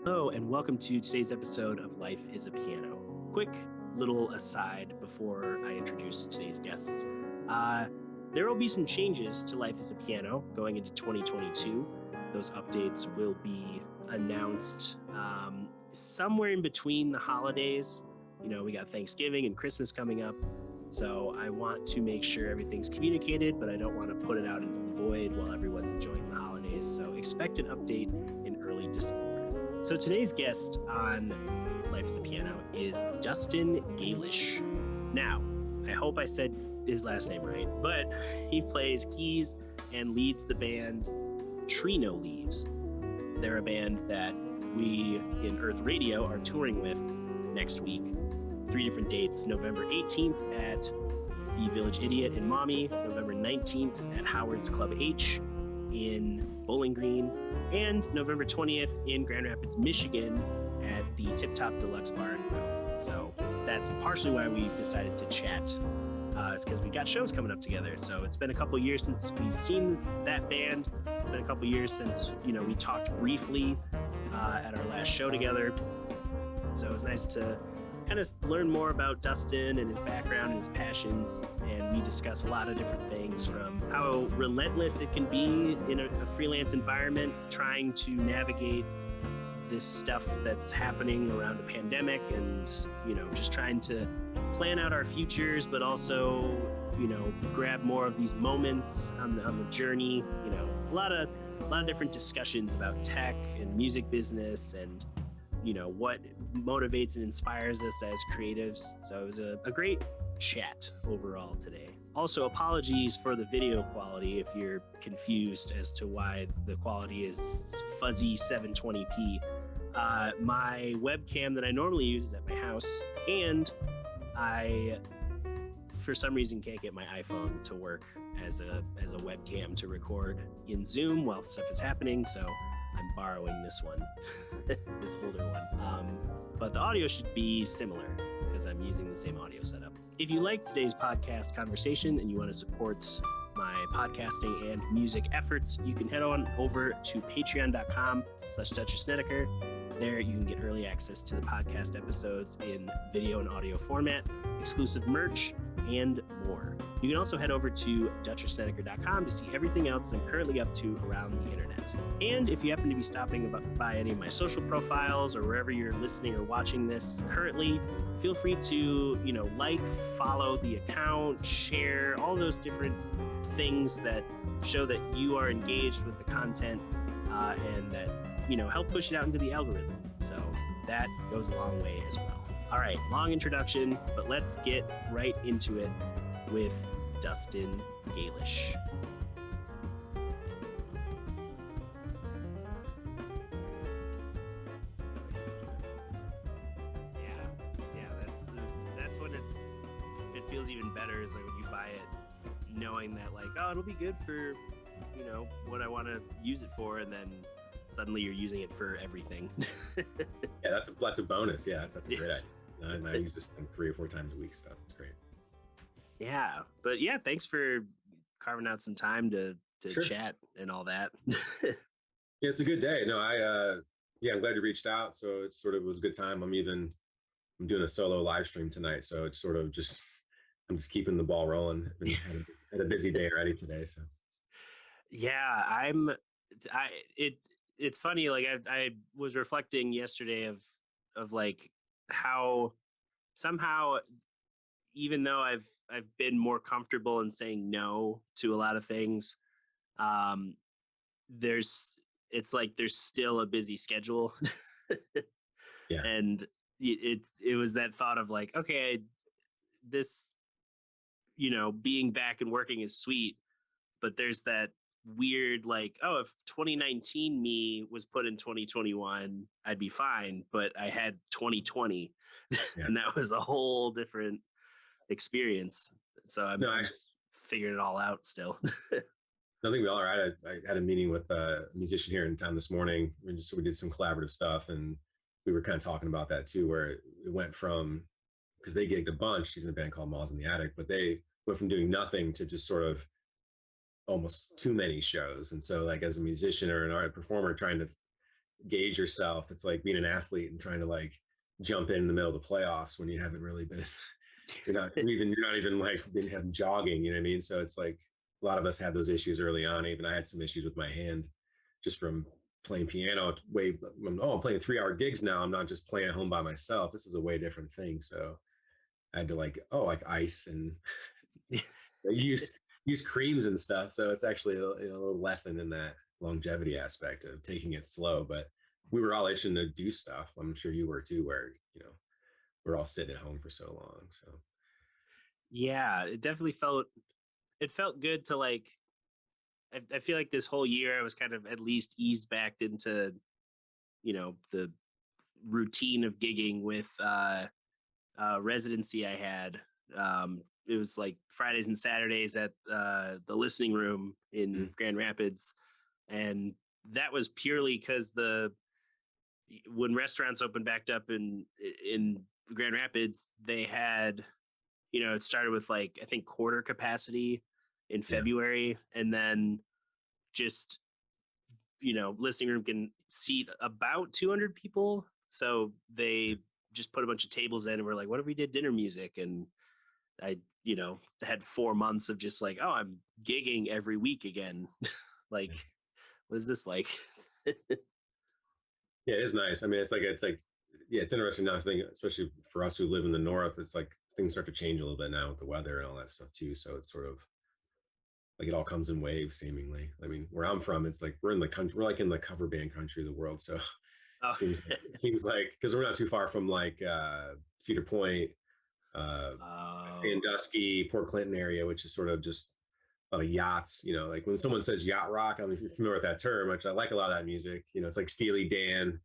Hello, and welcome to today's episode of Life is a Piano. Quick little aside before I introduce today's guests. There will be some changes to Life is a Piano going into 2022. Those updates will be announced somewhere in between the holidays. You know, we got Thanksgiving and Christmas coming up. So I want to make sure everything's communicated, but I don't want to put it out into the void while everyone's enjoying the holidays. So expect an update in early December. So today's guest on Life is a Piano is Dustin Galish. Now, I hope I said his last name right, but he plays keys and leads the band Trino Leaves. They're a band that we in Earth Radio are touring with next week. 3 different dates: November 18th at the Village Idiot in Maumee, November 19th at Howard's Club H in Bowling Green, and November 20th in Grand Rapids, Michigan at the Tip Top Deluxe Bar and Grill. So that's partially why we decided to chat. It's because we got shows coming up together. So it's been a couple years since we've seen that band. It's been a couple years since, we talked briefly at our last show together. So it was nice to kind of learn more about Dustin and his background and his passions, and we discuss a lot of different things, from how relentless it can be in a freelance environment, trying to navigate this stuff that's happening around a pandemic, and just trying to plan out our futures, but also grab more of these moments on the journey. A lot of different discussions about tech and music business, and what motivates and inspires us as creatives. So it was a great chat overall today. Also, apologies for the video quality if you're confused as to why the quality is fuzzy 720p. My webcam that I normally use is at my house, and I, for some reason, can't get my iPhone to work as a webcam to record in Zoom while stuff is happening, so I'm borrowing this one, this older one. But the audio should be similar because I'm using the same audio setup. If you like today's podcast conversation and you want to support my podcasting and music efforts, you can head on over to patreon.com/Dutcher Snedeker. There you can get early access to the podcast episodes in video and audio format, exclusive merch, and more. You can also head over to DutcherSnedeker.com to see everything else that I'm currently up to around the internet. And if you happen to be stopping by any of my social profiles or wherever you're listening or watching this currently, feel free to, follow the account, share, all those different things that show that you are engaged with the content and that, help push it out into the algorithm. So that goes a long way as well. All right, long introduction, but let's get right into it with Dustin Galish. Yeah, that's when it feels even better, is like when you buy it, knowing that it'll be good for, what I want to use it for, and then suddenly you're using it for everything. Yeah, that's a bonus. Yeah, that's a great idea. I use this thing 3 or 4 times a week, so it's great. Yeah, but yeah, thanks for carving out some time to Sure. chat and all that. Yeah, it's a good day. No, I'm glad you reached out. So it sort of was a good time. I'm doing a solo live stream tonight, so it's sort of I'm just keeping the ball rolling. Had a busy day already today, so. Yeah, it's funny. I was reflecting yesterday of how somehow, even though I've been more comfortable in saying no to a lot of things, there's still a busy schedule. Yeah. And it was that thought of okay, this, being back and working is sweet, but there's that weird if 2019 me was put in 2021, I'd be fine, but I had 2020. Yeah. And that was a whole different experience. So I'm figuring it all out still. I think we all are. I had a meeting with a musician here in town this morning. We did some collaborative stuff, and we were kind of talking about that too, where it went from, because they gigged a bunch. She's in a band called Malls in the Attic, but they went from doing nothing to just sort of almost too many shows. And so as a musician or an art performer trying to gauge yourself. It's like being an athlete and trying to like jump in the middle of the playoffs when you haven't really been, you're not even like been having jogging, you know what I mean? So it's like a lot of us had those issues early on. Even I had some issues with my hand just from playing piano I'm playing 3-hour gigs now. I'm not just playing at home by myself. This is a way different thing. So I had to like ice and use creams and stuff. So it's actually a little lesson in that longevity aspect of taking it slow. But we were all itching to do stuff. I'm sure you were too, where we're all sitting at home for so long. So yeah, it definitely felt good to like. I feel like this whole year I was kind of at least eased back into, the routine of gigging with residency I had. It was like Fridays and Saturdays at the listening room in Grand Rapids, and that was purely because when restaurants opened back up in Grand Rapids, they had, it started with like I think quarter capacity in February, and then just listening room can seat about 200 people, so they just put a bunch of tables in and we're like, what if we did dinner music? And I had 4 months of just like, oh, I'm gigging every week again. Like, what is this like? Yeah, it is nice. I mean, it's interesting now. I think, especially for us who live in the north, it's like things start to change a little bit now with the weather and all that stuff too. So it's sort of like it all comes in waves, seemingly. I mean, where I'm from, it's like we're like in the cover band country of the world. So Oh. it seems like because we're not too far from like Cedar Point, Sandusky, Port Clinton area, which is sort of just a lot of yachts. Like when someone says yacht rock, I mean, if you're familiar with that term, which I like a lot of that music. It's like Steely Dan,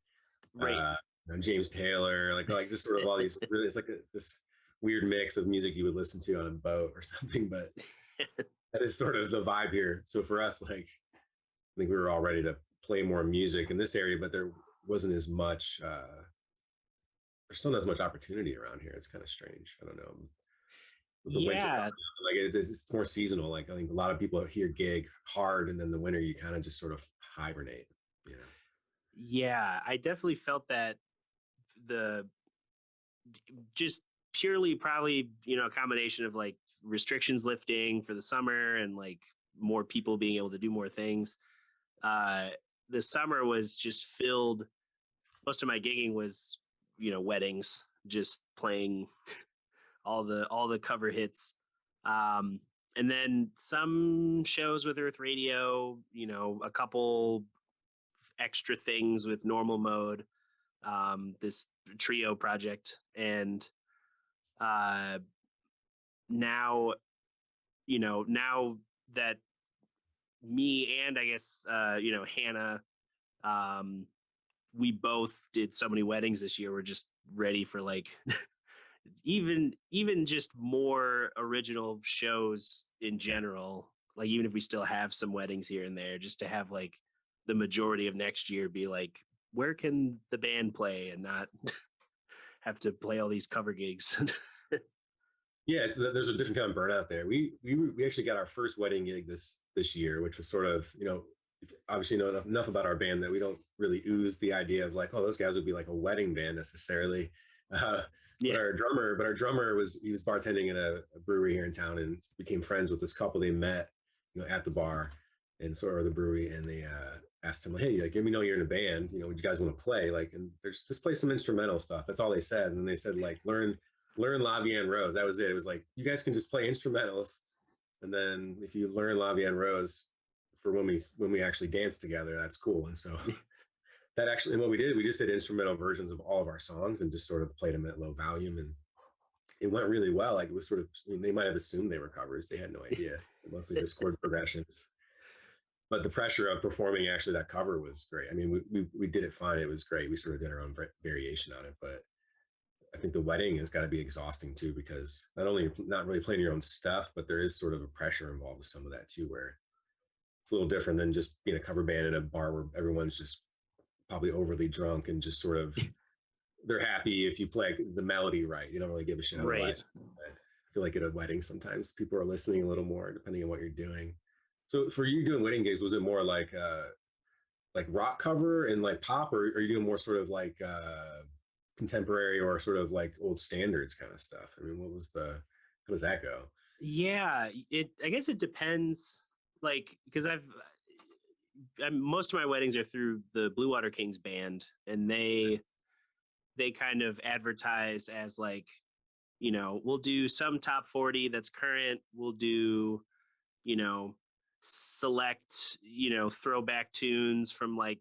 Right. James Taylor, like just sort of all these. Really, it's like this weird mix of music you would listen to on a boat or something, but that is sort of the vibe here. So for us, like, I think we were all ready to play more music in this area, but there wasn't as much. There's still not as much opportunity around here. It's kind of strange. I don't know. The winter, like it's more seasonal. Like I think a lot of people here gig hard, and then the winter you kind of just sort of hibernate. Yeah, I definitely felt that just purely probably a combination of like restrictions lifting for the summer and like more people being able to do more things. The summer was just filled. Most of my gigging was weddings, just playing all the cover hits, and then some shows with Earth Radio, a couple extra things with normal mode, this trio project, and now now that me and I guess Hannah, we both did so many weddings this year, we're just ready for like even just more original shows in general. Like even if we still have some weddings here and there, just to have like the majority of next year be like, where can the band play and not have to play all these cover gigs? Yeah, there's a different kind of burnout there. We actually got our first wedding gig this year, which was sort of obviously know enough about our band that we don't really ooze the idea of like, oh, those guys would be like a wedding band necessarily. But our drummer was bartending at a brewery here in town and became friends with this couple they met at the bar and sort of the brewery, and they asked him like, hey, like, let me know you're in a band, would you guys want to play, like, and there's just play some instrumental stuff. That's all they said. And they said like learn La Vie en Rose. That was it. It was like, you guys can just play instrumentals, and then if you learn La Vie en Rose for when we actually dance together, that's cool. And so that actually, and what we did, we just did instrumental versions of all of our songs and just sort of played them at low volume, and it went really well. Like it was sort of, they might have assumed they were covers. They had no idea. Mostly just chord progressions. But the pressure of performing actually that cover was great. I mean, we did it fine. It was great. We sort of did our own variation on it. But I think the wedding has got to be exhausting too, because not really playing your own stuff, but there is sort of a pressure involved with some of that too, where it's a little different than just being a cover band in a bar where everyone's just probably overly drunk and just sort of they're happy if you play the melody right. You don't really give a shit. Right. I feel like at a wedding sometimes people are listening a little more depending on what you're doing. So for you doing wedding gigs, was it more like like rock cover and like pop, or are you doing more sort of like contemporary or sort of like old standards kind of stuff? I mean, how does that go? Yeah, I guess it depends. Like, because most of my weddings are through the Blue Water Kings band, and they kind of advertise as like, we'll do some top 40 that's current. We'll do, you know, select, throwback tunes from like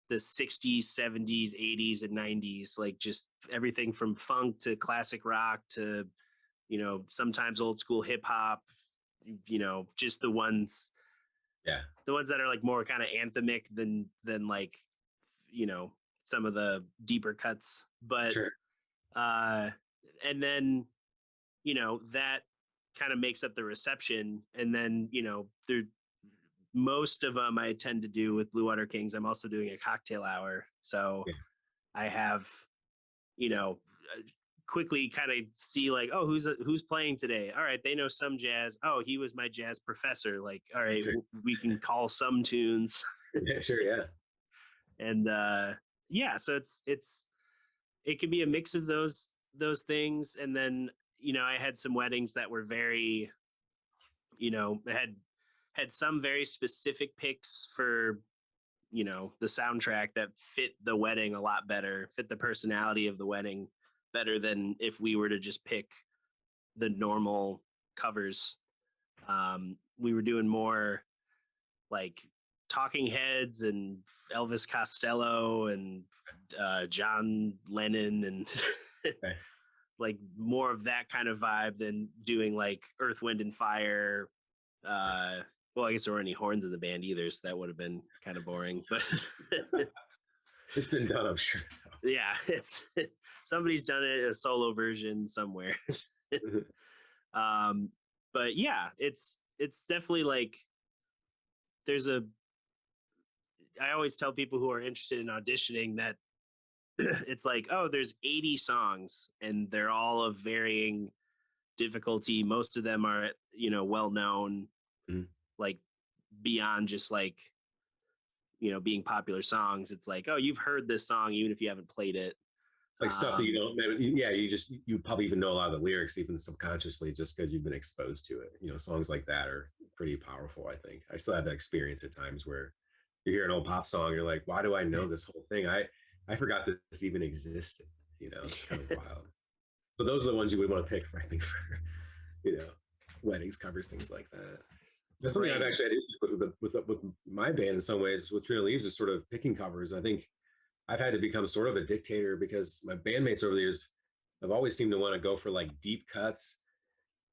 the 60s, 70s, 80s, and 90s, like just everything from funk to classic rock to, sometimes old school hip hop, just Yeah, the ones that are like more kind of anthemic than like, you know, some of the deeper cuts. But sure. uh and then, that kind of makes up the reception. And then, there most of them I tend to do with Blue Water Kings. I'm also doing a cocktail hour. So Yeah, I have, you know, quickly kind of see like, oh, who's playing today? All right, they know some jazz. Oh, he was my jazz professor. Like, all right, sure. we can call some tunes. Yeah, sure. Yeah. And yeah, so it can be a mix of those things. And then, I had some weddings that were very, had some very specific picks for, the soundtrack that fit the wedding a lot better, fit the personality of the wedding better than if we were to just pick the normal covers. We were doing more like Talking Heads and Elvis Costello and John Lennon and Okay. like more of that kind of vibe than doing like Earth, Wind, and Fire. Well, I guess there weren't any horns in the band either, so that would have been kind of boring. But It's been done, I'm sure. yeah, it's somebody's done it a solo version somewhere. um, but yeah, it's definitely like there's a. I always tell people who are interested in auditioning that it's like, oh, there's 80 songs and they're all of varying difficulty. Most of them are, well known, Mhm. like beyond just like, being popular songs. It's like, oh, you've heard this song even if you haven't played it. Like stuff that you don't, yeah, you probably even know a lot of the lyrics, even subconsciously, just because you've been exposed to it. Songs like that are pretty powerful, I think. I still have that experience at times where you hear an old pop song, you're like, why do I know this whole thing? I forgot that this even existed. It's kind of wild. So those are the ones you would want to pick, I think, for, you know, weddings, covers, things like that. That's something I've actually had issues with my band in some ways. With Trio Leaves is sort of picking covers. I think I've had to become sort of a dictator because my bandmates over the years have always seemed to want to go for like deep cuts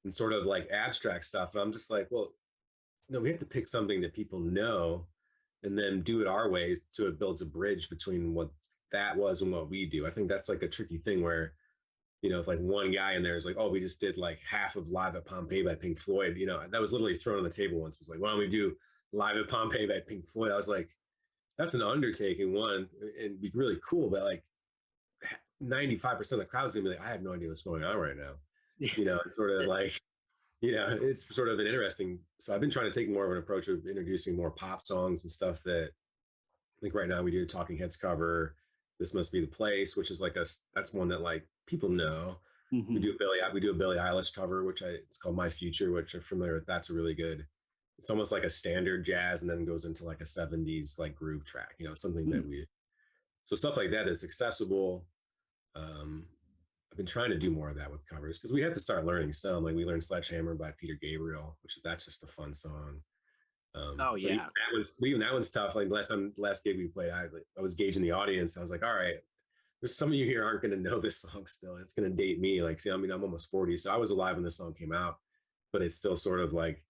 and sort of like abstract stuff. And I'm just like, well, no, we have to pick something that people know and then do it our way so it builds a bridge between what that was and what we do. I think that's like a tricky thing where, if like one guy in there is like, oh, we just did like half of Live at Pompeii by Pink Floyd, that was literally thrown on the table once. It was like, why don't we do Live at Pompeii by Pink Floyd? I was like, that's an undertaking, one, and be really cool, but like 95% of the crowd's gonna be like, I have no idea what's going on right now. Sort of like, it's sort of an interesting. So I've been trying to take more of an approach of introducing more pop songs and stuff that I think right now we do a Talking Heads cover. This Must Be the Place, which is like that's one that like people know. Mm-hmm. We do a Billie Eilish cover, it's called My Future, which I'm familiar with. That's a really good. It's almost like a standard jazz and then goes into like a 70s like groove track, something that so stuff like that is accessible. I've been trying to do more of that with covers because we have to start learning some. Like we learned Sledgehammer by Peter Gabriel, that's just a fun song. Oh yeah, even that one's tough. Like last gig we played, I was gauging the audience. I was like, all right, there's some of you here aren't going to know this song still. It's going to date me. Like, see, I'm almost 40, so I was alive when this song came out, but it's still sort of like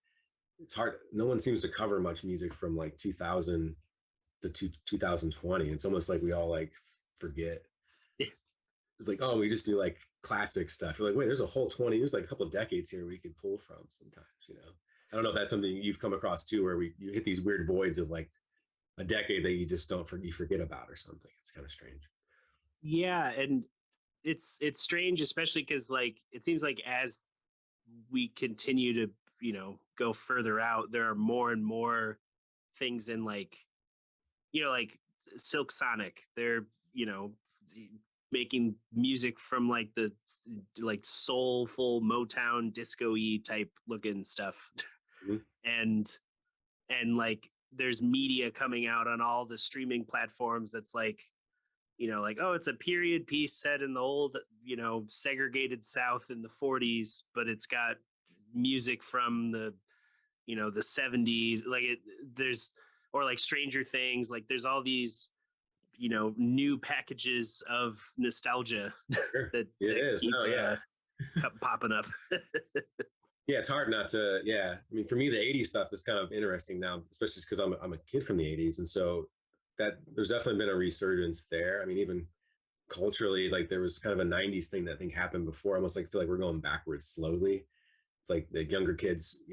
it's hard. No one seems to cover much music from like 2000 to 2020. It's almost like we all like forget. It's like, oh, we just do like classic stuff. You're like, wait, there's a whole 20 years, like a couple of decades here we could pull from sometimes, I don't know if that's something you've come across too, where you hit these weird voids of like a decade that you just you forget about or something. It's kind of strange. Yeah, and it's strange, especially because like it seems like as we continue to go further out, there are more and more things in like like Silk Sonic. They're, making music from like the like soulful Motown disco-y type looking stuff. Mhm. And like there's media coming out on all the streaming platforms that's like, like, oh, it's a period piece set in the old, segregated South in the 40s, but it's got music from the, the 70s. Like there's, or like Stranger Things, like there's all these, new packages of nostalgia Sure. that, It that is. keep No, yeah. popping up. Yeah, it's hard not to. Yeah, I mean, for me, the '80s stuff is kind of interesting now, especially because I'm a kid from the '80s, and so that there's definitely been a resurgence there. I mean, even culturally, like there was kind of a '90s thing that I think happened before. Almost like feel like we're going backwards slowly. It's like the younger kids,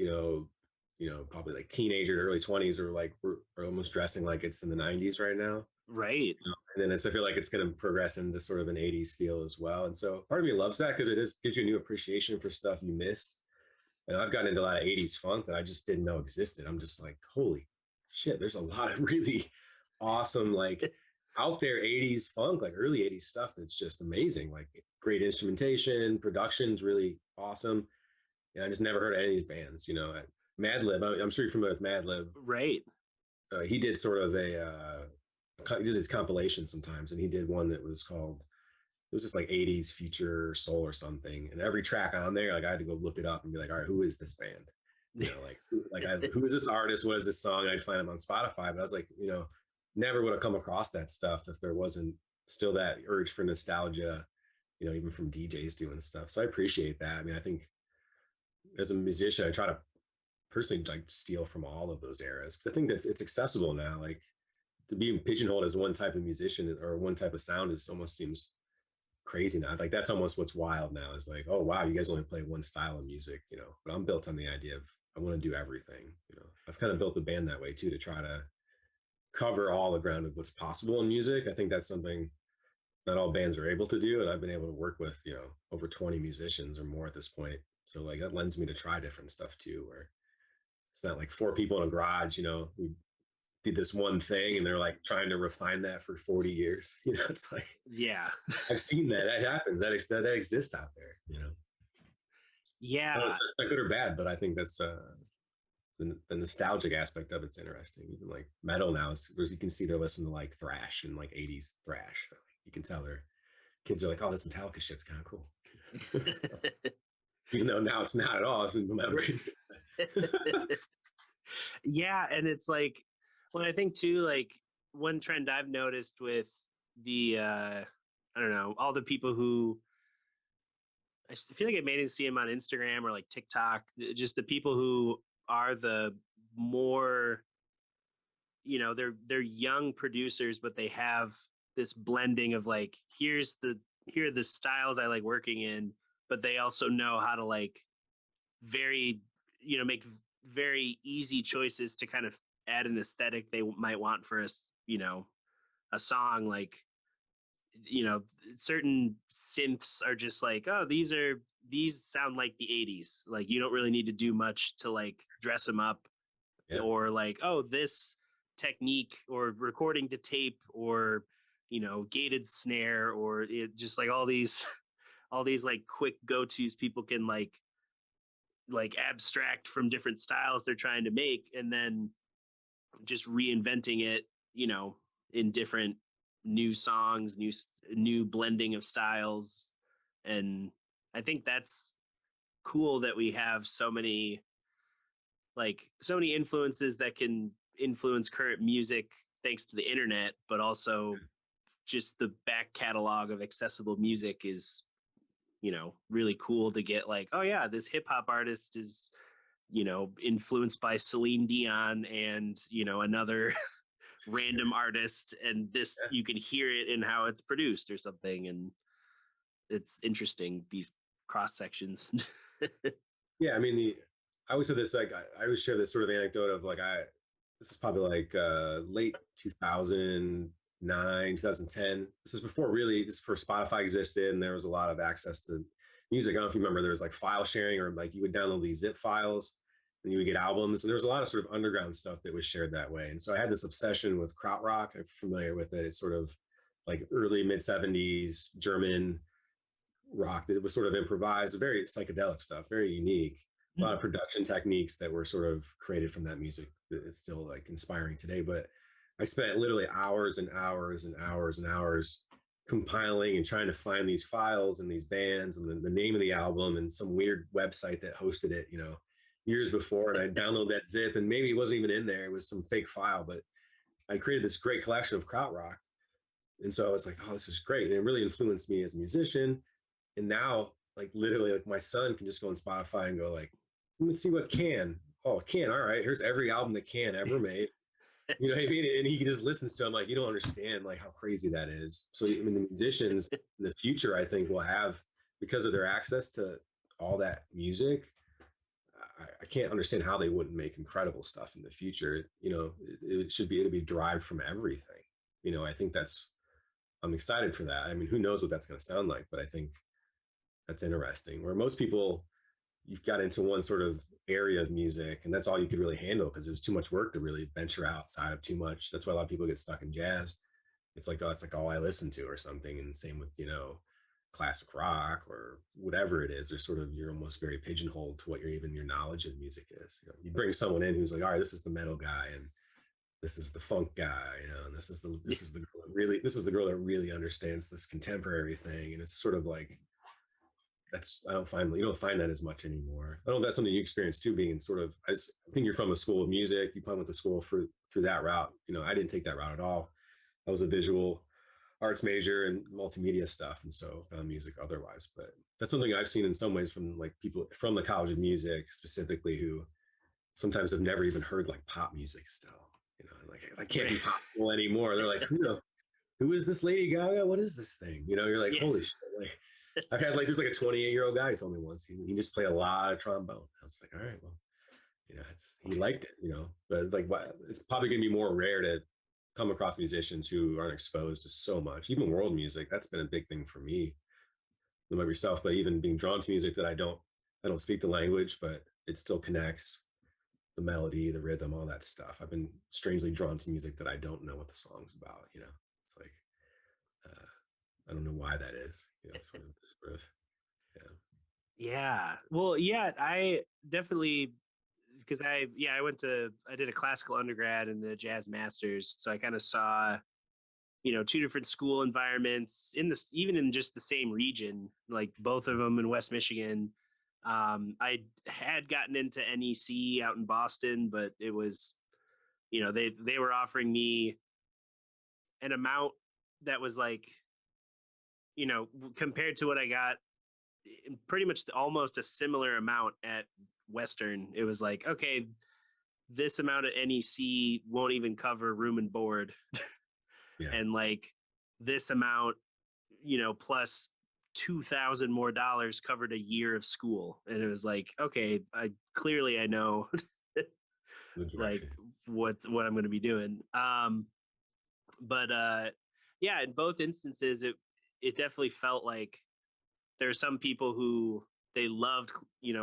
probably like teenager to early 20s, are like are almost dressing like it's in the '90s right now. Right. And then I feel like it's going to progress into sort of an '80s feel as well. And so part of me loves that because it just gives you a new appreciation for stuff you missed. And I've gotten into a lot of '80s funk that I just didn't know existed. I'm just like, holy shit, there's a lot of really awesome, like out there '80s funk, like early '80s stuff that's just amazing. Like great instrumentation, production's really awesome. And I just never heard of any of these bands, Madlib, I'm sure you're familiar with Madlib. Right. He did sort of he does his compilation sometimes, and he did one that was called, it was just like '80s future soul or something. And every track on there, like I had to go look it up and be like, all right, who is this band? Who is this artist? What is this song? And I'd find them on Spotify. But I was like, never would have come across that stuff if there wasn't still that urge for nostalgia, even from DJs doing stuff. So I appreciate that. I mean, I think as a musician, I try to personally like steal from all of those eras because I think that it's accessible now. Like to be pigeonholed as one type of musician or one type of sound is almost seems crazy now. Like that's almost what's wild now is like, oh wow, you guys only play one style of music, but I'm built on the idea of I want to do everything. I've kind of built the band that way too, to try to cover all the ground of what's possible in music. I think that's something not all bands are able to do. And I've been able to work with, over 20 musicians or more at this point. So like that lends me to try different stuff too, where it's not like four people in a garage, we did this one thing and they're like trying to refine that for 40 years. It's like, yeah, I've seen that. That happens. That exists out there, Yeah. It's not good or bad, but I think that's the nostalgic aspect of it's interesting. Even like metal now you can see they're listening to like thrash and like '80s thrash. You can tell their kids are like, oh, this Metallica shit's kind of cool. Even though now it's not at all. It's no matter. Yeah, and it's like, well, I think too, like one trend I've noticed with the I don't know, all the people who I feel like I made it see them on Instagram or like TikTok, just the people who are the more, they're young producers, but they have this blending of like, here are the styles I like working in, but they also know how to like make very easy choices to kind of add an aesthetic they might want for a song. Like, certain synths are just like, oh, these sound like the 80s. Like you don't really need to do much to like dress them up. Yeah. Or like, oh, this technique or recording to tape or, gated snare or just like all these like quick go-tos people can like abstract from different styles they're trying to make and then just reinventing it, in different new songs, new blending of styles. And I think that's cool that we have so many influences that can influence current music thanks to the internet, but also just the back catalog of accessible music is, really cool to get like, oh yeah, this hip hop artist is, influenced by Celine Dion and, another random artist, and this you can hear it in how it's produced or something. And it's interesting, these cross sections. Yeah, I mean, I always say this, like I always share this sort of anecdote of like this is probably like late 2009, 2010. This is before Spotify existed and there was a lot of access to music. I don't know if you remember, there was like file sharing or like you would download these zip files and you would get albums. And there was a lot of sort of underground stuff that was shared that way. And so I had this obsession with krautrock. If you're familiar with it, it's sort of like early mid 70s German rock that was sort of improvised, very psychedelic stuff, very unique. A lot of production techniques that were sort of created from that music that is still like inspiring today. But I spent literally hours and hours and hours and hours compiling and trying to find these files and these bands and the name of the album and some weird website that hosted it, years before. And I downloaded that zip, and maybe it wasn't even in there. It was some fake file, but I created this great collection of krautrock. And so I was like, oh, this is great. And it really influenced me as a musician. And now, like, literally, like, my son can just go on Spotify and go like, let me see what Can. Oh, Can. All right. Here's every album that Can ever made. You know what I mean? And he just listens to them. Like, you don't understand like how crazy that is. So, I mean, the musicians in the future, I think, will have, because of their access to all that music, I can't understand how they wouldn't make incredible stuff in the future. It'll be derived from everything. I think I'm excited for that. I mean, who knows what that's going to sound like, but I think that's interesting. Where most people, you've got into one sort of area of music, and that's all you could really handle because it was too much work to really venture outside of too much. That's why a lot of people get stuck in jazz. It's like, oh, it's like all I listen to or something. And same with, classic rock or whatever it is. There's sort of, you're almost very pigeonholed to what your knowledge of music is. You bring someone in who's like, all right, this is the metal guy, and this is the funk guy, and this is the girl that really understands this contemporary thing. And it's sort of like, you don't find that as much anymore. I don't know if that's something you experience too, being sort of, I think you're from a school of music, you probably went to school through that route. I didn't take that route at all. I was a visual arts major and multimedia stuff. And so found music otherwise, but that's something I've seen in some ways from like people from the College of Music specifically, who sometimes have never even heard like pop music still, like that can't be possible anymore. They're like, who is this Lady Gaga? What is this thing? You're like, holy shit. Like, I've had there's like a 28-year-old guy who told me once he just played a lot of trombone. I was like, all right, well, he liked it, but like, it's probably gonna be more rare to come across musicians who aren't exposed to so much, even world music. That's been a big thing for me, not about yourself, but even being drawn to music that I don't speak the language, but it still connects, the melody, the rhythm, all that stuff. I've been strangely drawn to music that I don't know what the song's about. It's like, I don't know why that is. Sort of, yeah. Yeah. Well, yeah, I definitely, because I did a classical undergrad and the jazz masters. So I kind of saw, two different school environments even in just the same region, like both of them in West Michigan. I had gotten into NEC out in Boston, but it was, they were offering me an amount that was like, compared to what I got, pretty much almost a similar amount at Western. It was like, okay, this amount at NEC won't even cover room and board. Yeah. And like this amount, plus $2,000 more covered a year of school. And it was like, okay, I know like what I'm going to be doing. But yeah, in both instances, it definitely felt like there are some people who they loved,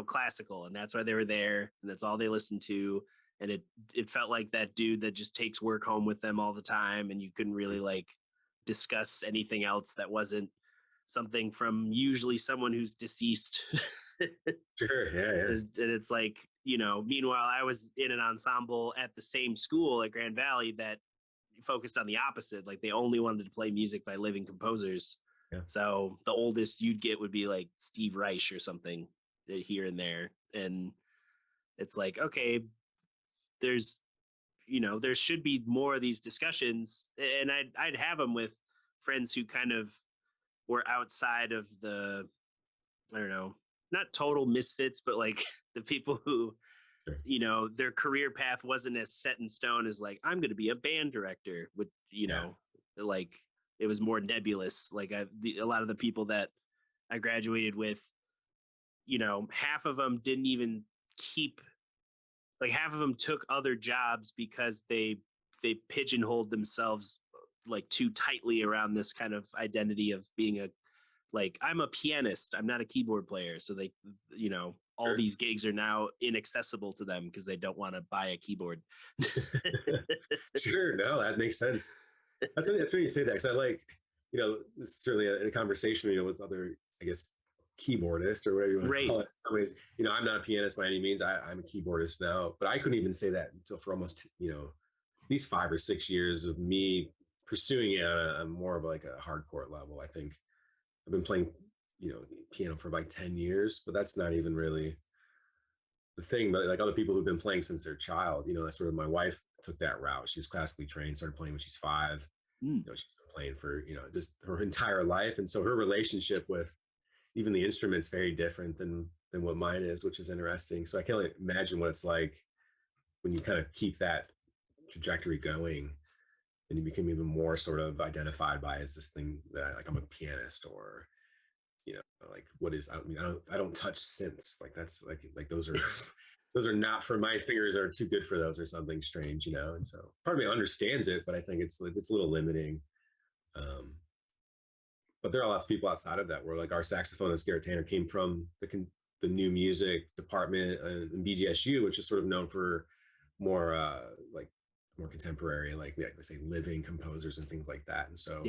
classical, and that's why they were there, and that's all they listened to. And it felt like that dude that just takes work home with them all the time, and you couldn't really like discuss anything else that wasn't something from usually someone who's deceased. Sure, yeah. And it's like, meanwhile, I was in an ensemble at the same school at Grand Valley that focused on the opposite. Like they only wanted to play music by living composers. Yeah. So the oldest you'd get would be like Steve Reich or something here and there. And it's like, okay, there's, there should be more of these discussions. And I'd have them with friends who kind of were outside of the, I don't know, not total misfits, but like the people who, sure, their career path wasn't as set in stone as like, I'm going to be a band director with, like, it was more nebulous. Like a lot of the people that I graduated with, half of them didn't even keep, like half of them took other jobs because they pigeonholed themselves like too tightly around this kind of identity of being like, I'm a pianist, I'm not a keyboard player. So they, all these gigs are now inaccessible to them because they don't want to buy a keyboard. Sure, no, that makes sense. That's funny you say that, because I like, it's certainly a conversation, with other, I guess, keyboardists or whatever you want to call it. In some ways, I'm not a pianist by any means. I'm a keyboardist now, but I couldn't even say that until for almost, at least 5 or 6 years of me pursuing it on a more of like a hardcore level. I think I've been playing, piano for like 10 years, but that's not even really the thing. But like other people who've been playing since they're a child, that's sort of, my wife took that route. She was classically trained, started playing when she's 5. She's been playing for, just her entire life. And so her relationship with even the instrument's very different than what mine is, which is interesting. So I can only imagine what it's like when you kind of keep that trajectory going, and you become even more sort of identified by as this thing that, like, I'm a pianist, or like, what is, I don't touch synths, like that's like those are those are not, for my fingers are too good for those, or something strange, and so part of me understands it, but I think it's a little limiting. But there are lots of people outside of that world. Like our saxophonist Garrett Tanner came from the new music department in BGSU, which is sort of known for more like more contemporary, like let's say living composers and things like that. And so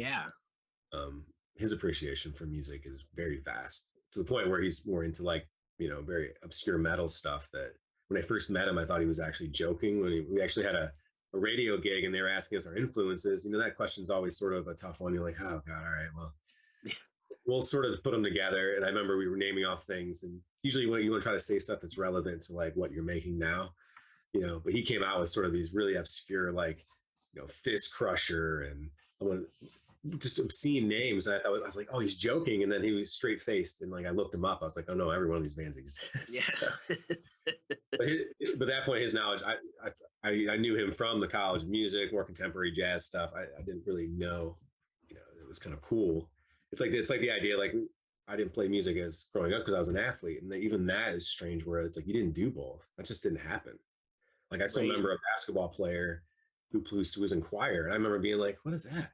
his appreciation for music is very vast, to the point where he's more into like, very obscure metal stuff, that when I first met him, I thought he was actually joking. When we actually had a radio gig and they were asking us our influences, that question's always sort of a tough one. You're like, oh God, all right, well, we'll sort of put them together. And I remember we were naming off things, and usually you want to try to say stuff that's relevant to like what you're making now, but he came out with sort of these really obscure, like, Fist Crusher and just obscene names. I was like, oh, he's joking. And then he was straight faced. And like, I looked him up. I was like, oh no, every one of these bands exists. Yeah. So, but at that point, his knowledge, I knew him from the college music, more contemporary jazz stuff. I didn't really know, it was kind of cool. It's like the idea, like, I didn't play music as growing up because I was an athlete. And even that is strange, where it's like, you didn't do both. That just didn't happen. Like, I still remember a basketball player who was in choir. And I remember being like, what is that?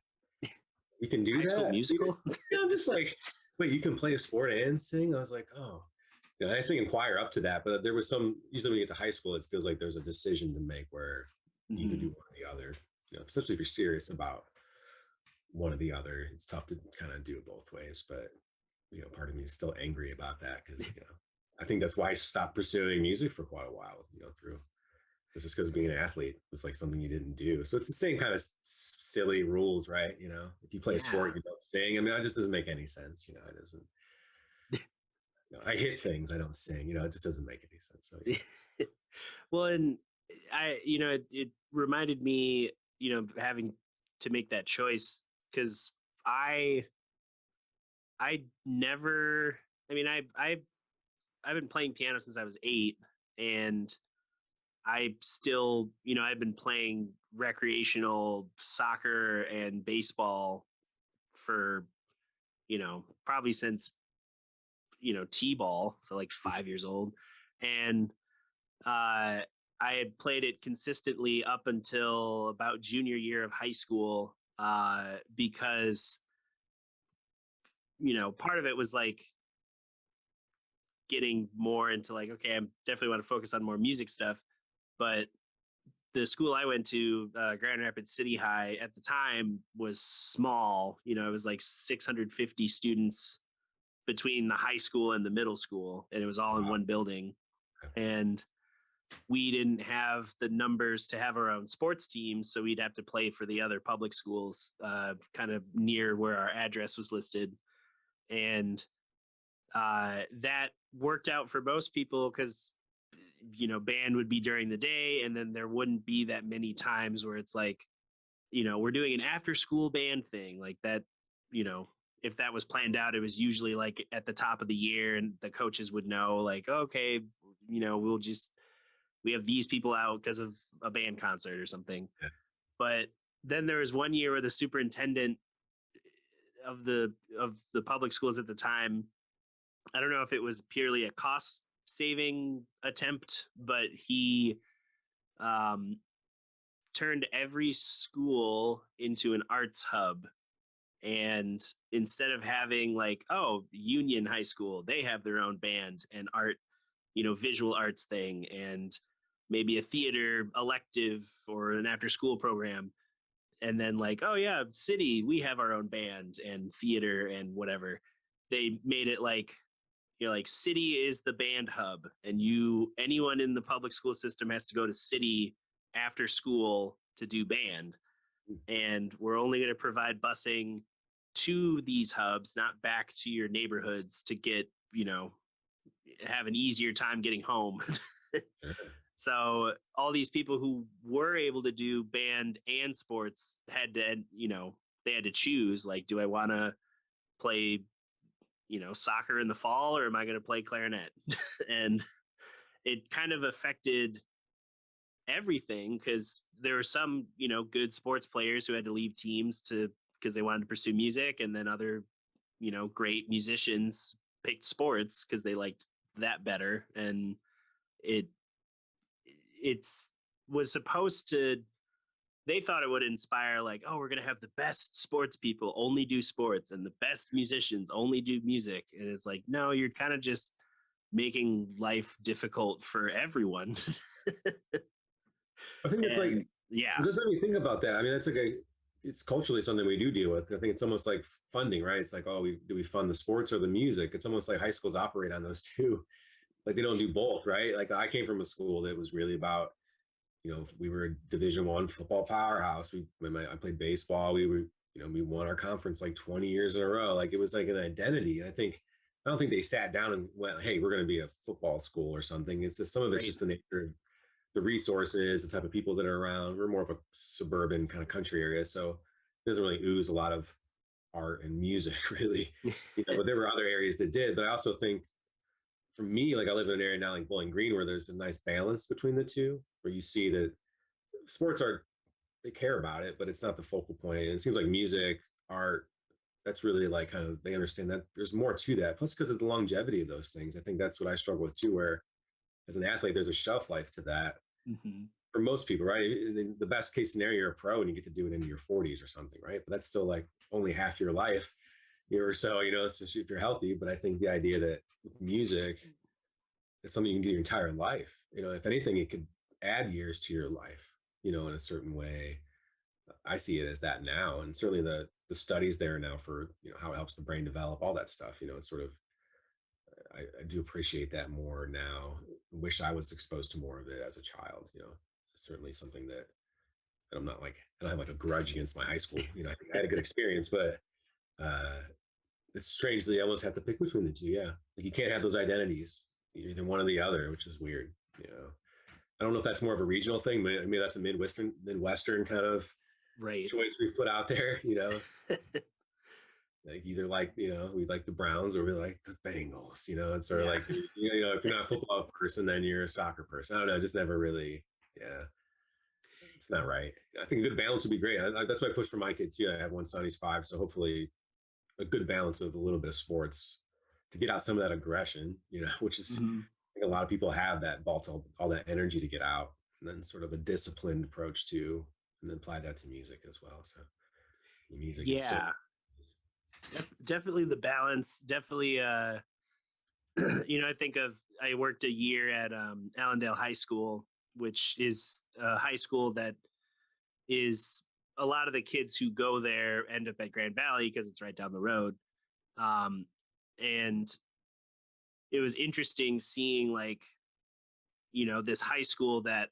You can do High that? School Musical? I'm just like, wait, you can play a sport and sing? I was like, oh. I sing in choir up to that, but there was usually when you get to high school, it feels like there's a decision to make where you either do one or the other. Especially if you're serious about one or the other. It's tough to kind of do it both ways, but part of me is still angry about that, because I think that's why I stopped pursuing music for quite a while. Through it's just because being an athlete was like something you didn't do. So it's the same kind of silly rules, right? If you play a sport, you don't sing. I mean, that just doesn't make any sense. It doesn't. I hit things, I don't sing. It just doesn't make any sense. So well, and it reminded me, having to make that choice, because I never. I mean, I've been playing piano since I was 8, and I still, I've been playing recreational soccer and baseball for, probably since, T-ball. So like 5 years old. And I had played it consistently up until about junior year of high school, because, part of it was like getting more into like, okay, I definitely want to focus on more music stuff. But the school I went to, Grand Rapids City High, at the time was small. It was like 650 students between the high school and the middle school, and it was all in one building. And we didn't have the numbers to have our own sports teams, so we'd have to play for the other public schools, kind of near where our address was listed. And that worked out for most people, because band would be during the day, and then there wouldn't be that many times where it's like, we're doing an after school band thing like that. If that was planned out, it was usually like at the top of the year, and the coaches would know, like, okay, we have these people out because of a band concert or something. Yeah. But then there was one year where the superintendent of the public schools at the time, I don't know if it was purely a cost saving attempt, but he turned every school into an arts hub. And instead of having like, oh, Union High School, they have their own band and art visual arts thing and maybe a theater elective or an after school program. And then like, oh yeah, city, we have our own band and theater and whatever. They made it like, like city is the band hub, and anyone in the public school system has to go to city after school to do band. And we're only going to provide busing to these hubs, not back to your neighborhoods to get, have an easier time getting home. So all these people who were able to do band and sports had to, they had to choose, like, do I want to play, soccer in the fall, or am I going to play clarinet? And it kind of affected everything, because there were some, good sports players who had to leave teams because they wanted to pursue music, and then other, great musicians picked sports because they liked that better. And it's was supposed to, they thought it would inspire, like, oh, we're going to have the best sports people only do sports and the best musicians only do music. And it's like, no, you're kind of just making life difficult for everyone. I think it's like, yeah, it doesn't make me think about that. I mean, that's like it's culturally something we do deal with. I think it's almost like funding, right? It's like, oh, do we fund the sports or the music? It's almost like high schools operate on those two. Like they don't do both, right? Like I came from a school that was really about, we were a Division I football powerhouse. I played baseball. We won our conference like 20 years in a row. Like it was like an identity. And I don't think they sat down and went, hey, we're going to be a football school or something. It's just some of it's just the nature of the resources, the type of people that are around. We're more of a suburban kind of country area, so it doesn't really ooze a lot of art and music, really. But there were other areas that did. But I also think, for me, like I live in an area now like Bowling Green where there's a nice balance between the two, where you see that sports they care about it, but it's not the focal point. And it seems like music, art, that's really like kind of, they understand that there's more to that. Plus, because of the longevity of those things, I think that's what I struggle with too, where as an athlete, there's a shelf life to that. Mm-hmm. For most people, right? In the best case scenario, you're a pro and you get to do it into your 40s or something, right? But that's still like only half your life, or so, especially if you're healthy. But I think the idea that with music, it's something you can do your entire life. If anything, it could add years to your life, in a certain way. I see it as that now. And certainly the studies there now for, how it helps the brain develop, all that stuff, it's sort of, I do appreciate that more now. Wish I was exposed to more of it as a child. Certainly something that I'm not like, I don't have like a grudge against my high school. I had a good experience, but it's strange that they almost have to pick between the two. Yeah, like you can't have those identities. You're either one or the other, which is weird. I don't know if that's more of a regional thing. Maybe that's a Midwestern kind of choice we've put out there. Like either we like the Browns or we like the Bengals, it's sort of like, if you're not a football person, then you're a soccer person. I don't know. Just never really, it's not right. I think a good balance would be great. That's why I push for my kid too. I have one son, he's 5. So hopefully a good balance of a little bit of sports to get out some of that aggression, which is, I think a lot of people have that all that energy to get out, and then sort of a disciplined approach to, and then apply that to music as well. So music is so definitely the balance. Definitely, I worked a year at Allendale High School, which is a high school that is a lot of the kids who go there end up at Grand Valley because it's right down the road. And it was interesting seeing this high school that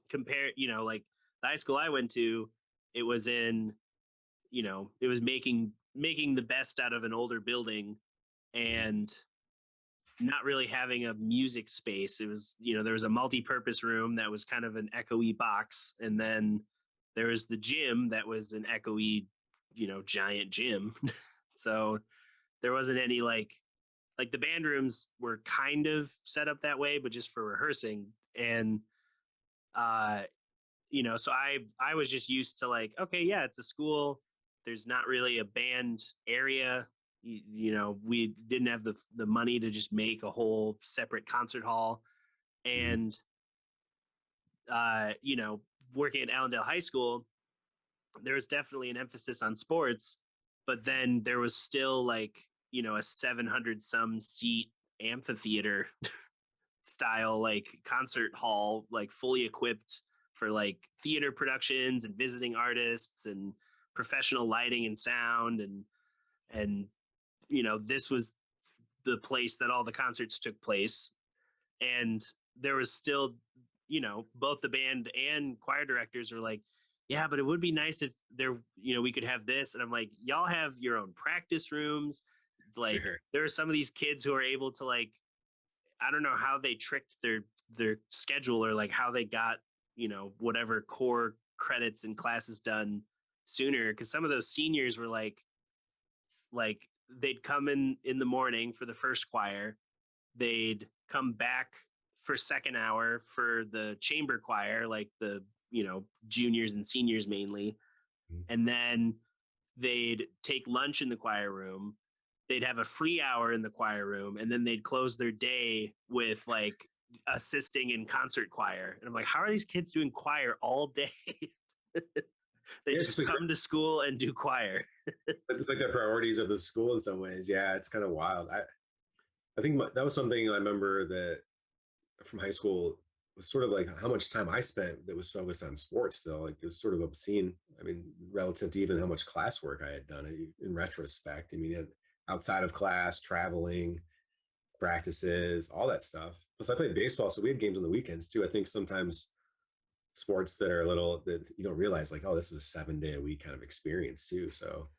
compared, like the high school I went to, it was in, it was making the best out of an older building and not really having a music space. It was, there was a multi-purpose room that was kind of an echoey box. And then there was the gym that was an echoey, giant gym. So there wasn't any like the band rooms were kind of set up that way, but just for rehearsing. And, so I was just used to like, okay, yeah, it's a school. There's not really a band area. We didn't have the money to just make a whole separate concert hall. And, working at Allendale High School, there was definitely an emphasis on sports, but then there was still like, a 700 some seat amphitheater style, like concert hall, like fully equipped for like theater productions and visiting artists and professional lighting and sound. And, this was the place that all the concerts took place. And there was still, both the band and choir directors are like, yeah, but it would be nice if we could have this. And I'm like, y'all have your own practice rooms. Like, Sure. there are some of these kids who are able to, like, I don't know how they tricked their schedule, or like how they got, whatever core credits and classes done sooner. Cause some of those seniors were like they'd come in the morning for the first choir, they'd come back for second hour for the chamber choir, like the, juniors and seniors mainly. Mhm. And then they'd take lunch in the choir room. They'd have a free hour in the choir room, and then they'd close their day with like assisting in concert choir. And I'm like, how are these kids doing choir all day? They Yeah, just come to school and do choir. it's like the priorities of the school in some ways. Yeah, it's kind of wild. I think that was something I remember that from high school was sort of like how much time I spent that was focused on sports still. Like it was sort of obscene. I mean, relative to even how much classwork I had done in retrospect. I mean, outside of class, traveling, practices, all that stuff. Plus, I played baseball, so we had games on the weekends too. I think sometimes sports that are a little that you don't realize, like, oh, this is a 7 day a week kind of experience too. So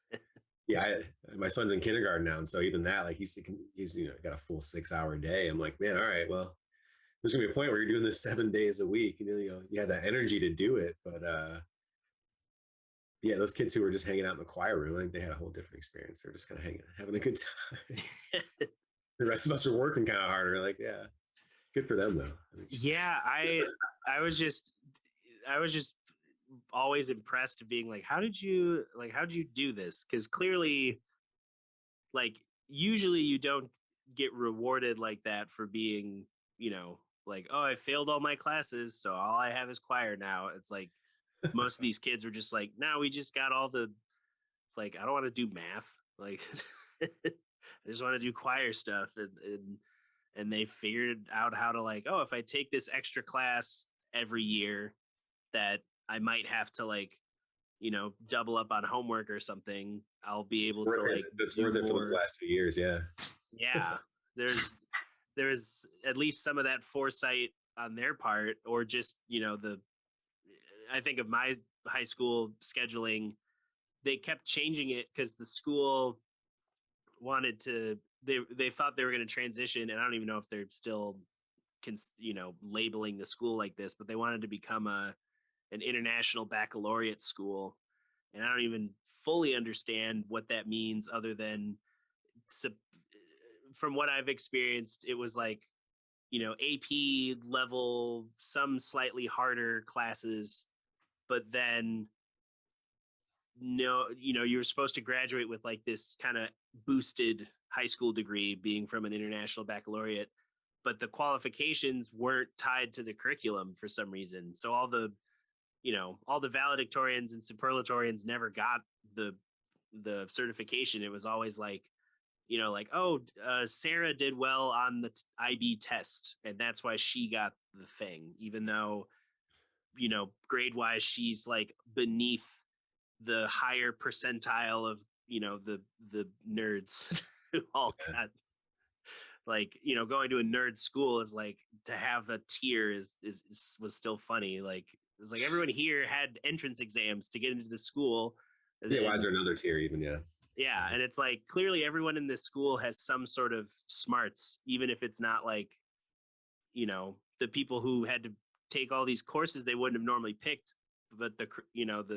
yeah, my son's in kindergarten now, and so even that, like, he's got a full 6 hour day. I'm like, man, all right, well, there's gonna be a point where you're doing this 7 days a week. You have that energy to do it, but yeah, those kids who were just hanging out in the choir room, I think they had a whole different experience. They're just kind of having a good time. The rest of us are working kind of harder. Like, yeah, good for them though. Yeah, I was just always impressed, being like, how did you do this? Because clearly, like, usually you don't get rewarded like that for being, like, oh, I failed all my classes, so all I have is choir now. It's like most of these kids are just like, no, we just got all the. It's like, I don't want to do math. Like, I just want to do choir stuff, and they figured out how to, like, oh, if I take this extra class every year that I might have to, like, double up on homework or something, I'll be able to, like, it's do worth it for more. those last 2 years. Yeah. Yeah, there's at least some of that foresight on their part, or just, I think of my high school scheduling, they kept changing it because the school wanted to, they thought they were going to transition, and I don't even know if they're still labeling the school like this, but they wanted to become an international baccalaureate school. And I don't even fully understand what that means, other than, from what I've experienced, it was like, AP level, some slightly harder classes, but then no, you were supposed to graduate with like this kind of boosted high school degree, being from an international baccalaureate, but the qualifications weren't tied to the curriculum for some reason. So all the valedictorians and superlatorians never got the certification. It was always like, like, oh, Sarah did well on the IB test, and that's why she got the thing, even though, grade wise, she's like beneath the higher percentile of, the nerds who all got, like, going to a nerd school is like, to have a tier was still funny. Like, it's like everyone here had entrance exams to get into the school. Yeah. Why is there another tier even? Yeah. Yeah, and it's like, clearly everyone in this school has some sort of smarts, even if it's not like, the people who had to take all these courses they wouldn't have normally picked, but the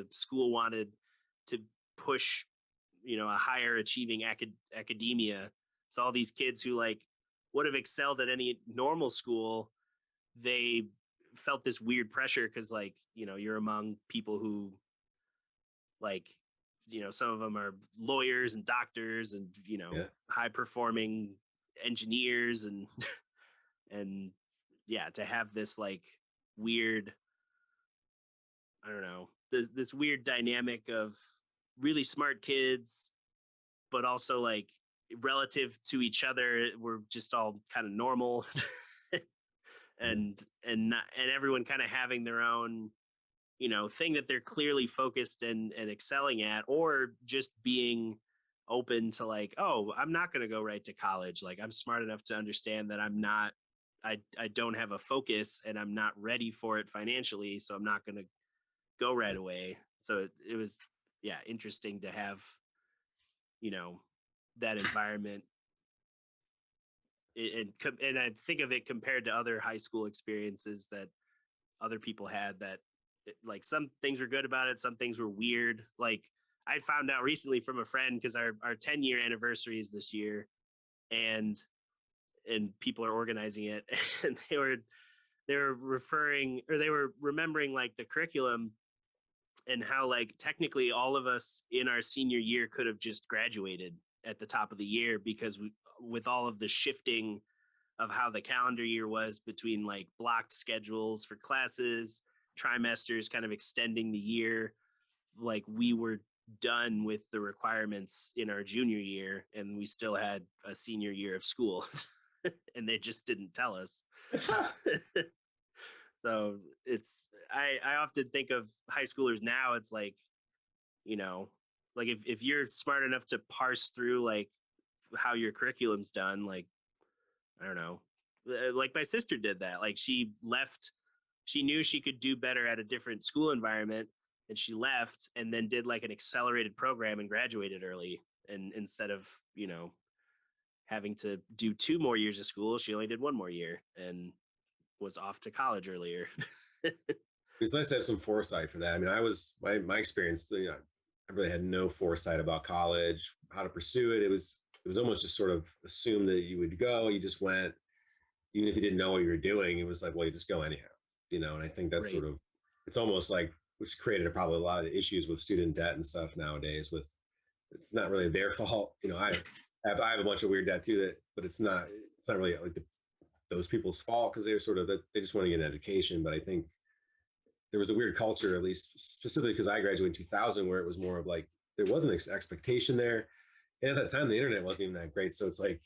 school wanted to push, a higher achieving academia. So all these kids who, like, would have excelled at any normal school, they felt this weird pressure because, like, you're among people who, like, some of them are lawyers and doctors and, Yeah. high performing engineers, and and yeah, to have this like weird, I don't know, this weird dynamic of really smart kids, but also, like, relative to each other, we're just all kind of normal. and everyone kind of having their own, thing that they're clearly focused and excelling at, or just being open to like, oh, I'm not going to go right to college. Like I'm smart enough to understand that I don't have a focus and I'm not ready for it financially. So I'm not going to go right away. So it was, yeah, interesting to have, that environment. And I think of it compared to other high school experiences that other people had, that like some things were good about it, some things were weird. Like I found out recently from a friend, because our 10-year anniversary is this year, and people are organizing it, and they were referring, or they were remembering like the curriculum, and how like technically all of us in our senior year could have just graduated at the top of the year, because with all of the shifting of how the calendar year was between like blocked schedules for classes, trimesters kind of extending the year, like we were done with the requirements in our junior year and we still had a senior year of school. And they just didn't tell us. So I often think of high schoolers now, it's like, like if you're smart enough to parse through like how your curriculum's done, like, I don't know, like my sister did that. Like she knew she could do better at a different school environment, and she left and then did like an accelerated program and graduated early. And instead of, having to do 2 more years of school, she only did 1 more year and was off to college earlier. It's nice to have some foresight for that. I mean, my experience, I really had no foresight about college, how to pursue it. It was almost just sort of assumed that you would go, you just went, even if you didn't know what you were doing, it was like, well, you just go anyhow, and I think that's Right. sort of, it's almost like, which created probably a lot of issues with student debt and stuff nowadays. With, it's not really their fault. I have a bunch of weird debt too, but it's not really like those people's fault, because they just want to get an education. But I think there was a weird culture, at least specifically because I graduated in 2000, where it was more of like, there wasn't expectation there. And at that time, the internet wasn't even that great. So it's like,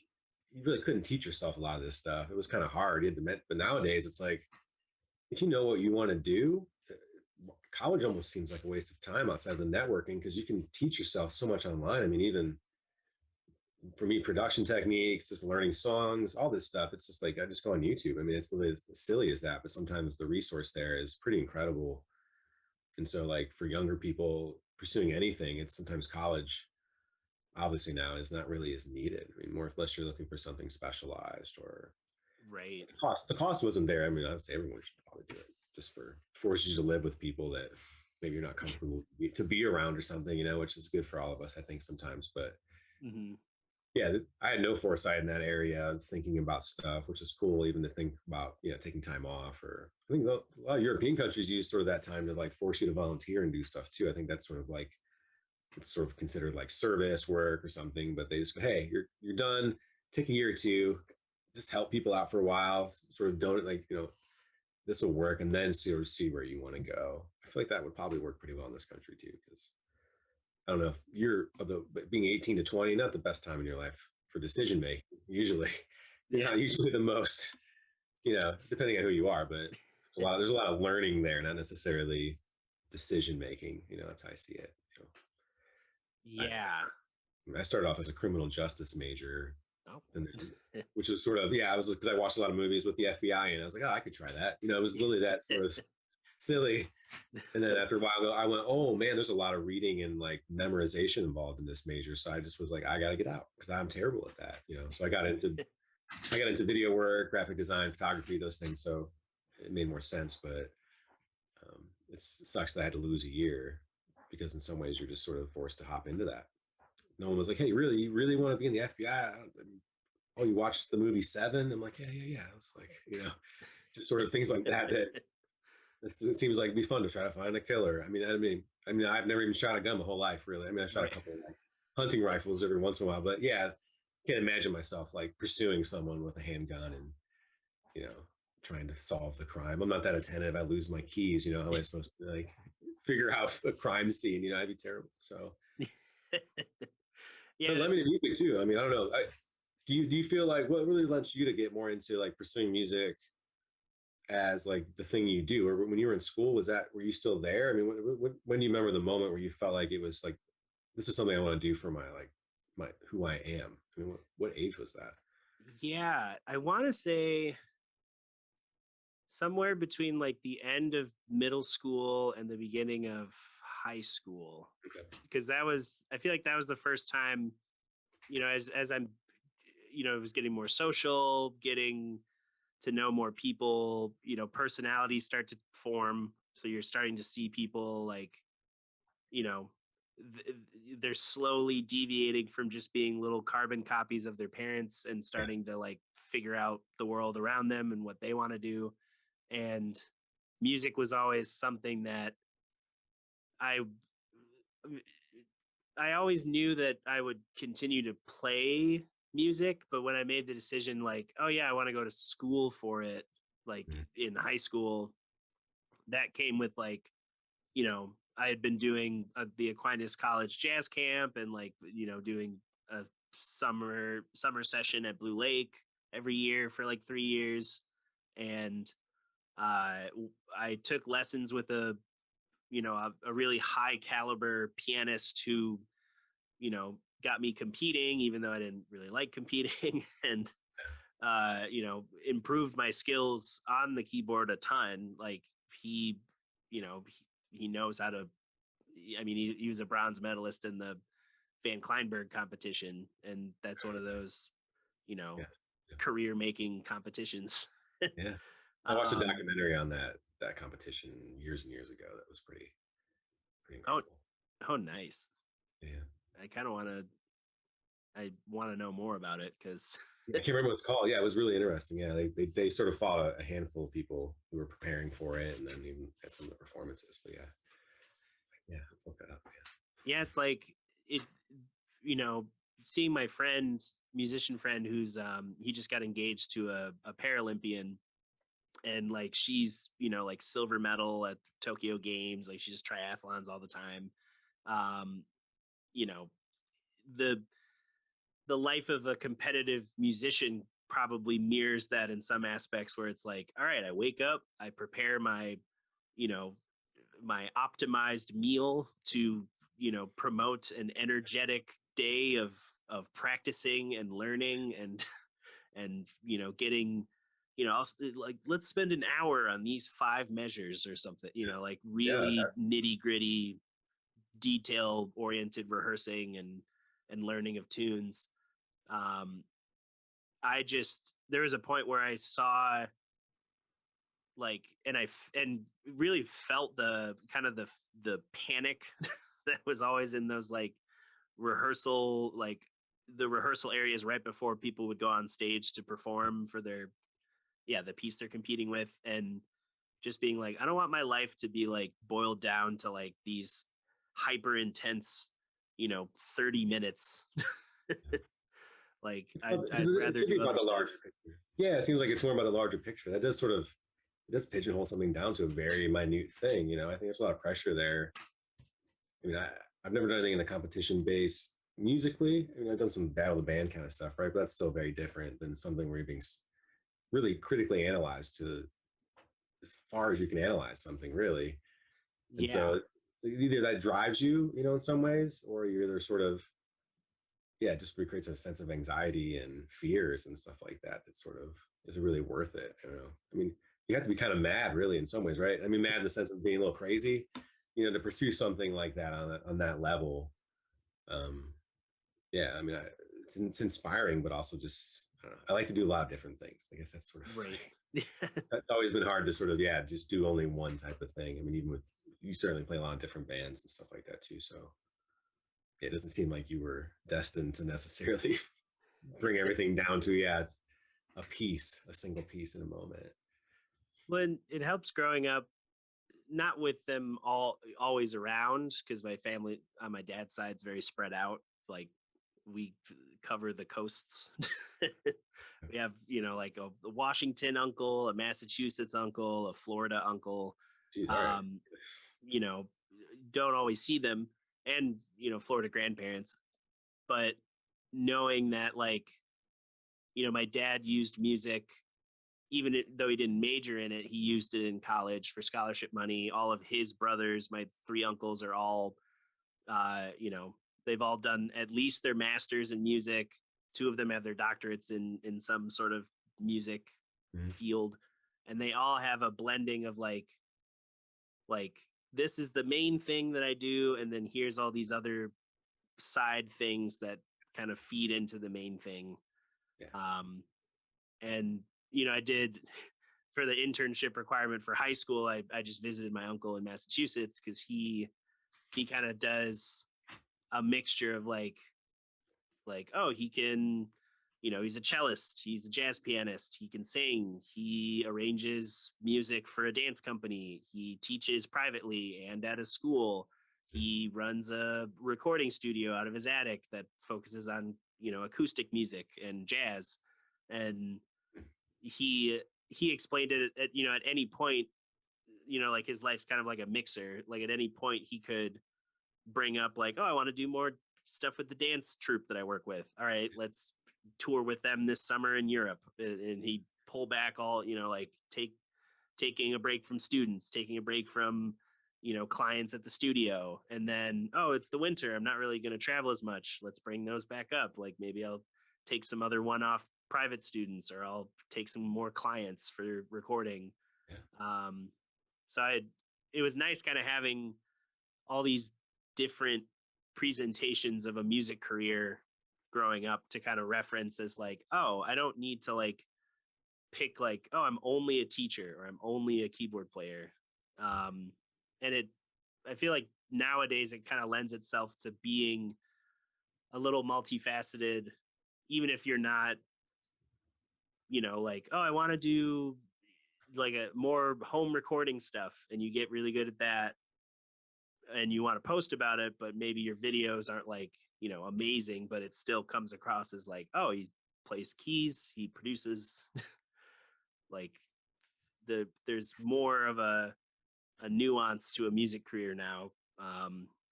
you really couldn't teach yourself a lot of this stuff. It was kind of hard. You had to, but nowadays it's like, if you know what you want to do, college almost seems like a waste of time outside of the networking, because you can teach yourself so much online. I mean, even for me, production techniques, just learning songs, all this stuff. It's just like, I just go on YouTube. I mean, it's literally as silly as that, but sometimes the resource there is pretty incredible. And so like for younger people pursuing anything, it's sometimes college, obviously now, is not really as needed. I mean, more or less you're looking for something specialized, or Right. the cost wasn't there. I mean, I would say everyone should probably do it, just forces you to live with people that maybe you're not comfortable to be around or something, which is good for all of us, I think, sometimes. But Mm-hmm. yeah, I had no foresight in that area, thinking about stuff, which is cool, even to think about, taking time off. Or I think a lot of European countries use sort of that time to like force you to volunteer and do stuff too. I think that's sort of like, it's sort of considered like service work or something, but they just go, hey, you're done, take a year or two, just help people out for a while, sort of don't like, this will work, and then sort of see where you want to go. I feel like that would probably work pretty well in this country too, because I don't know if being 18 to 20, not the best time in your life for decision making, usually. Yeah. Usually the most, depending on who you are, but there's a lot of learning there, not necessarily decision making. That's how I see it. Yeah. I started off as a criminal justice major, Oh. which was sort of, I was, because I watched a lot of movies with the FBI, and I was like, oh, I could try that. It was literally that sort of silly. And then after a while, I went, oh man, there's a lot of reading and like memorization involved in this major. So I just was like, I got to get out, because I'm terrible at that. So I got into video work, graphic design, photography, those things. So it made more sense, but it sucks that I had to lose a year, because in some ways you're just sort of forced to hop into that. No one was like, hey, you really want to be in the FBI? Oh, you watched the movie Seven? I'm like, yeah. It's like, just sort of things like that. It seems like it'd be fun to try to find a killer. I mean, I've never even shot a gun my whole life, really. I mean, I shot a couple of like hunting rifles every once in a while, but yeah, I can't imagine myself like pursuing someone with a handgun and, trying to solve the crime. I'm not that attentive. I lose my keys. How am I supposed to like figure out the crime scene? I'd be terrible. So Yeah. Let me music too. I mean, I don't know. Do you feel like, what really led you to get more into like pursuing music as like the thing you do, or when you were in school, were you still there? I mean, when do you remember the moment where you felt like it was like, this is something I want to do for my who I am? I mean, what age was that? Yeah, I want to say somewhere between like the end of middle school and the beginning of high school, Okay. because I feel like that was the first time, as I'm, it was getting more social, getting to know more people, personalities start to form. So you're starting to see people like, you know, they're slowly deviating from just being little carbon copies of their parents and Yeah. starting to like figure out the world around them and what they want to do. And music was always something that I I always knew that I would continue to play music, but when I made the decision like, oh yeah, I want to go to school for it, like Mhm. in high school, that came with like, I had been doing the Aquinas College Jazz Camp and like, doing a summer session at Blue Lake every year for like 3 years. And I took lessons with a really high caliber pianist who, got me competing, even though I didn't really like competing, and improved my skills on the keyboard a ton. Like he, he knows how to. I mean, he was a bronze medalist in the Van Kleinberg competition, and that's one of those, you know, Yeah. Yeah. career making competitions. Yeah. I watched a um, documentary on that competition years and years ago. That was pretty oh, incredible. oh, nice. Yeah. I kind of want to. I want to know more about it because. I can't remember what it's called. Yeah, it was really interesting. Yeah, they sort of fought a handful of people who were preparing for it, and then even had some of the performances. But yeah, let's look that up. Yeah, it's like it. You know, seeing my friend, musician friend, who's he just got engaged to a Paralympian, and like she's like silver medal at Tokyo Games, like she just triathlons all the time. Um, you know, the the life of a competitive musician probably mirrors that in some aspects where it's like, all right, I wake up, I prepare you know, my optimized meal to, promote an energetic day of practicing and learning and getting like let's spend an hour on these 5 measures or something, like Yeah, really nitty gritty detail oriented rehearsing and learning of tunes. um there was a point where I saw like and really felt the kind of the panic that was always in those like rehearsal, like the rehearsal areas right before people would go on stage to perform for the piece they're competing with, and just being like, I don't want my life to be like boiled down to like these hyper intense 30 minutes. Like I'd it rather should be do about other the stuff. larger picture. Yeah, it seems like it's more about the larger picture. That does it does pigeonhole something down to a very minute thing. I think there's a lot of pressure there. I mean, I've never done anything in the competition base musically. I mean, I've done some battle of the band kind of stuff, right? But that's still very different than something where you're being really critically analyzed to as far as you can analyze something, really. And Yeah. so either that drives you, in some ways, or you're either sort of, yeah, it just creates a sense of anxiety and fears and stuff like that. That sort of is really worth it. I don't know. I mean, you have to be kind of mad, really, in some ways, right? I mean, mad in the sense of being a little crazy, to pursue something like that on that level. Um, yeah, I mean, it's inspiring, but also just I don't know. I like to do a lot of different things. I guess that's sort of Right. like, that's always been hard to sort of just do only one type of thing. I mean, even with you certainly play a lot of different bands and stuff like that too. So it doesn't seem like you were destined to necessarily bring everything down to a single piece in a moment. When it helps growing up, not with them always around, because my family on my dad's side is very spread out. Like we cover the coasts. We have like a Washington uncle, a Massachusetts uncle, a Florida uncle. Geez, all right. um you know don't always see them, and Florida grandparents, but knowing that like my dad used music though he didn't major in it, he used it in college for scholarship money. All of his brothers, my 3 uncles, are all, they've all done at least their masters in music. 2 of them have their doctorates in some sort of music field, and they all have a blending of like this is the main thing that I do, and then here's all these other side things that kind of feed into the main thing. And I did, for the internship requirement for high school, I just visited my uncle in Massachusetts, because he kind of does a mixture of like oh, he can, he's a cellist, he's a jazz pianist, he can sing, he arranges music for a dance company, he teaches privately and at a school, he runs a recording studio out of his attic that focuses on acoustic music and jazz. And he explained it at any point, like his life's kind of like a mixer. Like at any point he could bring up like, oh, I want to do more stuff with the dance troupe that I work with. All right, let's tour with them this summer in Europe. And he'd pull back all, like taking a break from students, taking a break from, clients at the studio. And then, oh, it's the winter, I'm not really going to travel as much. Let's bring those back up. Like maybe I'll take some other one-off private students, or I'll take some more clients for recording. So it was nice kind of having all these different presentations of a music career growing up to kind of reference as like, oh, I don't need to like pick like, oh, I'm only a teacher or I'm only a keyboard player. And I feel like nowadays it kind of lends itself to being a little multifaceted, even if you're not, like, oh, I want to do like a more home recording stuff, and you get really good at that and you want to post about it, but maybe your videos aren't like, amazing, but it still comes across as like, oh, he plays keys, he produces like there's more of a nuance to a music career now,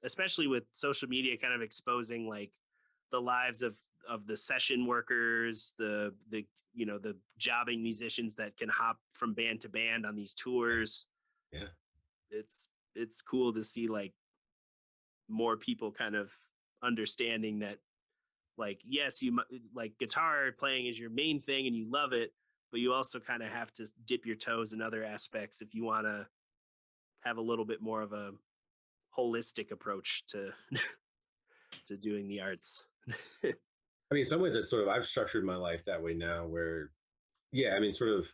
especially with social media kind of exposing like the lives of the session workers, the jobbing musicians that can hop from band to band on these tours. Yeah. It's cool to see like more people kind of understanding that, like, yes, you like guitar playing is your main thing and you love it, but you also kind of have to dip your toes in other aspects if you want to have a little bit more of a holistic approach to to doing the arts. I mean, in some ways it's sort of, I've structured my life that way now where, sort of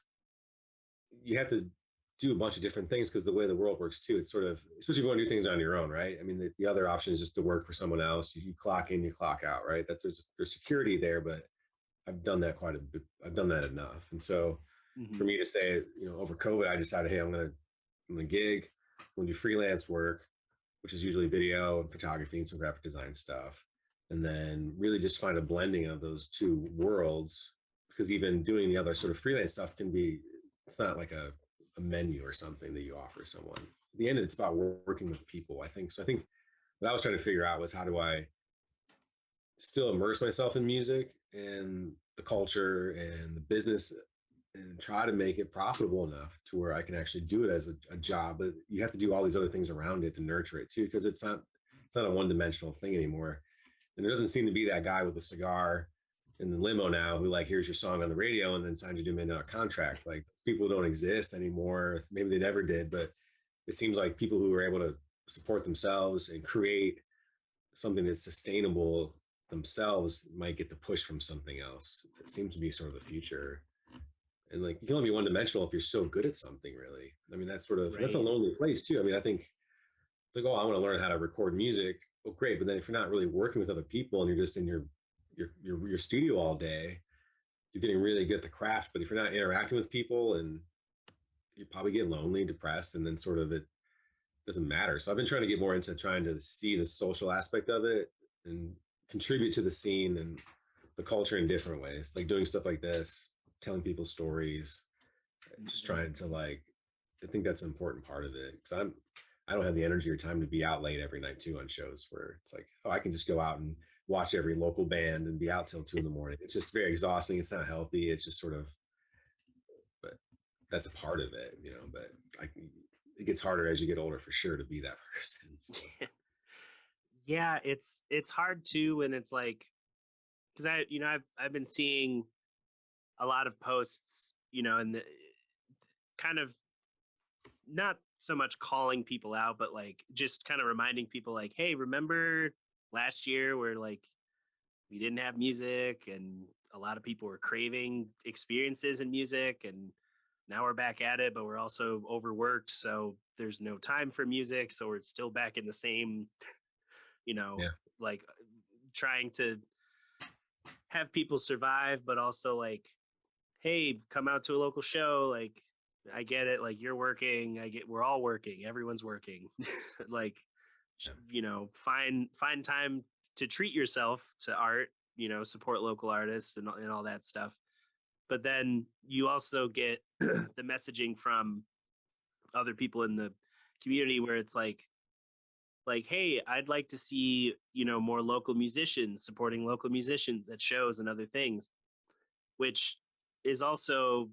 you have to do a bunch of different things because the way the world works too, it's sort of, especially if you want to do things on your own, right? I mean, the other option is just to work for someone else. You clock in, you clock out, right? There's security there, but I've done that quite a bit. I've done that enough. And so for me to say, over COVID, I decided, hey, I'm going to gig, I'm going to do freelance work, which is usually video and photography and some graphic design stuff. And then really just find a blending of those two worlds, because even doing the other sort of freelance stuff it's not like a menu or something that you offer someone. At the end, it's about working with people, I think. So I think what I was trying to figure out was, how do I still immerse myself in music and the culture and the business and try to make it profitable enough to where I can actually do it as a job. But you have to do all these other things around it to nurture it too, because it's not a one-dimensional thing anymore. And there doesn't seem to be that guy with a cigar in the limo now who like hears your song on the radio and then signs you to a $1 million contract. Like, people don't exist anymore. Maybe they never did, but it seems like people who are able to support themselves and create something that's sustainable themselves might get the push from something else. It seems to be sort of the future. And like, you can only be one-dimensional if you're so good at something, really. I mean, that's sort of, That's a lonely place too. I mean, I think it's like, oh, I want to learn how to record music. Well, great. But then if you're not really working with other people and you're just in your studio all day, you're getting really good at the craft. But if you're not interacting with people, and you probably get lonely, depressed, and then sort of it doesn't matter. So I've been trying to get more into trying to see the social aspect of it and contribute to the scene and the culture in different ways, like doing stuff like this, telling people stories, just trying to like, I think that's an important part of it, because I don't have the energy or time to be out late every night too on shows where it's like, oh, I can just go out and watch every local band and be out till 2 a.m. It's just very exhausting. It's not healthy. It's just sort of, but that's a part of it, but it gets harder as you get older for sure to be that person. So. Yeah, it's hard too when it's like, because I've been seeing a lot of posts, and kind of not so much calling people out, but like just kind of reminding people like, hey, remember last year where like we didn't have music and a lot of people were craving experiences in music, and now we're back at it, but we're also overworked, so there's no time for music, so we're still back in the same, Yeah. like trying to have people survive, but also like, hey, come out to a local show. Like, I get it. Like, you're working. We're all working. Everyone's working. Like, find time to treat yourself to art. Support local artists and all that stuff. But then you also get the messaging from other people in the community where it's like, hey, I'd like to see more local musicians supporting local musicians at shows and other things, which is also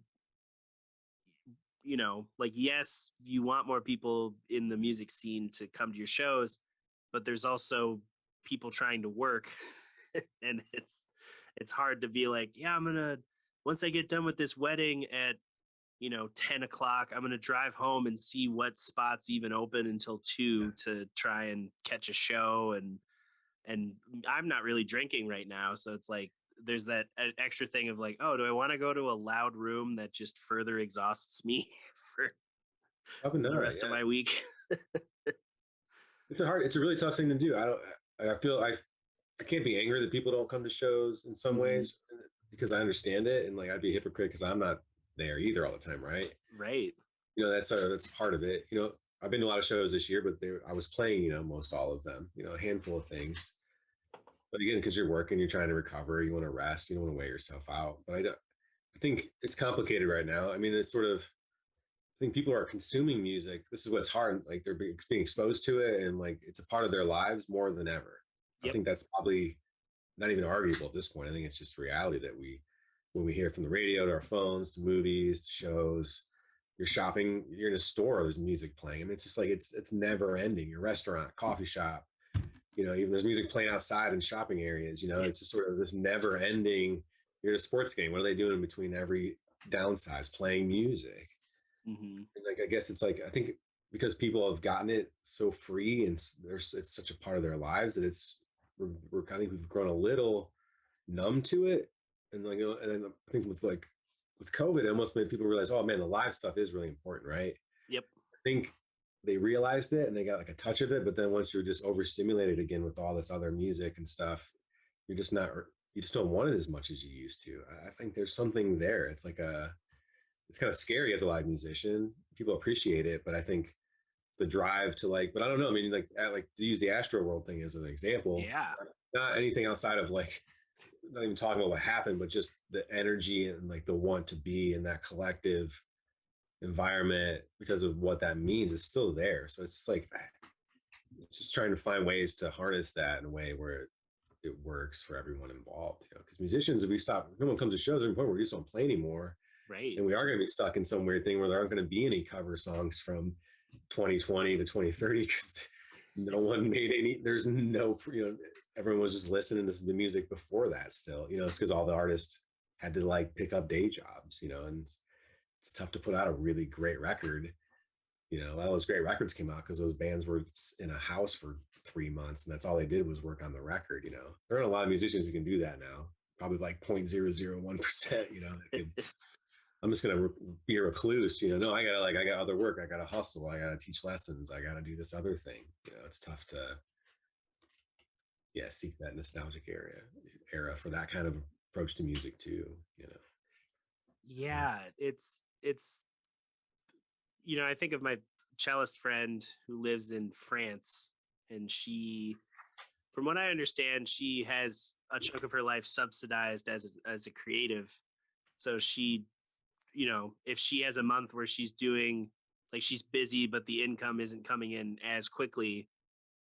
like, yes, you want more people in the music scene to come to your shows, but there's also people trying to work. And it's hard to be like, yeah, once I get done with this wedding at 10 o'clock, I'm gonna drive home and see what spots even open until 2 to try and catch a show. And I'm not really drinking right now, so it's like there's that extra thing of like, oh, do I want to go to a loud room that just further exhausts me for Probably the not. rest of my week? It's a really tough thing to do. I feel I can't be angry that people don't come to shows in some ways, because I understand it, and like I'd be a hypocrite because I'm not there either all the time, right? Right. That's part of it. I've been to a lot of shows this year, but I was playing, most all of them, a handful of things. But again, because you're working, you're trying to recover, you want to rest, you don't want to wear yourself out. But I think it's complicated right now. I mean, it's sort of, I think people are consuming music. This is what's hard. Like they're being exposed to it, and like it's a part of their lives more than ever. I Yep. think that's probably not even arguable at this point. I think it's just reality that when we hear from the radio to our phones to movies to shows, you're shopping, you're in a store, there's music playing. I mean, it's just like it's never ending. Your restaurant, coffee shop, even there's music playing outside in shopping areas. It's just sort of this never ending. You're at a sports game. What are they doing in between every downsize? Playing music. Mm-hmm. And like I guess it's like I think because people have gotten it so free and it's such a part of their lives that we're I think we've grown a little numb to it, and like and then I think with COVID, it almost made people realize, oh man, the live stuff is really important, right? Yep. I think they realized it and they got like a touch of it, but then once you're just overstimulated again with all this other music and stuff, you just don't want it as much as you used to. I think there's something there. It's like it's kind of scary as a live musician. People appreciate it, but I think the drive to but I don't know. I mean, like to use the Astro World thing as an example. Yeah. Not anything outside of not even talking about what happened, but just the energy and like the want to be in that collective environment because of what that means is still there. So it's just trying to find ways to harness that in a way where it works for everyone involved. Because musicians, if no one comes to shows, there's a point where we just don't play anymore. Right. And we are going to be stuck in some weird thing where there aren't going to be any cover songs from 2020 to 2030 because no one made any. There's no, everyone was just listening to the music before that still. It's because all the artists had to pick up day jobs, and it's tough to put out a really great record. A lot of those great records came out because those bands were in a house for 3 months and that's all they did was work on the record. There aren't a lot of musicians who can do that now, probably 0.001%, I'm just gonna be a recluse, no, I got other work, I gotta hustle, I gotta teach lessons, I gotta do this other thing. It's tough to seek that nostalgic era for that kind of approach to music too. Yeah, it's I think of my cellist friend who lives in France, and from what I understand, she has a chunk of her life subsidized as a creative. So she, if she has a month where she's doing she's busy, but the income isn't coming in as quickly,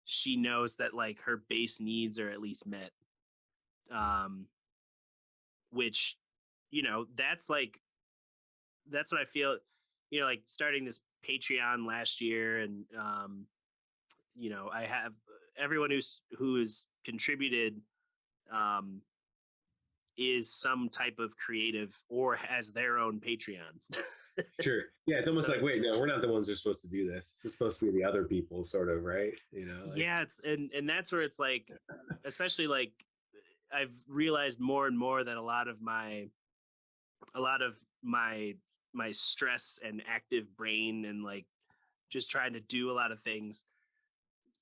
she knows that her base needs are at least met. Which, that's what I feel. like starting this Patreon last year, and I have everyone who's contributed um, is some type of creative or has their own Patreon. Sure. Yeah, it's almost So like, wait, no, we're not the ones who are supposed to do this. This is supposed to be the other people, sort of, right? yeah, it's and that's where it's like, especially like I've realized more and more that a lot of my stress and active brain and like just trying to do a lot of things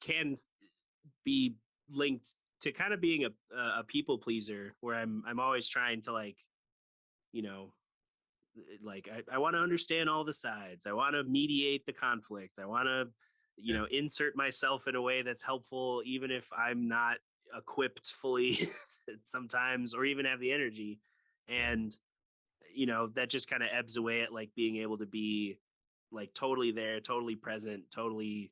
can be linked to kind of being a people pleaser, where I'm always trying to like, you know like I want to understand all the sides, I want to mediate the conflict, I want to Yeah. insert myself in a way that's helpful even if I'm not equipped fully sometimes, or even have the energy. And that just kind of ebbs away at like being able to be like totally there, totally present, totally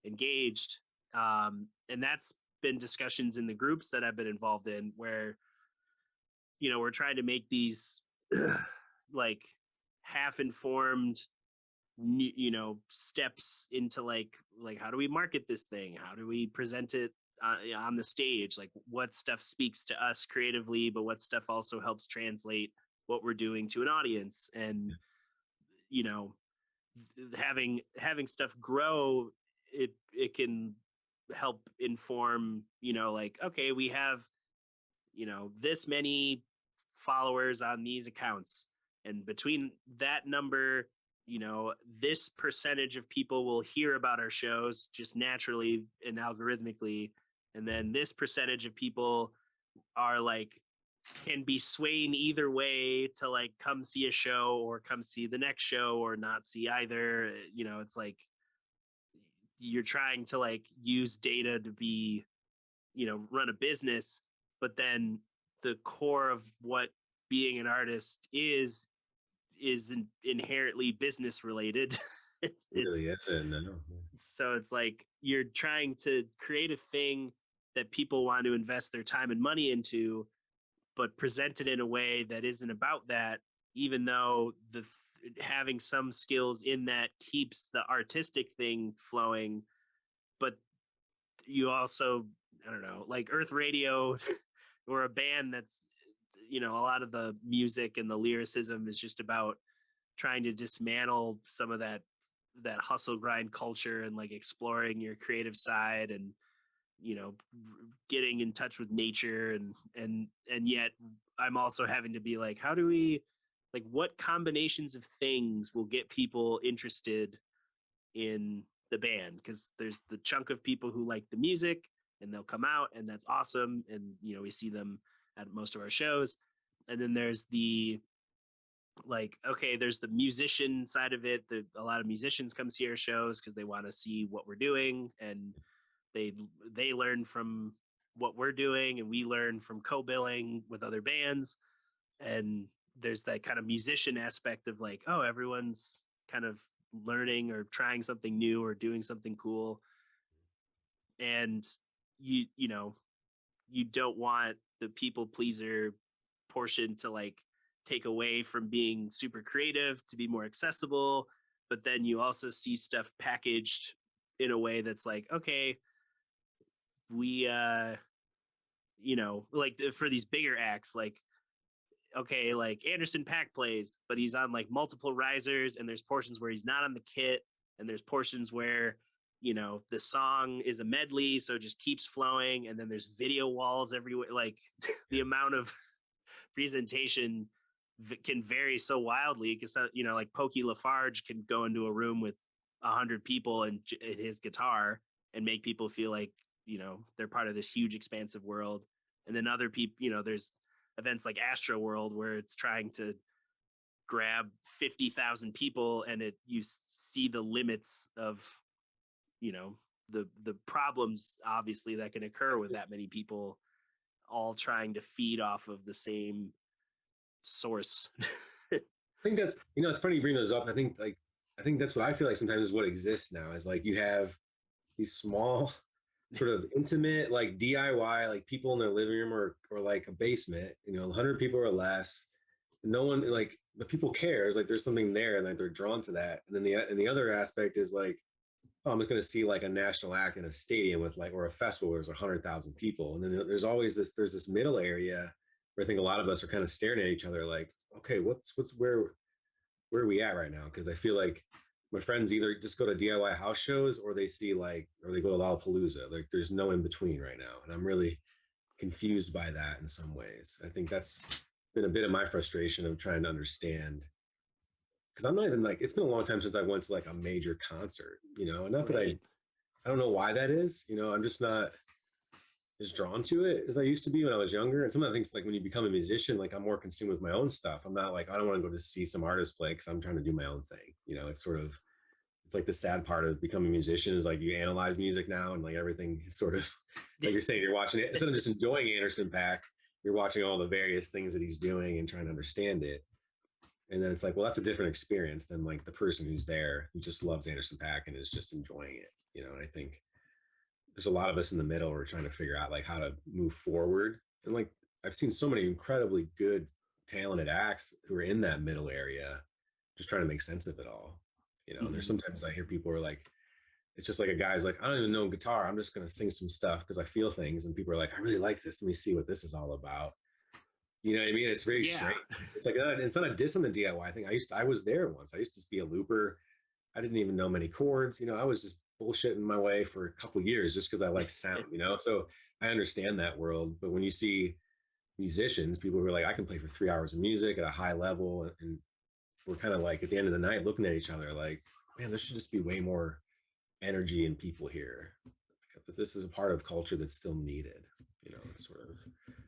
engaged. And that's been discussions in the groups that I've been involved in, where we're trying to make these like half informed steps into like how do we market this thing, how do we present it on the stage, like what stuff speaks to us creatively, but what stuff also helps translate what we're doing to an audience. And you know having stuff grow, it can help inform, like, okay, we have this many followers on these accounts, and between that number, this percentage of people will hear about our shows just naturally and algorithmically, and then this percentage of people are like can be swaying either way to like come see a show or come see the next show or not see either. It's like you're trying to like use data to be, run a business, but then the core of what being an artist is inherently business related. It really It's isn't. I know. so it's like you're trying to create a thing that people want to invest their time and money into, but present it in a way that isn't about that, even though having some skills in that keeps the artistic thing flowing. But you also, I don't know, like Earth Radio or a band that's, a lot of the music and the lyricism is just about trying to dismantle some of that hustle grind culture and like exploring your creative side, and you know getting in touch with nature, and yet I'm also having to be like, how do we, like, what combinations of things will get people interested in the band? Because there's the chunk of people who like the music and they'll come out, and that's awesome, and we see them at most of our shows. And then there's the, like, okay, there's the musician side of it. A lot of musicians come see our shows because they want to see what we're doing, and they learn from what we're doing, and we learn from co-billing with other bands. And there's that kind of musician aspect of like, oh, everyone's kind of learning or trying something new or doing something cool. And you don't want the people pleaser portion to like take away from being super creative to be more accessible. But then you also see stuff packaged in a way that's like, okay, we like for these bigger acts, like, okay, like Anderson Paak plays, but he's on like multiple risers, and there's portions where he's not on the kit, and there's portions where the song is a medley, so it just keeps flowing, and then there's video walls everywhere. Like the amount of presentation can vary so wildly, because like Pokey Lafarge can go into a room with 100 people and his guitar and make people feel like they're part of this huge expansive world. And then other people, there's events like Astro World where it's trying to grab 50,000 people, and you see the limits of the problems obviously that can occur with that many people all trying to feed off of the same source. I think that's, it's funny you bring those up. I think that's what I feel like sometimes is what exists now, is like you have these small sort of intimate, like DIY, like people in their living room or like a basement, 100 people or less. No one, like, but people care. It's like there's something there, and like they're drawn to that. And then the other aspect is like, oh, I'm just going to see like a national act in a stadium with like, or a festival where there's 100,000 people. And then there's always there's this middle area where I think a lot of us are kind of staring at each other like, okay, where are we at right now? Because I feel like my friends either just go to DIY house shows or they see like, or they go to Lollapalooza. Like there's no in between right now. And I'm really confused by that in some ways. I think that's been a bit of my frustration of trying to understand. Because I'm not even like, it's been a long time since I went to like a major concert, you know, and not that I don't know why that is, you know, I'm just not as drawn to it as I used to be when I was younger. And some of the things like when you become a musician, like I'm more consumed with my own stuff. I'm not like, I don't want to go to see some artist play because I'm trying to do my own thing. You know, it's sort of, it's like the sad part of becoming a musician is like you analyze music now and like everything is sort of like you're saying, you're watching it instead of just enjoying Anderson .Paak, you're watching all the various things that he's doing and trying to understand it. And then it's like, well, that's a different experience than like the person who's there who just loves Anderson .Paak and is just enjoying it, you know. And I think there's a lot of us in the middle who are trying to figure out like how to move forward. And like I've seen so many incredibly good, talented acts who are in that middle area, just trying to make sense of it all, you know. And there's sometimes I hear people are like, it's just like a guy's like, I don't even know guitar. I'm just gonna sing some stuff because I feel things. And people are like, I really like this. Let me see what this is all about. You know what I mean? It's very strange. It's like it's not a diss on the DIY thing. I was there once. I used to be a looper. I didn't even know many chords. You know, I was just bullshitting my way for a couple of years just because I like sound. You know, so I understand that world. But when you see musicians, people who are like, I can play for 3 hours of music at a high level, and we're kind of like at the end of the night looking at each other like, man, there should just be way more energy and people here. But this is a part of culture that's still needed. You know, it's sort of.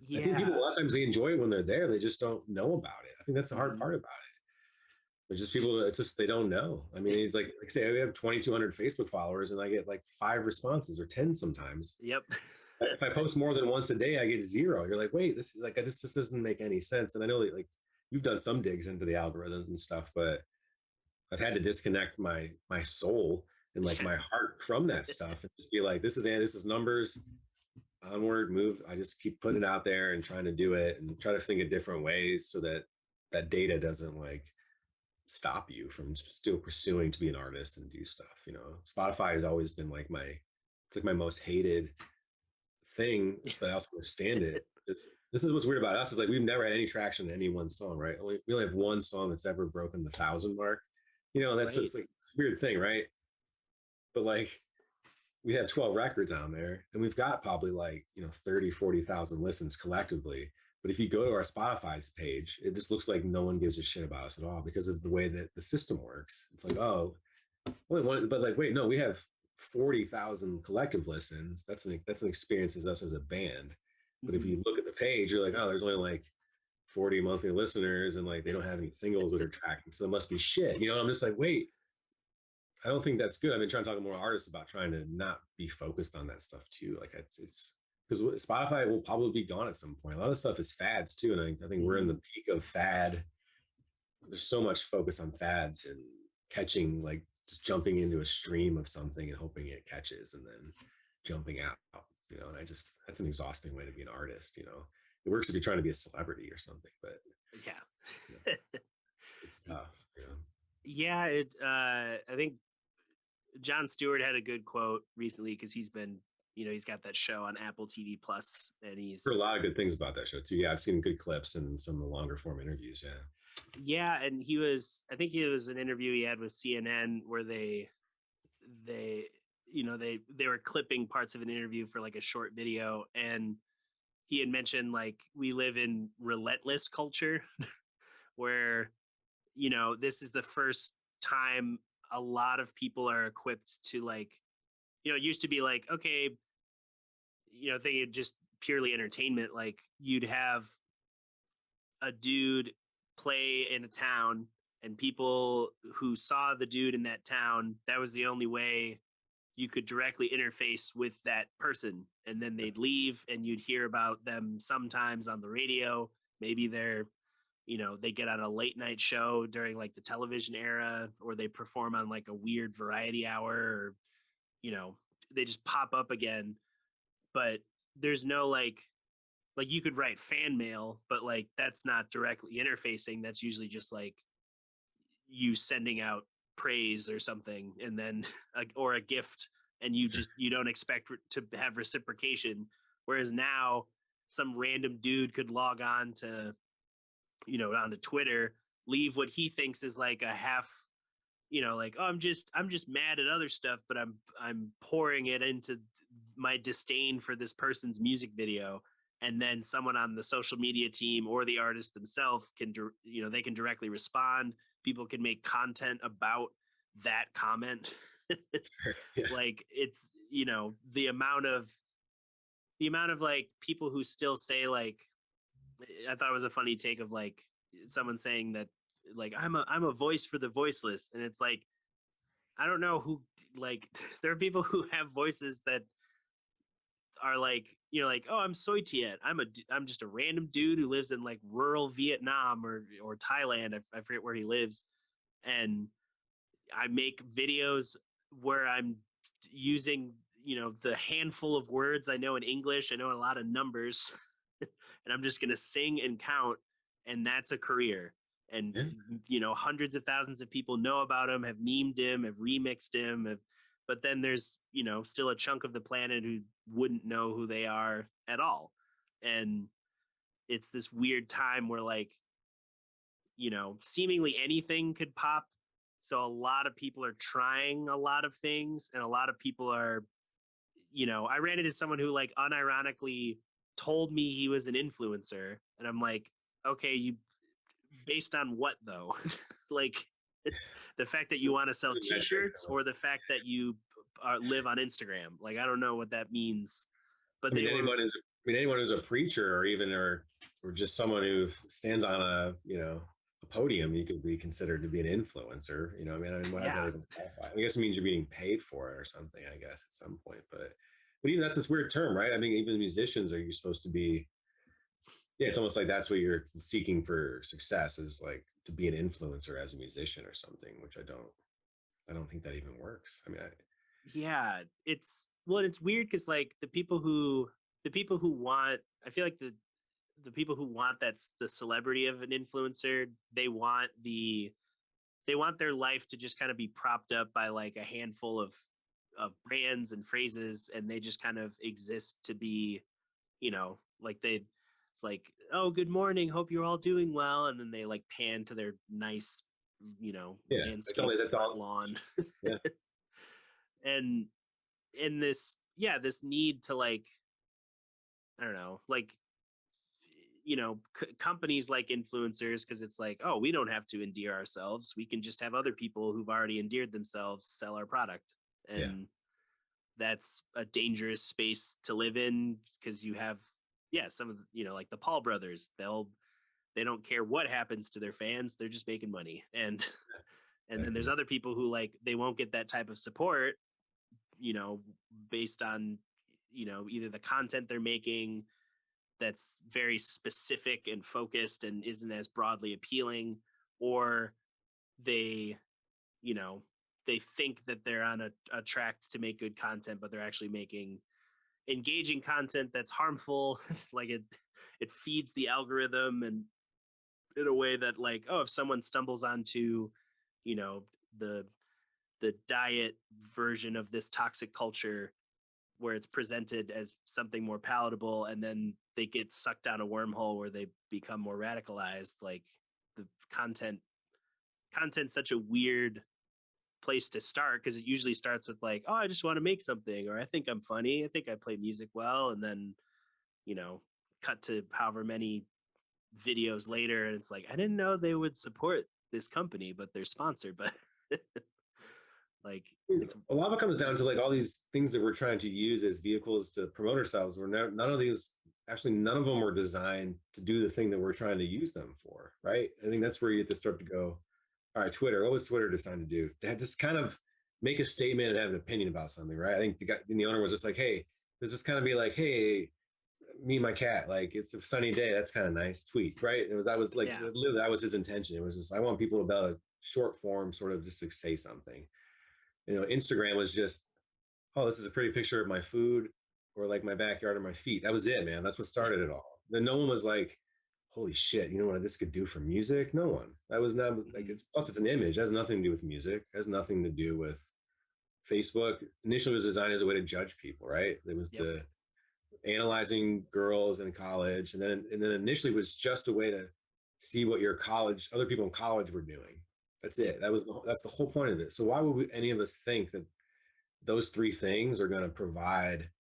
I think people a lot of times they enjoy it when they're there. They just don't know about it. I think that's the hard part about it. There's just people. It's just they don't know. I mean, it's like say we have 2,200 Facebook followers, and I get like 5 responses or 10 sometimes. Yep. If I post more than once a day, I get 0. You're like, wait, this is like this doesn't make any sense. And I know that like you've done some digs into the algorithms and stuff, but I've had to disconnect my soul and like my heart from that stuff and just be like, this is numbers. Onward, move. I just keep putting it out there and trying to do it and try to think of different ways so that that data doesn't like stop you from still pursuing to be an artist and do stuff. You know, Spotify has always been like it's like my most hated thing, but I also understand it. This is what's weird about us is like we've never had any traction in any one song, right? We only have one song that's ever broken the 1,000 mark. You know, that's just like it's a weird thing, right? But like we have 12 records on there and we've got probably like, you know, 30, 40,000 listens collectively. But if you go to our Spotify's page, it just looks like no one gives a shit about us at all because of the way that the system works. It's like, oh, but like, wait, no, we have 40,000 collective listens. That's an experience as us as a band. But if you look at the page, you're like, oh, there's only like 40 monthly listeners and like they don't have any singles that are tracking. So it must be shit. You know, I'm just like, wait, I don't think that's good. I've been trying to talk to more artists about trying to not be focused on that stuff too. Like it's because Spotify will probably be gone at some point. A lot of stuff is fads too. And I think we're in the peak of fad. There's so much focus on fads and catching, like just jumping into a stream of something and hoping it catches and then jumping out, you know, and that's an exhausting way to be an artist, you know. It works if you're trying to be a celebrity or something, but yeah, you know, it's tough, you know. Yeah, I think Jon Stewart had a good quote recently because he's been, you know, he's got that show on Apple TV Plus, and he's heard a lot of good things about that show too. Yeah, I've seen good clips and some of the longer form interviews. Yeah, and I think it was an interview he had with CNN where they you know they were clipping parts of an interview for like a short video, and he had mentioned like we live in relentless culture where, you know, this is the first time a lot of people are equipped to like, you know, it used to be like, okay, you know, thinking just purely entertainment, like you'd have a dude play in a town and people who saw the dude in that town, that was the only way you could directly interface with that person. And then they'd leave and you'd hear about them sometimes on the radio. Maybe they're, you know, they get on a late night show during like the television era, or they perform on like a weird variety hour, or, you know, they just pop up again. But there's no like like you could write fan mail, but like that's not directly interfacing. That's usually just like you sending out praise or something, and then or a gift, and you don't expect to have reciprocation. Whereas now, some random dude could log on to onto Twitter, leave what he thinks is like a half, like, oh, I'm just mad at other stuff, but I'm pouring it into my disdain for this person's music video, and then someone on the social media team or the artist themselves can they can directly respond. People can make content about that comment. Yeah. Like it's the amount of like people who still say like, I thought it was a funny take of like someone saying that like I'm a voice for the voiceless, and it's like, I don't know who, like there are people who have voices that are like, like, oh, I'm Soy Tiet. I'm just a random dude who lives in like rural Vietnam or Thailand. I forget where he lives, and I make videos where I'm using the handful of words I know in English. I know a lot of numbers, and I'm just gonna sing and count, and that's a career. And hundreds of thousands of people know about him, have memed him, have remixed him, but then there's still a chunk of the planet who wouldn't know who they are at all. And it's this weird time where like seemingly anything could pop. So a lot of people are trying a lot of things, and a lot of people are, I ran into someone who like unironically told me he was an influencer, and I'm like, okay, you based on what though? Like the fact that you want to sell t-shirts, or the fact that you live on Instagram. Like, I don't know what that means. But anyone who's a preacher, or just someone who stands on a podium, you could be considered to be an influencer. What does that even qualify? I guess it means you're being paid for it or something, I guess, at some point. But even that's this weird term, right? I mean, even musicians, are you supposed to be? Yeah, it's almost like that's what you're seeking for success, is like to be an influencer as a musician or something, which I don't think that even works. I mean, yeah, it's weird because like the people who want, I feel like the people who want that's the celebrity of an influencer, they want their life to just kind of be propped up by like a handful of brands and phrases, and they just kind of exist to be, like it's like, oh, good morning, hope you're all doing well, and then they like pan to their nice, landscape front lawn. Yeah. And in this, this need to like, I don't know, like companies like influencers, because it's like, oh, we don't have to endear ourselves, we can just have other people who've already endeared themselves sell our product. And that's a dangerous space to live in, because you have some of like the Paul brothers, they don't care what happens to their fans, they're just making money. And then there's other people who like, they won't get that type of support based on either the content they're making that's very specific and focused and isn't as broadly appealing, or they they think that they're on a track to make good content, but they're actually making engaging content that's harmful. Like it feeds the algorithm, and in a way that like, oh, if someone stumbles onto the diet version of this toxic culture, where it's presented as something more palatable, and then they get sucked down a wormhole where they become more radicalized. Like the content's such a weird place to start, because it usually starts with like, oh, I just want to make something, or I think I'm funny, I think I play music well, and then cut to however many videos later, and it's like, I didn't know they would support this company, but they're sponsored. But like, it's a lot of it comes down to like all these things that we're trying to use as vehicles to promote ourselves. None of them were designed to do the thing that we're trying to use them for, right? I think that's where you have to start to go, all right, Twitter, what was Twitter designed to do? They had just kind of make a statement and have an opinion about something, right? I think the owner was just like, hey, let's just kind of be like, hey, me and my cat, like, it's a sunny day, that's kind of nice, tweet, right? That was literally, that was his intention. It was just, I want people to, about a short form, sort of just to say something. Instagram was just, oh, this is a pretty picture of my food, or like my backyard or my feet. That was it, man. That's what started it all. Then no one was like, holy shit, you know what this could do for music? No one. That was not like, it's plus it's an image. It has nothing to do with music. It has nothing to do with Facebook. Initially, it was designed as a way to judge people, right? It was Yep. the analyzing girls in college, and then initially it was just a way to see what your college, other people in college were doing. That's it. That's the whole point of it. So why would any of us think that those three things are going to provide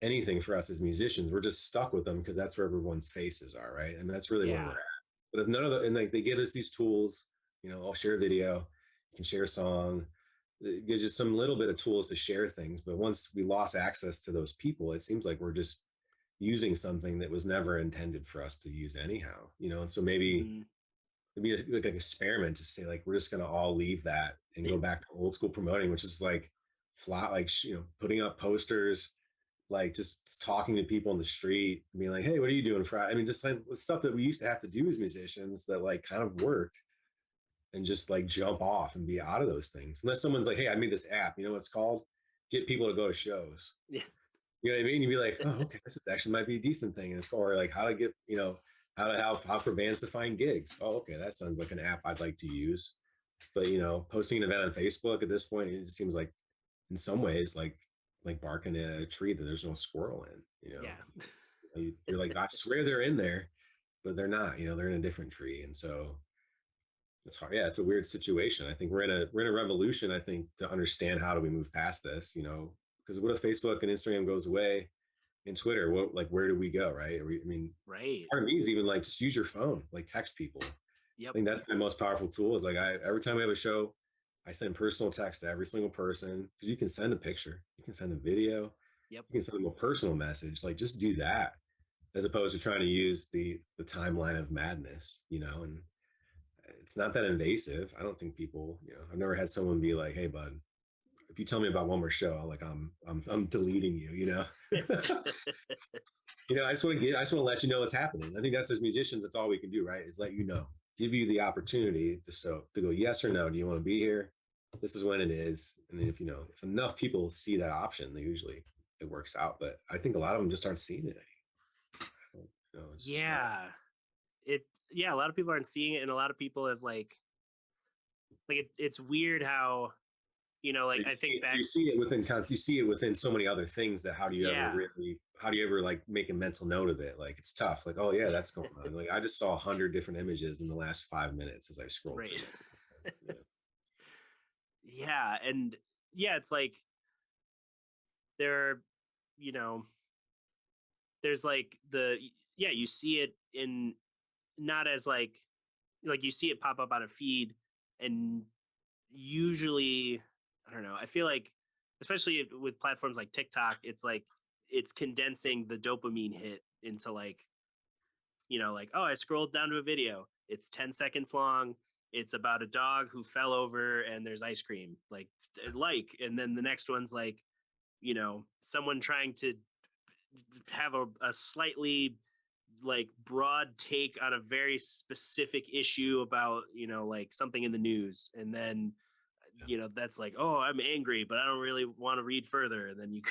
anything for us as musicians? We're just stuck with them because that's where everyone's faces are, right? And that's really where we're Yeah. at. But if none of the, and like they give us these tools, I'll share a video, you can share a song. It gives you some little bit of tools to share things. But once we lost access to those people, it seems like we're just using something that was never intended for us to use anyhow, and so maybe Mm-hmm. it'd be like an experiment to say like we're just going to all leave that and go back to old school promoting, which is like flat, like putting up posters, like just talking to people in the street, being like, hey, what are you doing Friday? I mean, just like stuff that we used to have to do as musicians that like kind of worked, and just like jump off and be out of those things. Unless someone's like, hey, I made this app, you know what it's called? Get people to go to shows. Yeah. You know what I mean? You'd be like, oh, okay, this is actually might be a decent thing. And it's called like how to get, how for bands to find gigs. Oh, okay, that sounds like an app I'd like to use. But posting an event on Facebook at this point, it just seems like in some ways like barking at a tree that there's no squirrel in. Yeah. You're like, I swear they're in there, but they're not. They're in a different tree. And so it's hard. Yeah, it's a weird situation. I think we're in a revolution, I think, to understand how do we move past this, because what if Facebook and Instagram goes away and Twitter, where do we go? Right. Right. Part of me is even like, just use your phone, like text people. I Yep. think that's my most powerful tool is like, every time we have a show, I send personal text to every single person, because you can send a picture, you can send a video, Yep. you can send them a personal message, like just do that, as opposed to trying to use the timeline of madness, and it's not that invasive. I don't think people, I've never had someone be like, hey bud, if you tell me about one more show, I'm deleting you, I just want to let you know what's happening. I think that's, as musicians, that's all we can do, right? Is let you know, give you the opportunity to go yes or no. Do you want to be here? This is when it is. And then if enough people see that option, they usually, it works out. But I think a lot of them just aren't seeing it anymore. Yeah. A lot of people aren't seeing it, and a lot of people have it's weird how, I think back, you see it within so many other things that how do you ever like make a mental note of it? Like it's tough. Like, oh yeah, that's going on. Like I just saw 100 different images in the last 5 minutes as I scrolled right. through. Yeah, and it's like there, there's like you see it in, not as like you see it pop up on a feed, and usually, I don't know, I feel like, especially with platforms like TikTok, it's like it's condensing the dopamine hit into like, oh, I scrolled down to a video, it's 10 seconds long, it's about a dog who fell over and there's ice cream, and then the next one's like, someone trying to have a slightly like broad take on a very specific issue about, like something in the news, and then that's like, oh, I'm angry but I don't really want to read further, and then you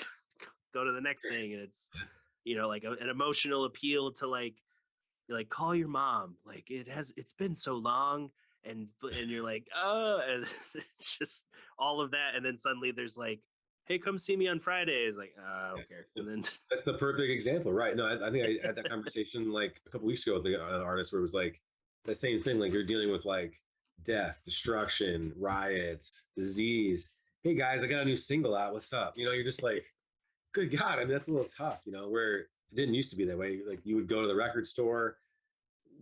go to the next thing, and it's like an emotional appeal to like call your mom, like it's been so long, and you're like, oh, and it's just all of that, and then suddenly there's like, hey, come see me on Friday. It's like, I don't care. And then that's the perfect example, right? No, I think I had that conversation like a couple weeks ago with an artist where it was like the same thing. Like you're dealing with like death, destruction, riots, disease. Hey guys, I got a new single out. What's up? You're just like, good God. I mean, that's a little tough, where it didn't used to be that way. Like you would go to the record store,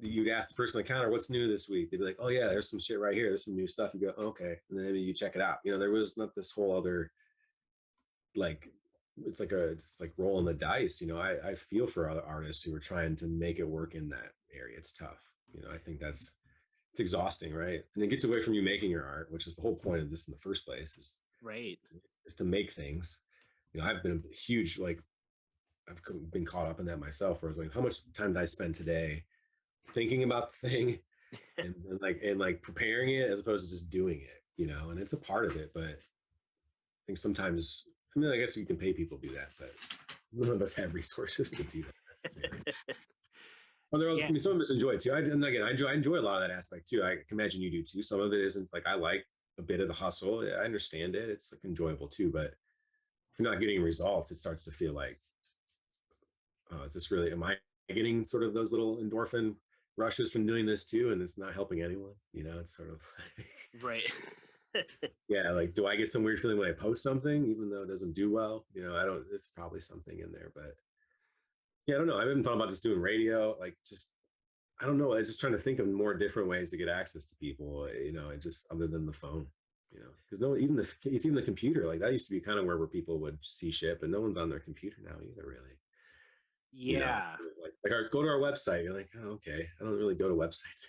you'd ask the person on the counter, what's new this week? They'd be like, oh yeah, there's some shit right here. There's some new stuff. You go, oh, okay. And then maybe you check it out. There was not this whole other, like, it's like rolling the dice. I feel for other artists who are trying to make it work in that area. It's tough. I think it's exhausting, right? And it gets away from you making your art, which is the whole point of this in the first place, is to make things. I've been a huge, like, I've been caught up in that myself, where I was like, how much time did I spend today thinking about the thing and preparing it, as opposed to just doing it, and it's a part of it. But I think sometimes, I guess you can pay people to do that, but none of us have resources to do that necessarily. Well, I mean, some of us enjoy it too. And again, I enjoy a lot of that aspect too. I can imagine you do too. Some of it isn't like I like a bit of the hustle. I understand it. It's like enjoyable too. But if you're not getting results, it starts to feel like, oh, is this really? Am I getting sort of those little endorphin rushes from doing this too? And it's not helping anyone. It's sort of right. Yeah, like, do I get some weird feeling when I post something, even though it doesn't do well? I don't. It's probably something in there, but yeah, I don't know. I haven't thought about just doing radio. Like, just I don't know. I was just trying to think of more different ways to get access to people. Just other than the phone. Because even the computer, like that used to be kind of where people would see shit, but no one's on their computer now either, really. Yeah. Go to our website. You're like, oh, okay. I don't really go to websites.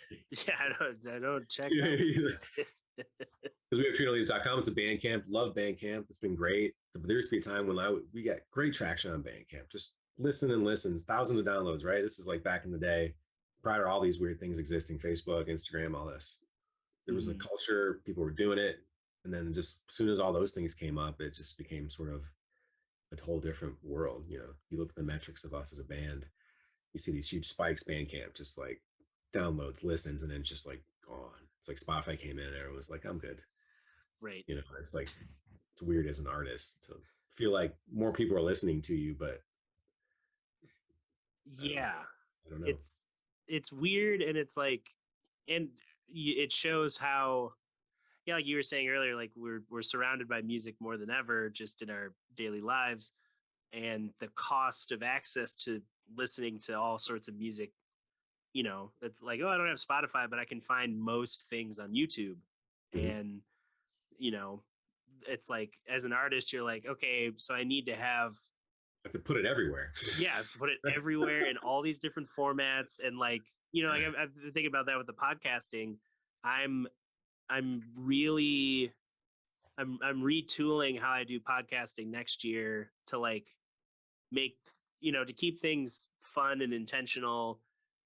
Yeah, I don't check. Because we have TrinoLeaves.com. It's a Bandcamp. Love Bandcamp. It's been great. There used to be a time when we got great traction on Bandcamp. Just listens, thousands of downloads, right? This is like back in the day, prior to all these weird things existing, Facebook, Instagram, all this. There was a culture, people were doing it. And then just as soon as all those things came up, it just became sort of a whole different world. You look at the metrics of us as a band, you see these huge spikes, Bandcamp, just like downloads, listens, and then just like gone. It's like Spotify came in and everyone was like, I'm good. Right. It's like, it's weird as an artist to feel like more people are listening to you, but yeah, I don't know. It's weird. And it's like, and it shows how, like you were saying earlier, like we're surrounded by music more than ever just in our daily lives, and the cost of access to listening to all sorts of music, it's like, oh, I don't have Spotify, but I can find most things on YouTube. And it's like, as an artist, you're like, okay, so I need to have to put it everywhere. Yeah, to put it everywhere in all these different formats. And like, like I'm thinking about that with the podcasting. I'm retooling how I do podcasting next year to like make, to keep things fun and intentional,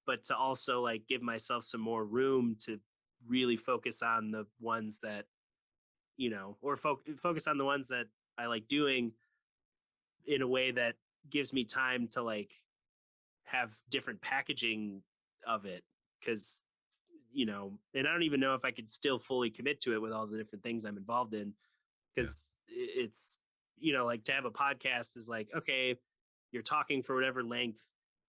but to also like give myself some more room to really focus on the ones that, or focus on the ones that I like doing in a way that gives me time to like have different packaging of it. Cause, and I don't even know if I could still fully commit to it with all the different things I'm involved in. Cause it's, like to have a podcast is like, okay, you're talking for whatever length.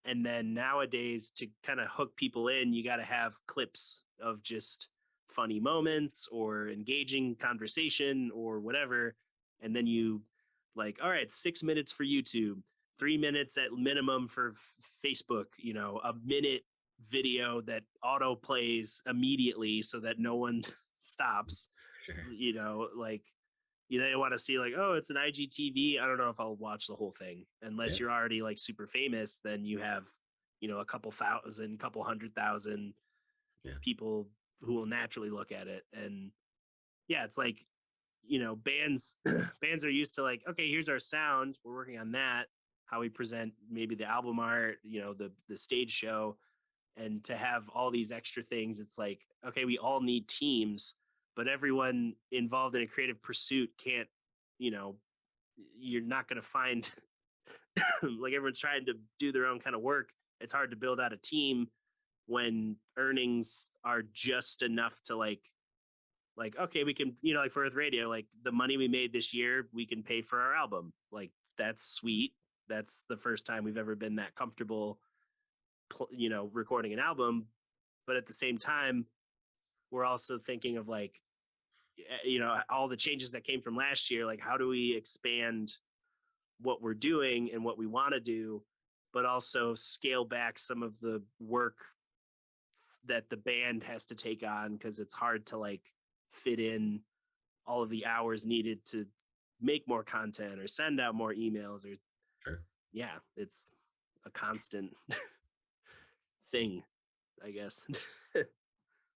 And then nowadays to kind of hook people in, you got to have clips of just funny moments or engaging conversation or whatever. And then you like, all right, 6 minutes for YouTube, 3 minutes at minimum for Facebook, a minute video that auto plays immediately so that no one stops. Sure. Like, they want to see like, oh, it's an IGTV. I don't know if I'll watch the whole thing unless you're already like super famous. Then you have, a couple 100,000 people who will naturally look at it. And it's like, bands are used to like, okay, here's our sound. We're working on that. How we present maybe the album art, the stage show, and to have all these extra things. It's like, okay, we all need teams, but everyone involved in a creative pursuit can't, you're not going to find like everyone's trying to do their own kind of work. It's hard to build out a team when earnings are just enough to like, okay, we can, like for Earth Radio, like the money we made this year, we can pay for our album. Like, that's sweet. That's the first time we've ever been that comfortable, recording an album. But at the same time, we're also thinking of like, all the changes that came from last year. Like, how do we expand what we're doing and what we want to do, but also scale back some of the work that the band has to take on, because it's hard to like fit in all of the hours needed to make more content or send out more emails or it's a constant thing, I guess.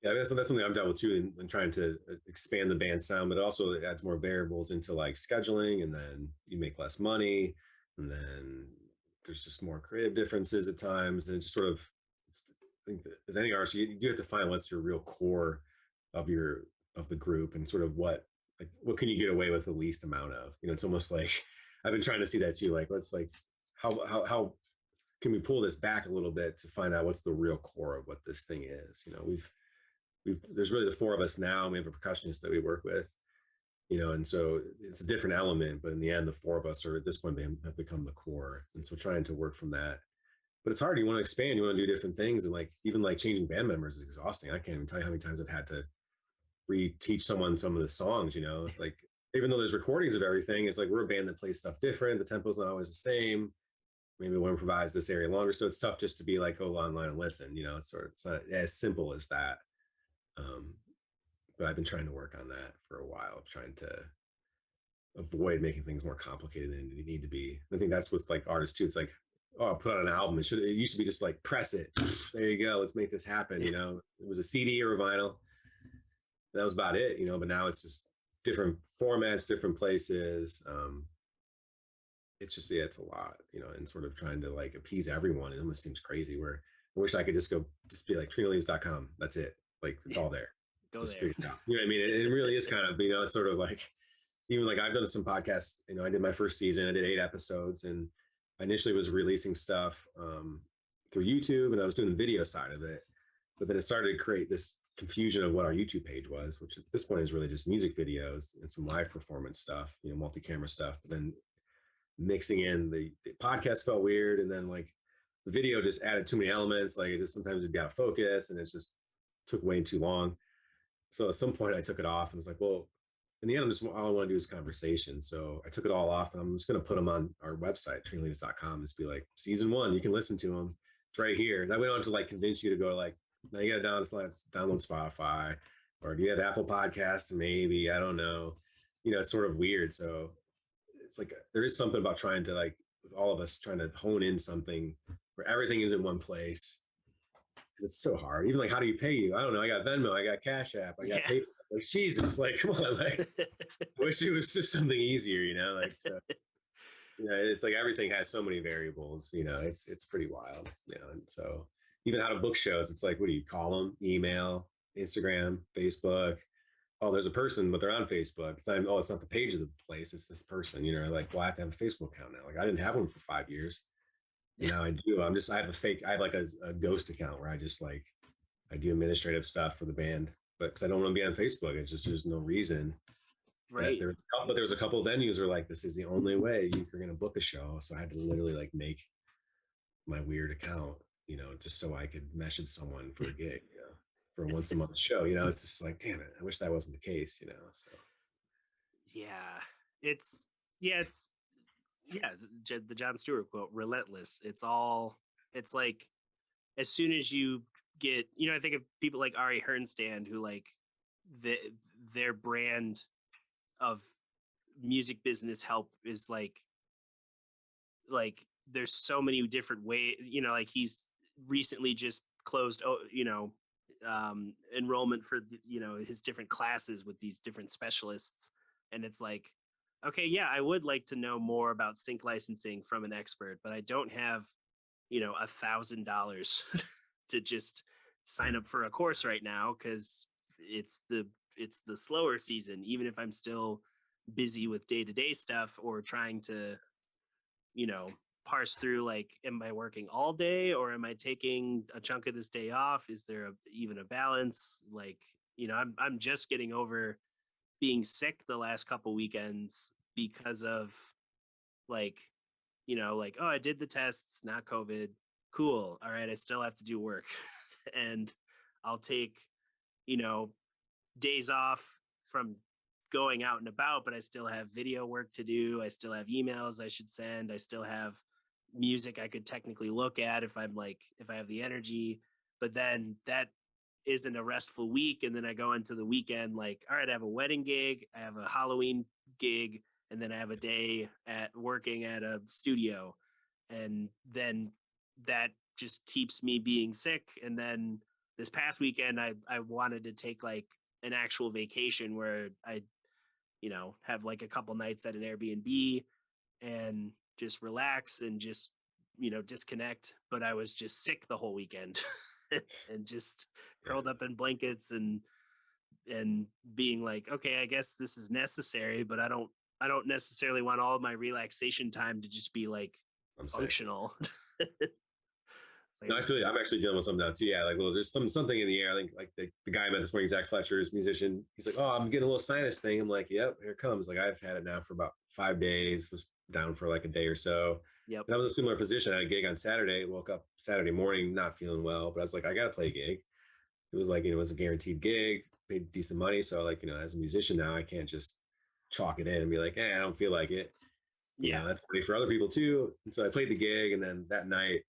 Yeah, that's something I've dealt with too in trying to expand the band sound, but it also adds more variables into like scheduling, and then you make less money, and then there's just more creative differences at times, and it just sort of, I think that as any artist, you have to find what's your real core of the group, and sort of what can you get away with the least amount of. It's almost like I've been trying to see that too. Like, let's like how can we pull this back a little bit to find out what's the real core of what this thing is? There's really the four of us now, and we have a percussionist that we work with, and so it's a different element, but in the end, the four of us are at this point have become the core. And so trying to work from that, but it's hard. You want to expand, you want to do different things. And even changing band members is exhausting. I can't even tell you how many times I've had to reteach someone some of the songs, it's like, even though there's recordings of everything, it's like, we're a band that plays stuff different. The tempo's not always the same. Maybe we'll improvise this area longer. So it's tough just to be like, go online and listen, it's not as simple as that. But I've been trying to work on that for a while, trying to avoid making things more complicated than they need to be. I think that's what's like artists too. It's like, oh, I'll put out an album. It used to be just like, press it. There you go. Let's make this happen. It was a CD or a vinyl. That was about it, but now it's just different formats, different places. It's just, it's a lot, and sort of trying to appease everyone. It almost seems crazy, where I wish I could just be like trinaleaves.com. That's it. It's all there. Just figure it out. You know what I mean? It really is kind of, it's sort of like, even I've done some podcasts, I did my first season, I did 8 episodes, and I initially was releasing stuff through YouTube, and I was doing the video side of it. But then it started to create this confusion of what our YouTube page was, which at this point is really just music videos and some live performance stuff, multi-camera stuff. But then mixing in the podcast felt weird, and then the video just added too many elements. It just sometimes it'd be out of focus, and it just took way too long. So at some point I took it off and was like, well, in the end, all I want to do is conversation. So I took it all off, and I'm just going to put them on our website, trinaleaves.com, and just be like, season 1, you can listen to them. It's right here. That way I don't have to convince you to go now you got to download Spotify, or do you have Apple Podcasts? Maybe, I don't know. It's sort of weird. So it's there is something about trying to with all of us trying to hone in something where everything is in one place. It's so hard. Even how do you pay you? I don't know. I got Venmo, I got Cash App, I got PayPal. Jesus, come on, I wish it was just something easier, so. It's everything has so many variables, it's pretty wild, and so even how to book shows, it's what do you call them? Email, Instagram, Facebook. Oh, there's a person, but they're on Facebook. It's not, it's not the page of the place, it's this person, well, I have to have a Facebook account now. I didn't have one for 5 years. Now I do. I have a ghost account where I just I do administrative stuff for the band, but because I don't want to be on Facebook, it's just, there's no reason. Right. But there was a couple of venues where this is the only way you're going to book a show. So I had to literally make my weird account, just so I could message someone for a gig, for a once a month show. It's just damn it, I wish that wasn't the case, so. The John Stewart quote, relentless. It's as soon as you get, I think of people like Ari Hernstam, who their brand of music business help is there's so many different ways, he's recently just closed, enrollment for, his different classes with these different specialists. And it's okay, yeah, I would like to know more about sync licensing from an expert, but I don't have, $1,000 to just sign up for a course right now, because it's the slower season, even if I'm still busy with day-to-day stuff or trying to, parse through, am I working all day, or am I taking a chunk of this day off? Is there even a balance? I'm just getting over being sick the last couple weekends because of oh, I did the tests, not COVID. Cool. All right. I still have to do work and I'll take, days off from going out and about, but I still have video work to do. I still have emails I should send. I still have music I could technically look at if I have the energy, but then that isn't a restful week. And then I go into the weekend, all right, I have a wedding gig, I have a Halloween gig, and then I have a day at working at a studio. And then that just keeps me being sick. And then this past weekend, I wanted to take an actual vacation where I, have a couple nights at an Airbnb and just relax and just, disconnect. But I was just sick the whole weekend and just curled up in blankets and being okay, I guess this is necessary, but I don't necessarily want all of my relaxation time to just be functional. Like, No, I feel I'm actually dealing with something now too. Yeah, like there's something in the air. I think like the guy I met this morning, Zach Fletcher's musician. He's like, "Oh, I'm getting a little sinus thing." I'm like, "Yep, here it comes." Like I've had it now for about 5 days. Was down for like a day or so. yep, And I was a similar position. I had a gig on Saturday. Woke up Saturday morning not feeling well, but I was like, I got to play a gig. It was like, it was a guaranteed gig, paid decent money. So like, as a musician now, I can't just chalk it in and be like, I don't feel like it. yeah, That's funny for other people too. And so I played the gig, and then that night,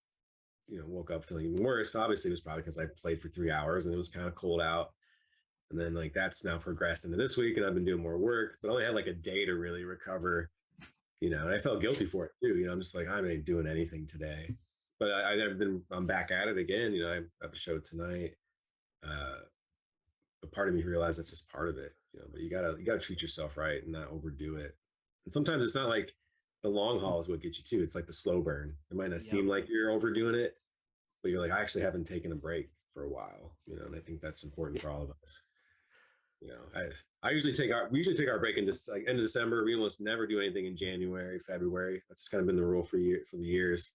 woke up feeling even worse. Obviously, it was probably because I played for 3 hours and it was kind of cold out. And then like that's now progressed into this week, and I've been doing more work, but I only had like a day to really recover. And I felt guilty for it too. I'm just like, I ain't doing anything today. But I'm back at it again. I have a show tonight. But part of me realized that's just part of it. But you gotta treat yourself right and not overdo it. And sometimes it's not like the long haul is what gets you too. It's like the slow burn. It might not seem like you're overdoing it, but you're like, I actually haven't taken a break for a while. And I think that's important for all of us. We usually take our break in like end of December. We almost never do anything in January, February. That's kind of been the rule for the years.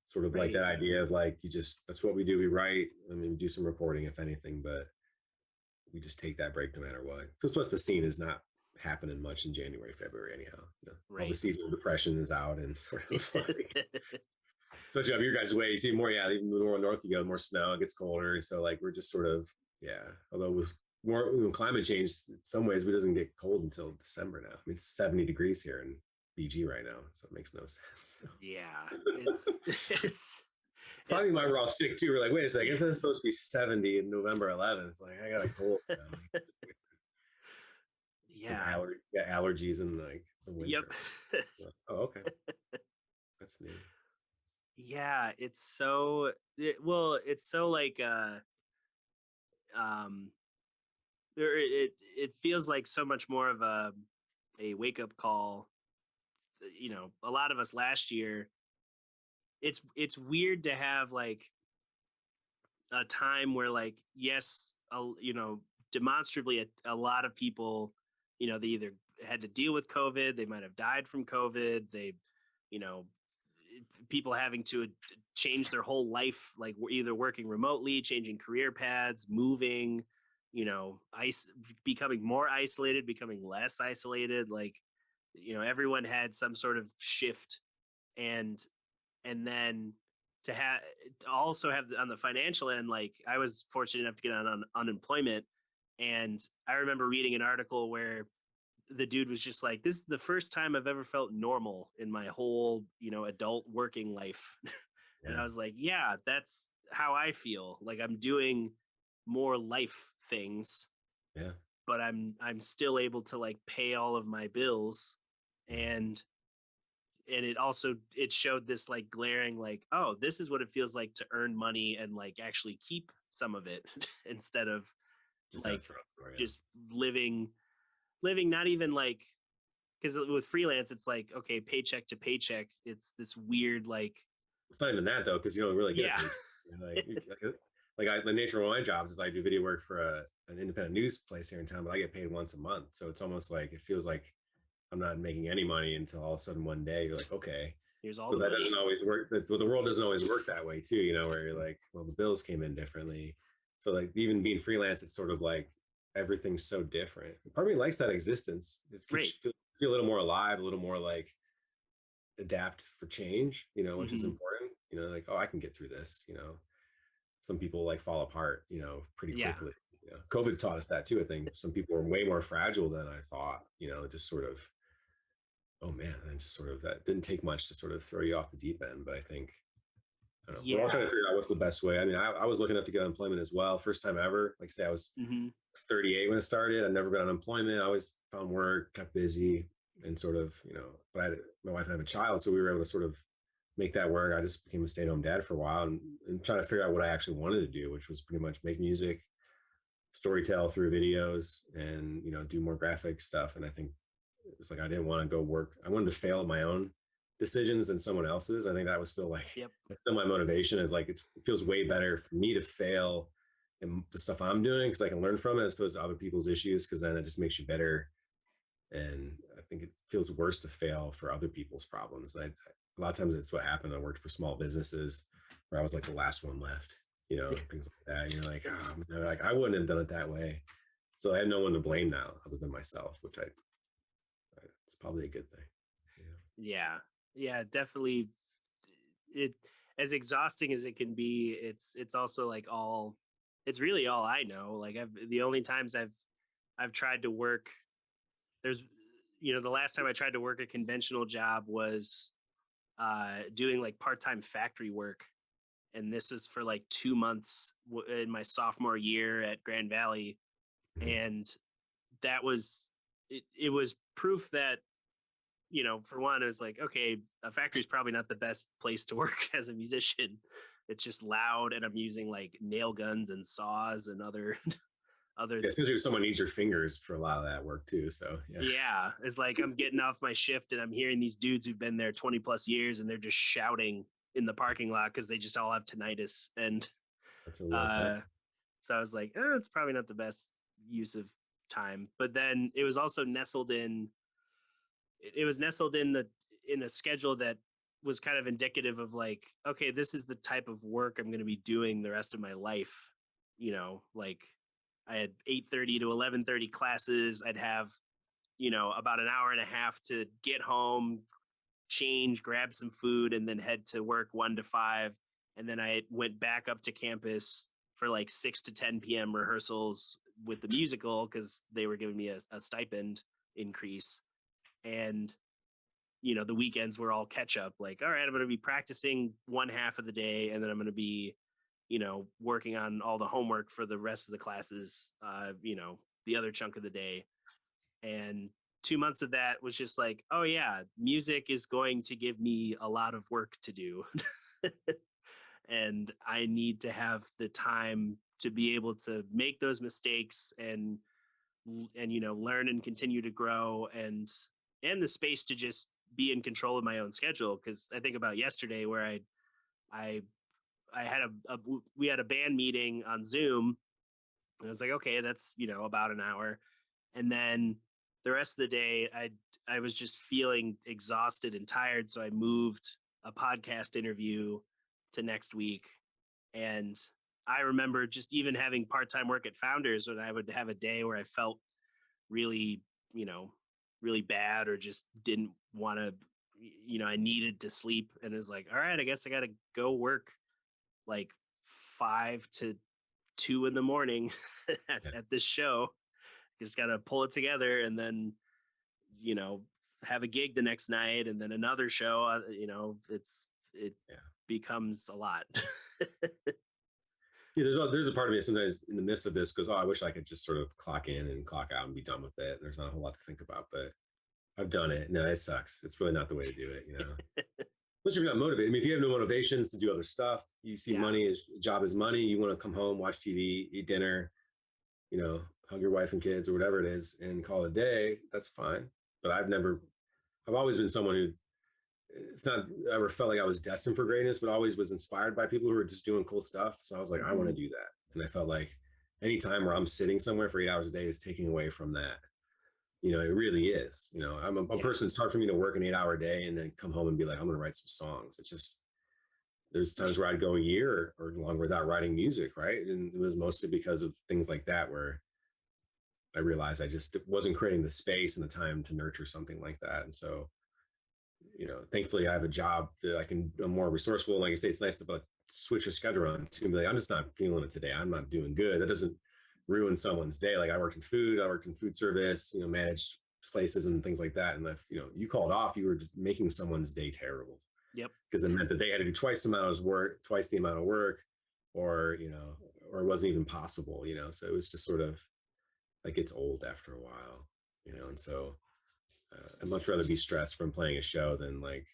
Sort of like that idea of like, that's what we do. We write, we do some recording if anything, but we just take that break no matter what. Plus the scene is not happening much in January, February anyhow. All the seasonal depression is out, and sort of like, especially up your guys' way, you see more, even the more north you go, more snow, it gets colder. So like we're just sort of, although with more climate change, in some ways it doesn't get cold until December now. It's 70 degrees here in BG right now, so it makes no sense. it's Finally, we're all sick too. We're like, wait a second, it's supposed to be 70 in November 11th. Like I got a cold. Got allergies in like the winter. Yep. Oh, okay. That's new. Yeah, it's so like it feels like so much more of a wake up call. A lot of us last year, it's weird to have like a time where like, yes, demonstrably a lot of people, they either had to deal with COVID, they might have died from COVID, they, people having to change their whole life, like we're either working remotely, changing career paths, moving, becoming more isolated, becoming less isolated. Like, everyone had some sort of shift, and then to also have on the financial end, like I was fortunate enough to get on unemployment, and I remember reading an article where the dude was just like, this is the first time I've ever felt normal in my whole, adult working life. And I was like, yeah, that's how I feel. Like I'm doing more life things, but I'm still able to like pay all of my bills. And it showed this like glaring, like, oh, this is what it feels like to earn money and like actually keep some of it instead of just living not even like, because with freelance it's like, okay, paycheck to paycheck. It's this weird like, it's not even that though, because you don't really get paid. Like the nature of my jobs is I do video work for an independent news place here in town, but I get paid once a month. So it's almost like it feels like I'm not making any money until all of a sudden one day you're like, okay, here's all. But that doesn't always work. Well, the world doesn't always work that way too. Where you're like, well, the bills came in differently. So like even being freelance, it's sort of like everything's so different. Part of me likes that existence. It keeps feel a little more alive, a little more like adapt for change. Which is important. Like, oh, I can get through this. Some people like fall apart. Pretty quickly. COVID taught us that too. I think some people are way more fragile than I thought. Just sort of, oh man, and just sort of that didn't take much to sort of throw you off the deep end. But I think, I don't know, we're all trying to figure out what's the best way. I mean, I was looking up to get unemployment as well. First time ever. Like say I was 38 when it started. I'd never been on unemployment. I always found work, kept busy, and sort of, but my wife and I have a child, so we were able to sort of make that work. I just became a stay-at-home dad for a while and trying to figure out what I actually wanted to do, which was pretty much make music, storytell through videos, and do more graphic stuff. And I think it was like I didn't want to go work. I wanted to fail at my own decisions than someone else's. I think that was still like that's still my motivation. Is like it feels way better for me to fail in the stuff I'm doing because I can learn from it as opposed to other people's issues, because then it just makes you better. And I think it feels worse to fail for other people's problems. A lot of times it's what happened. I worked for small businesses where I was like the last one left, things like that. You're like, oh, man, like I wouldn't have done it that way. So I had no one to blame now other than myself, which it's probably a good thing. Yeah, definitely. It, as exhausting as it can be, it's also like it's really all I know. Like the only times I've tried to work, there's, the last time I tried to work a conventional job was doing like part-time factory work. And this was for like 2 months in my sophomore year at Grand Valley. Mm-hmm. And that was, it was proof that, for one, it was like, okay, a factory is probably not the best place to work as a musician. It's just loud, and I'm using like nail guns and saws and other. Yeah, especially if someone needs your fingers for a lot of that work too. So yeah, it's like I'm getting off my shift and I'm hearing these dudes who've been there 20 plus years, and they're just shouting in the parking lot because they just all have tinnitus. And that's a little so I was like, it's probably not the best use of time. But then it was also nestled in in a schedule that was kind of indicative of like, okay, this is the type of work I'm going to be doing the rest of my life. Like I had 8:30 to 11:30 classes. I'd have, about an hour and a half to get home, change, grab some food, and then head to work 1 to 5. And then I went back up to campus for like 6 to 10 p.m. rehearsals with the musical because they were giving me a stipend increase. And the weekends were all catch up. Like, all right, I'm going to be practicing one half of the day, and then I'm going to be, working on all the homework for the rest of the classes, the other chunk of the day. And 2 months of that was just like, oh yeah, music is going to give me a lot of work to do. And I need to have the time to be able to make those mistakes and learn and continue to grow, and the space to just be in control of my own schedule. Because I think about yesterday where I had we had a band meeting on Zoom, and I was like, okay, that's about an hour, and then the rest of the day I was just feeling exhausted and tired, so I moved a podcast interview to next week. And I remember just even having part-time work at Founders when I would have a day where I felt really, really bad, or just didn't want to, I needed to sleep. And it was like, all right, I guess I got to go work like 5 to 2 in the morning at this show. Just got to pull it together, and then, have a gig the next night, and then another show. It becomes a lot. Yeah, there's a part of me sometimes in the midst of this goes, oh, I wish I could just sort of clock in and clock out and be done with it. There's not a whole lot to think about, but I've done it. No, it sucks. It's really not the way to do it, Especially if you're not motivated. I mean, if you have no motivations to do other stuff, you see money is job is money. You want to come home, watch TV, eat dinner, hug your wife and kids or whatever it is, and call it a day. That's fine. But I've always been someone who, it's not I ever felt like I was destined for greatness, but always was inspired by people who were just doing cool stuff. So I was like, I want to do that. And I felt like any time where I'm sitting somewhere for 8 hours a day is taking away from that. It really is. I'm a person. It's hard for me to work an 8-hour day and then come home and be like, I'm going to write some songs. It's just, there's times where I'd go a year or longer without writing music. Right. And it was mostly because of things like that, where I realized I just wasn't creating the space and the time to nurture something like that. And so, thankfully I have a job that I'm more resourceful. Like I say, it's nice to switch a schedule on to be like, I'm just not feeling it today. I'm not doing good. That doesn't ruin someone's day. Like I worked in food service, managed places and things like that. And if, you called off, you were making someone's day terrible. Yep. Because it meant that they had to do twice the amount of work, or it wasn't even possible, So it was just sort of like, it's old after a while, and so I'd much rather be stressed from playing a show than like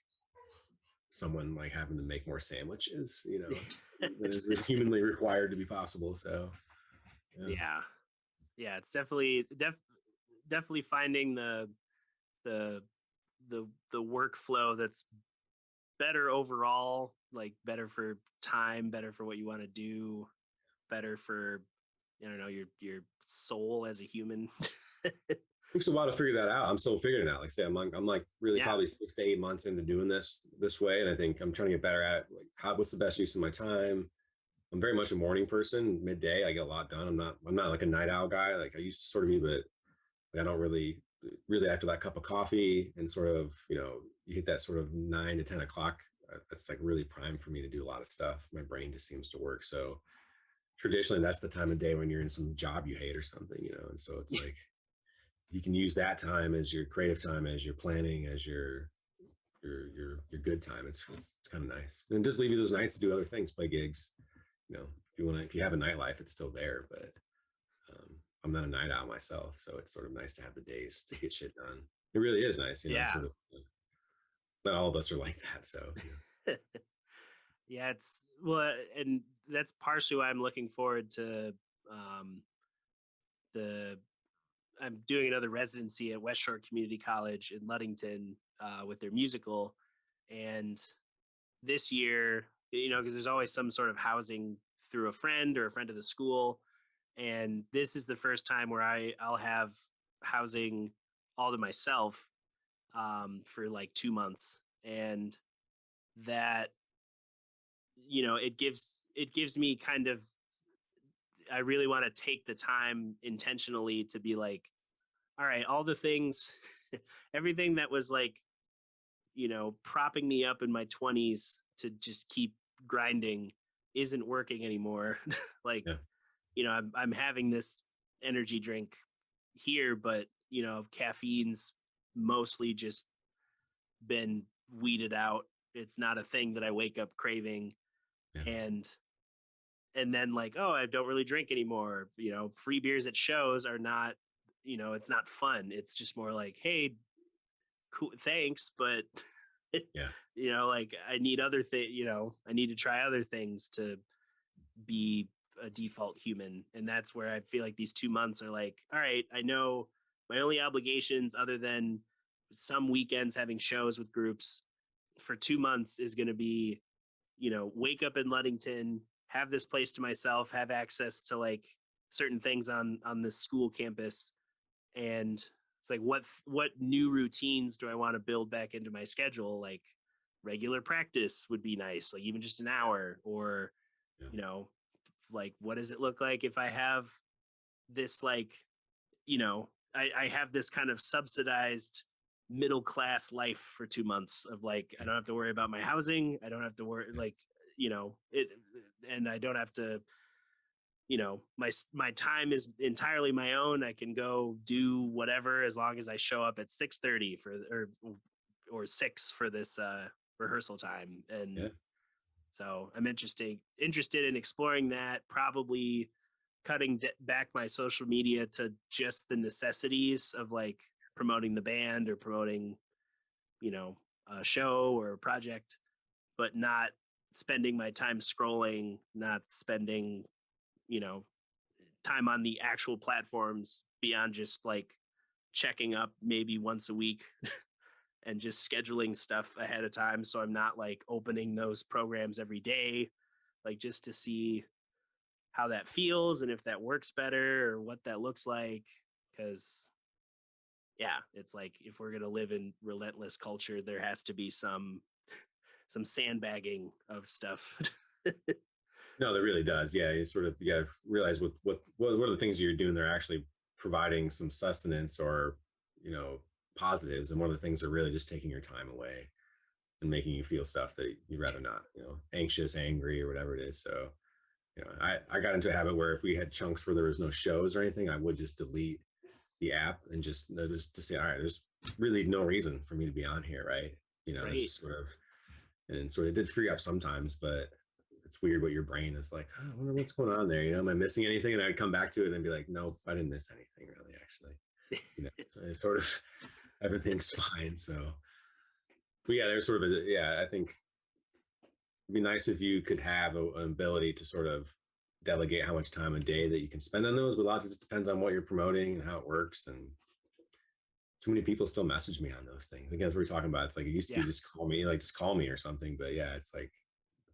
someone like having to make more sandwiches, than is humanly required to be possible. So yeah, it's definitely finding the workflow that's better overall, like better for time, better for what you want to do, better for, I don't know, your soul as a human. Takes a while to figure that out. I'm still figuring it out. Like I say, I'm like really Yeah. probably 6 to 8 months into doing this way, and I think I'm trying to get better at like what's the best use of my time. I'm very much a morning person. Midday, I get a lot done. I'm not like a night owl guy. Like I used to sort of be, but I don't really after that cup of coffee and sort of you hit that sort of 9 to 10 o'clock. That's like really prime for me to do a lot of stuff. My brain just seems to work. So traditionally, that's the time of day when you're in some job you hate or something, and so it's like you can use that time as your creative time, as your planning, as your good time. It's kind of nice, and just leave you those nights to do other things, play gigs. If you have a nightlife, it's still there, but I'm not a night owl myself, so it's sort of nice to have the days to get shit done. It really is nice, Yeah. sort of. Not all of us are like that, so. Yeah, and that's partially why I'm looking forward to the. I'm doing another residency at West Shore Community College in Ludington with their musical, and this year, because there's always some sort of housing through a friend or a friend of the school, and this is the first time where I'll have housing all to myself for like 2 months, and that it gives me kind of, I really want to take the time intentionally to be like, all right, all the things, everything that was like, propping me up in my 20s to just keep grinding isn't working anymore. Like, yeah. I'm having this energy drink here, but caffeine's mostly just been weeded out. It's not a thing that I wake up craving. Yeah. And then like, oh, I don't really drink anymore. Free beers at shows are not, it's not fun. It's just more like, hey, cool, thanks, but yeah. like I need other things. I need to try other things to be a default human, and that's where I feel like these 2 months are like, all right, I know my only obligations other than some weekends having shows with groups for 2 months is going to be, wake up in Ludington, have this place to myself, have access to like certain things on this school campus, and it's like what new routines do I want to build back into my schedule? Like regular practice would be nice, like even just an hour, or like what does it look like if I have this like I have this kind of subsidized middle class life for 2 months of like, I don't have to worry about my housing, I don't have to worry like it, and I don't have to, my time is entirely my own. I can go do whatever as long as I show up at 6:30 or 6 for this rehearsal time. And so I'm interested in exploring that, probably cutting back my social media to just the necessities of like promoting the band or promoting a show or a project, but not spending my time scrolling, not spending time on the actual platforms beyond just like checking up maybe once a week and just scheduling stuff ahead of time, so I'm not like opening those programs every day, like just to see how that feels and if that works better or what that looks like. Because it's like, if we're going to live in relentless culture, there has to be some sandbagging of stuff. No, that really does. Yeah, you got to realize what are the things you're doing. They're actually providing some sustenance or positives, and one of the things are really just taking your time away and making you feel stuff that you'd rather not, anxious, angry, or whatever it is. So, I got into a habit where if we had chunks where there was no shows or anything, I would just delete the app and just to say, all right, there's really no reason for me to be on here, right? Right. It's sort of, and sort of did free up sometimes, but it's weird what your brain is like, oh, I wonder what's going on there. Am I missing anything? And I'd come back to it and be like, nope, I didn't miss anything really, actually. So it's sort of, everything's fine. So, but yeah, there's sort of I think it'd be nice if you could have an ability to sort of delegate how much time a day that you can spend on those, but a lot of it just depends on what you're promoting and how it works. And too many people still message me on those things. Again, as we're talking about, it's like, it used to be just call me or something. But yeah, it's like,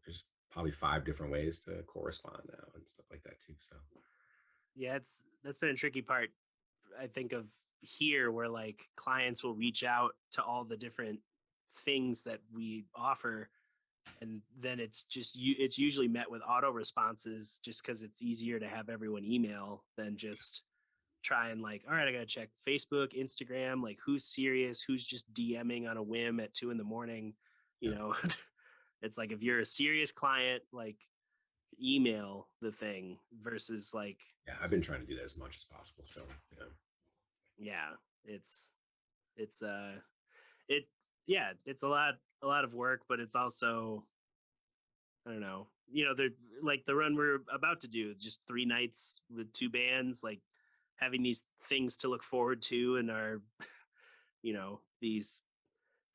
there's probably 5 different ways to correspond now and stuff like that too. So yeah, that's been a tricky part, I think, of here where like clients will reach out to all the different things that we offer, and then it's usually met with auto responses, just because it's easier to have everyone email than just try and like, all right, I gotta check Facebook, Instagram, like who's serious, who's just DMing on a whim at 2 a.m, you Yeah. know. It's like, if you're a serious client, like email the thing versus like, Yeah, I've been trying to do that as much as possible. So yeah, it's it yeah, it's a lot of work, but it's also, I don't know, they're like the run we're about to do, just 3 nights with 2 bands, like having these things to look forward to, and our, these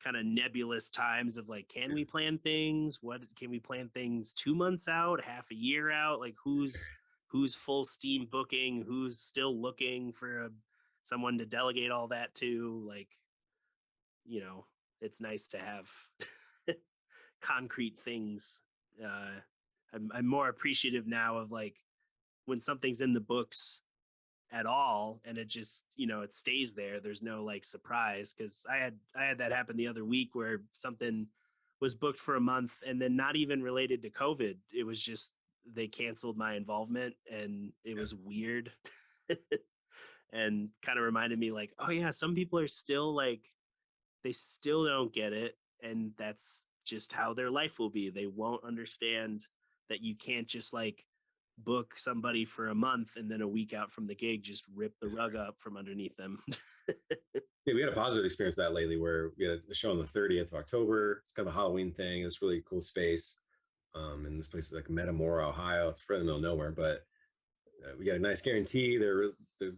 kind of nebulous times of like, can we plan things? What can we plan things 2 months out, half a year out? Like who's full steam booking, who's still looking for someone to delegate all that to? Like, it's nice to have concrete things. I'm more appreciative now of like when something's in the books at all, and it just, it stays there. There's no like surprise, because I had that happen the other week where something was booked for a month, and then not even related to COVID. It was just they canceled my involvement, and it was weird. And kind of reminded me like, oh yeah, some people are still like, they still don't get it, and that's just how their life will be. They won't understand that you can't just like book somebody for a month and then a week out from the gig just rip the rug up from underneath them. Yeah, we had a positive experience with that lately, where we had a show on the 30th of October. It's kind of a Halloween thing. It's really cool space. And this place is like Metamora, Ohio. It's right in the middle of nowhere, but we got a nice guarantee. They're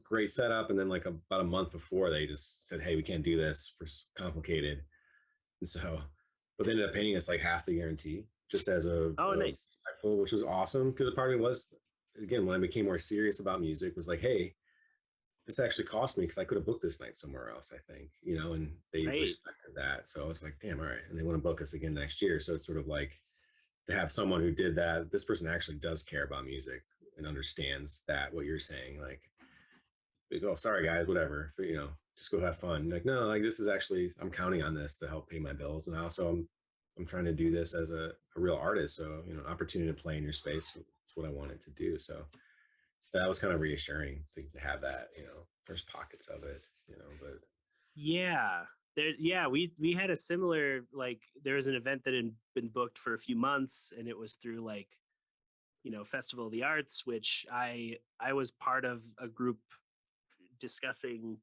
great setup. And then like about a month before, they just said, hey, we can't do this for complicated. And so, but they ended up paying us like half the guarantee, just as Nice. which was awesome. Because the part of me was, again, when I became more serious about music, was like, hey, this actually cost me, because I could have booked this night somewhere else, I think, and they respected that. So I was like, damn, all right. And they want to book us again next year. So it's sort of like, to have someone who did that, this person actually does care about music and understands that what you're saying. Like, oh, sorry guys, whatever, just go have fun. Like, no, like this is actually, I'm counting on this to help pay my bills. And also I'm trying to do this as a real artist. So, opportunity to play in your space. It's what I wanted to do. So that was kind of reassuring to have that, there's pockets of it, but Yeah. We had a similar, like, there was an event that had been booked for a few months, and it was through like, Festival of the Arts, which I was part of a group discussing.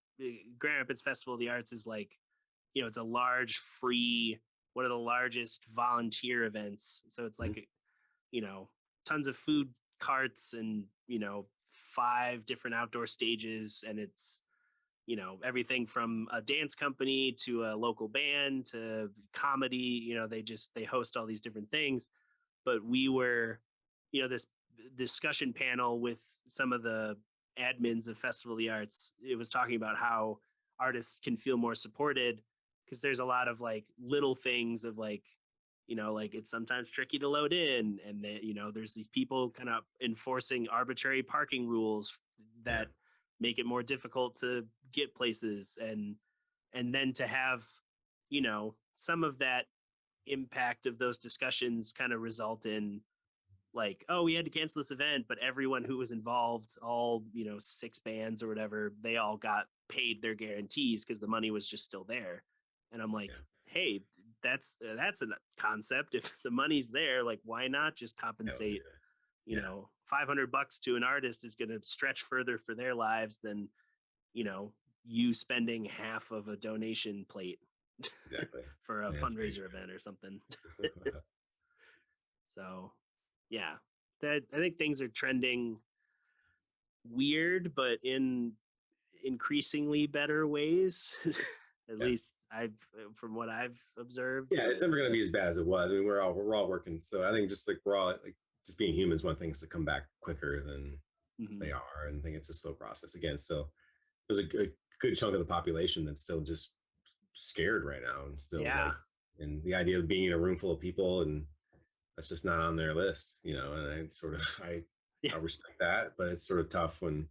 Grand Rapids Festival of the Arts is like, it's a large free, one of the largest volunteer events. So it's like, tons of food carts and, 5 different outdoor stages. And it's, everything from a dance company to a local band to comedy. They host all these different things. But we were, this discussion panel with some of the admins of Festival of the Arts. It was talking about how artists can feel more supported, because there's a lot of like little things of like, like it's sometimes tricky to load in, and that, there's these people kind of enforcing arbitrary parking rules that make it more difficult to get places, and then to have, some of that impact of those discussions kind of result in like, oh, we had to cancel this event, but everyone who was involved, all 6 bands or whatever, they all got paid their guarantees because the money was just still there. And I'm like, hey, that's a concept. If the money's there, like, why not just compensate? $500 to an artist is going to stretch further for their lives than you spending half of a donation plate for a fundraiser event or something. So yeah, I think things are trending weird, but in increasingly better ways. At least from what I've observed. Yeah, it's never going to be as bad as it was. I mean, we're all working. So I think just like we're all like, just being humans want things to come back quicker than they are. And I think it's a slow process. Again, so there's a good chunk of the population that's still just scared right now, and still like, and the idea of being in a room full of people, and that's just not on their list, and I sort of, I respect that, but it's sort of tough when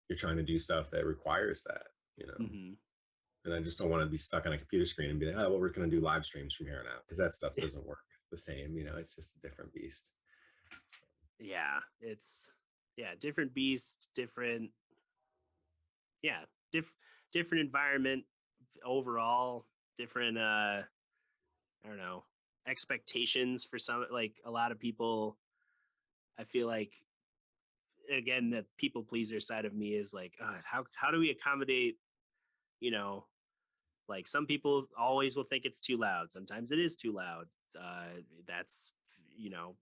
you're trying to do stuff that requires that, you know. Mm-hmm. And I just don't want to be stuck on a computer screen and be like, oh, well, we're going to do live streams from here on out, because that stuff doesn't work the same. You know, it's just a different beast. Yeah, it's different beast, different different environment overall, different I don't know, expectations for some, like a lot of people. I feel like, again, the people pleaser side of me is like, how do we accommodate, you know, like some people always will think it's too loud. Sometimes it is too loud. That's, you know,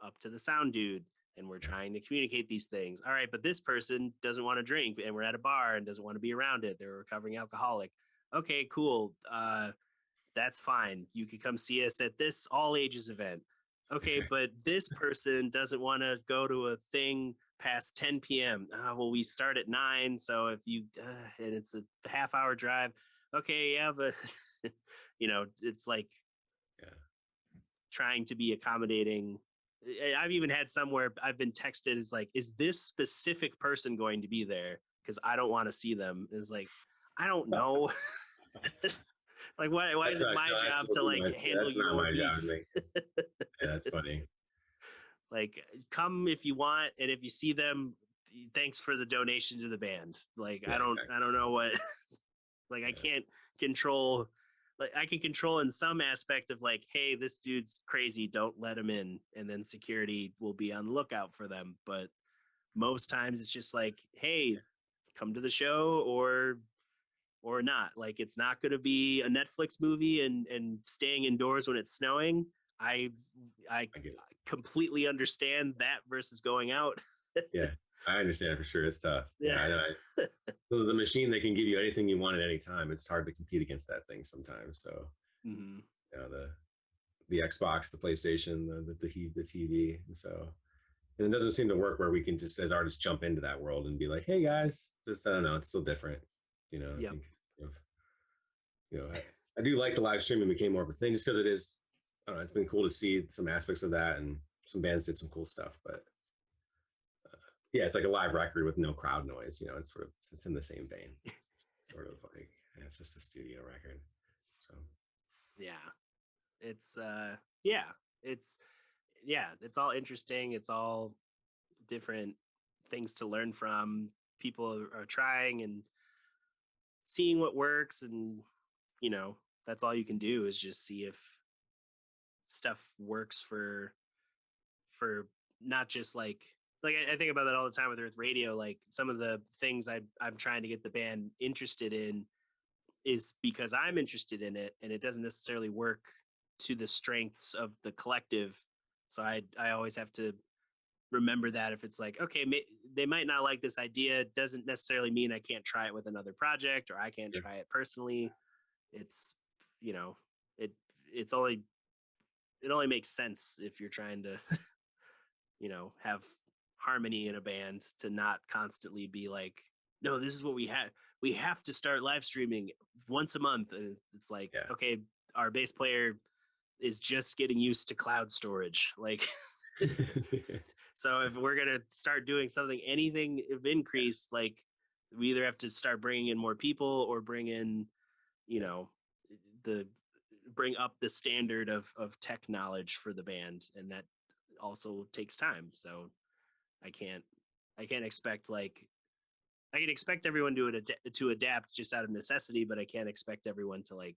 up to the sound dude. And we're trying to communicate these things. All right, but this person doesn't want to drink, and we're at a bar and doesn't want to be around it. They're a recovering alcoholic. Okay, cool. That's fine. You could come see us at this all ages event. Okay, but this person doesn't want to go to a thing past 10 p.m. Well, we start at 9, so if you and it's a half-hour drive. Okay, yeah, but you know, it's like trying to be accommodating. I've even had somewhere I've been texted, it's like, is this specific person going to be there? Because I don't want to see them. It's like, I don't know. Like, why is it my job to like handle that's your not own my beef? job. Yeah, that's funny. Like, come if you want, and if you see them, thanks for the donation to the band. Like, Yeah, I don't know what. Like, I can't control. Like, I can control in some aspect of like, hey, this dude's crazy, don't let him in, and then security will be on the lookout for them. But most times it's just like, hey, come to the show or not. Like, it's not going to be a Netflix movie and staying indoors when it's snowing. I completely understand that versus going out. Yeah, I understand for sure. It's tough. Yeah, I know. The machine that can give you anything you want at any time, it's hard to compete against that thing sometimes. So, the Xbox, the PlayStation, the TV, and so, and it doesn't seem to work where we can just as artists jump into that world and be like, hey guys, just I don't know, it's still different. You know, I think I do like the live streaming became more of a thing just because it is. I don't know, it's been cool to see some aspects of that, and some bands did some cool stuff, but yeah, it's like a live record with no crowd noise. You know, it's in the same vein, sort of like it's just a studio record. So it's it's all interesting. It's all different things to learn from. People are trying and seeing what works, and that's all you can do is just see if stuff works for not just like I think about that all the time with Earth Radio. Like, some of the things I'm trying to get the band interested in is because I'm interested in it, and it doesn't necessarily work to the strengths of the collective. So I always have to remember that if it's like, okay, they might not like this idea, it doesn't necessarily mean I can't try it with another project or I can't try it personally. It's it only makes sense if you're trying to have harmony in a band, to not constantly be like, no, this is what we have to start live streaming once a month. And it's like, okay, our bass player is just getting used to cloud storage. Like, so if we're going to start doing anything of increase, like, we either have to start bringing in more people or bring in, bring up the standard of tech knowledge for the band. And that also takes time. So I can't expect, like, I can expect everyone to adapt just out of necessity, but I can't expect everyone to like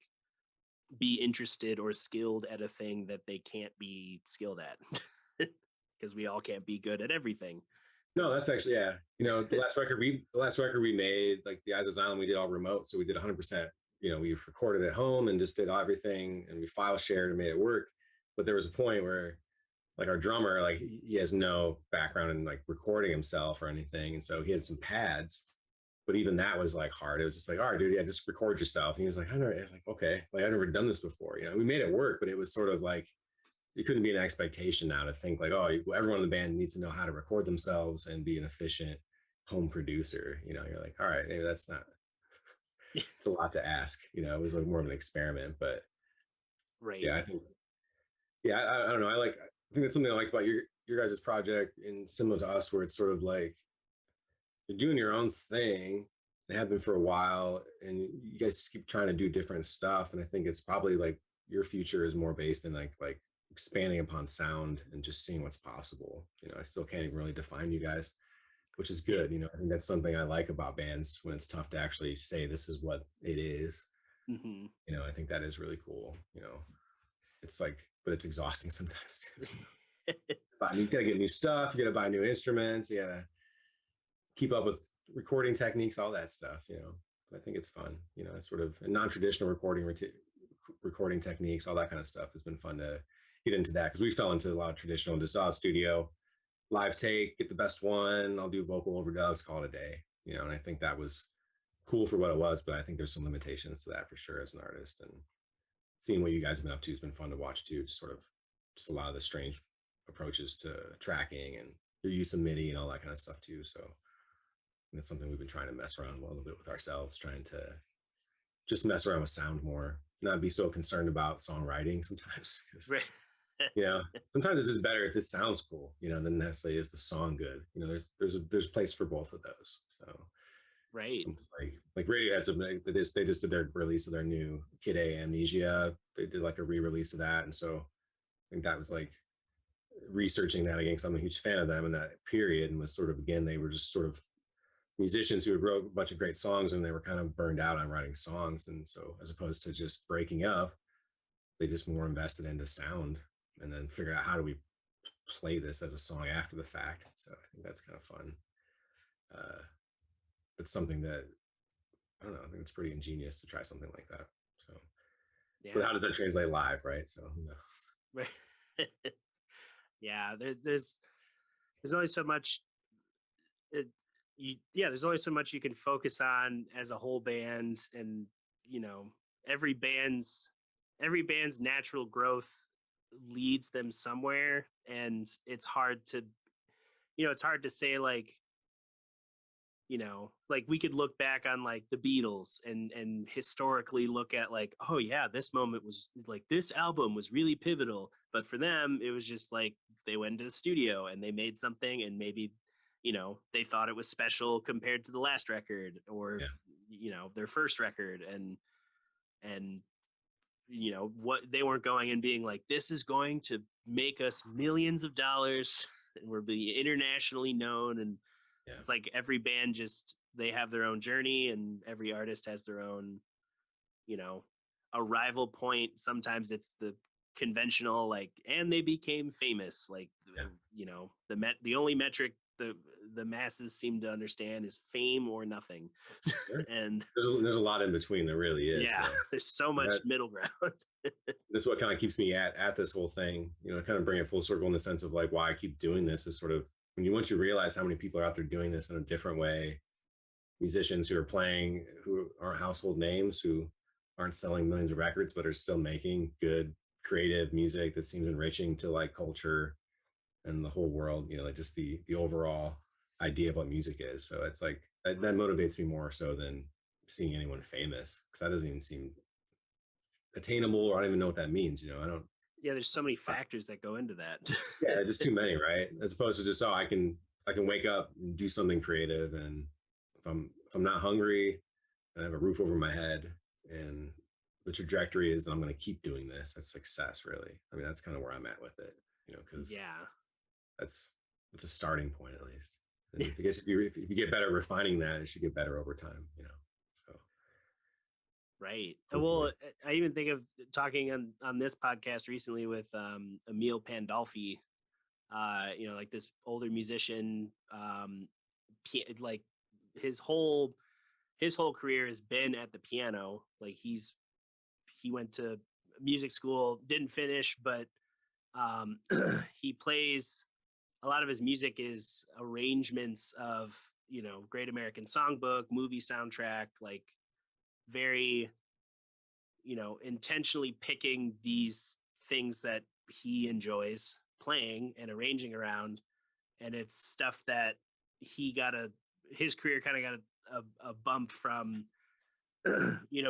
be interested or skilled at a thing that they can't be skilled at, because we all can't be good at everything. No, that's actually the last record we made, like the Eyes of Zion, we did all remote, so we did 100%. We recorded at home and just did everything, and we file shared and made it work. But there was a point where, like, our drummer, like, he has no background in like recording himself or anything, and so he had some pads, but even that was like hard. It was just like, all right, dude, just record yourself. And he was like, I was like, okay, like, I've never done this before. We made it work, but it was sort of like, it couldn't be an expectation now to think like, oh, everyone in the band needs to know how to record themselves and be an efficient home producer. You're like, all right, maybe that's not. It's a lot to ask. It was like more of an experiment, but right. Yeah, I think. Yeah, I don't know. I think that's something I liked about your guys' project, and similar to us, where it's sort of like you're doing your own thing, They have been for a while, and you guys keep trying to do different stuff. And I think it's probably like your future is more based in like expanding upon sound and just seeing what's possible. I still can't even really define you guys, which is good. I think that's something I like about bands when it's tough to actually say this is what it is. Mm-hmm. I think that is really cool. It's like, but it's exhausting sometimes too. So. You gotta get new stuff. You gotta buy new instruments. You gotta keep up with recording techniques, all that stuff. But I think it's fun. It's sort of non-traditional recording techniques, all that kind of stuff. It's been fun to get into that because we fell into a lot of traditional, just studio, live take, get the best one. I'll do vocal overdubs, call it a day. And I think that was cool for what it was, but I think there's some limitations to that for sure as an artist. And seeing what you guys have been up to has been fun to watch too. Just a lot of the strange approaches to tracking and your use of MIDI and all that kind of stuff too. So it's something we've been trying to mess around a little bit with ourselves, trying to just mess around with sound more, not be so concerned about songwriting sometimes. Right. Sometimes it's just better if it sounds cool, than necessarily is the song good. There's place for both of those. So right. It's like Radiohead's they just did their release of their new Kid A Amnesia. They did like a re-release of that, and so I think that was like researching that again, because I'm a huge fan of them in that period, and was sort of, again, they were just sort of musicians who had wrote a bunch of great songs, and they were kind of burned out on writing songs, and so as opposed to just breaking up, they just more invested into sound and then figured out how do we play this as a song after the fact. So I think that's kind of fun. It's something that I don't know. I think it's pretty ingenious to try something like that. So, yeah. But how does that translate live, right? So who knows? Right. Yeah, there's only so much. There's only so much you can focus on as a whole band, and every band's natural growth leads them somewhere, and it's hard to say like we could look back on like the Beatles and historically look at like, oh yeah, this moment was like, this album was really pivotal, but for them it was just like they went into the studio and they made something, and maybe they thought it was special compared to the last record or their first record, and what they weren't going and being like, this is going to make us millions of dollars and we're being internationally known. And it's like every band they have their own journey, and every artist has their own arrival point. Sometimes it's the conventional like, and they became famous, like the only metric the masses seem to understand is fame or nothing. Sure. And there's a lot in between. There really is. Yeah, there's so much middle ground. That's what kind of keeps me at this whole thing, kind of bring it full circle in the sense of like why I keep doing this is sort of once you realize how many people are out there doing this in a different way, musicians who are playing, who aren't household names, who aren't selling millions of records, but are still making good creative music that seems enriching to like culture and the whole world, like just the overall idea of what music is. So it's like that motivates me more so than seeing anyone famous, because that doesn't even seem attainable, or I don't even know what that means. I don't. Yeah, there's so many factors that go into that. Yeah, just too many, right? As opposed to just I can wake up and do something creative, and if I'm not hungry and I have a roof over my head, and the trajectory is that I'm going to keep doing this, that's success, really. I mean, that's kind of where I'm at with it, because that's a starting point at least. And I guess if you get better at refining that, it should get better over time, So. Right. Well, I even think of talking on this podcast recently with Emil Pandolfi, like this older musician, like his whole career has been at the piano. Like he went to music school, didn't finish, but he plays. A lot of his music is arrangements of, Great American Songbook, movie soundtrack, like very, intentionally picking these things that he enjoys playing and arranging around. And it's stuff that his career kind of got a bump from,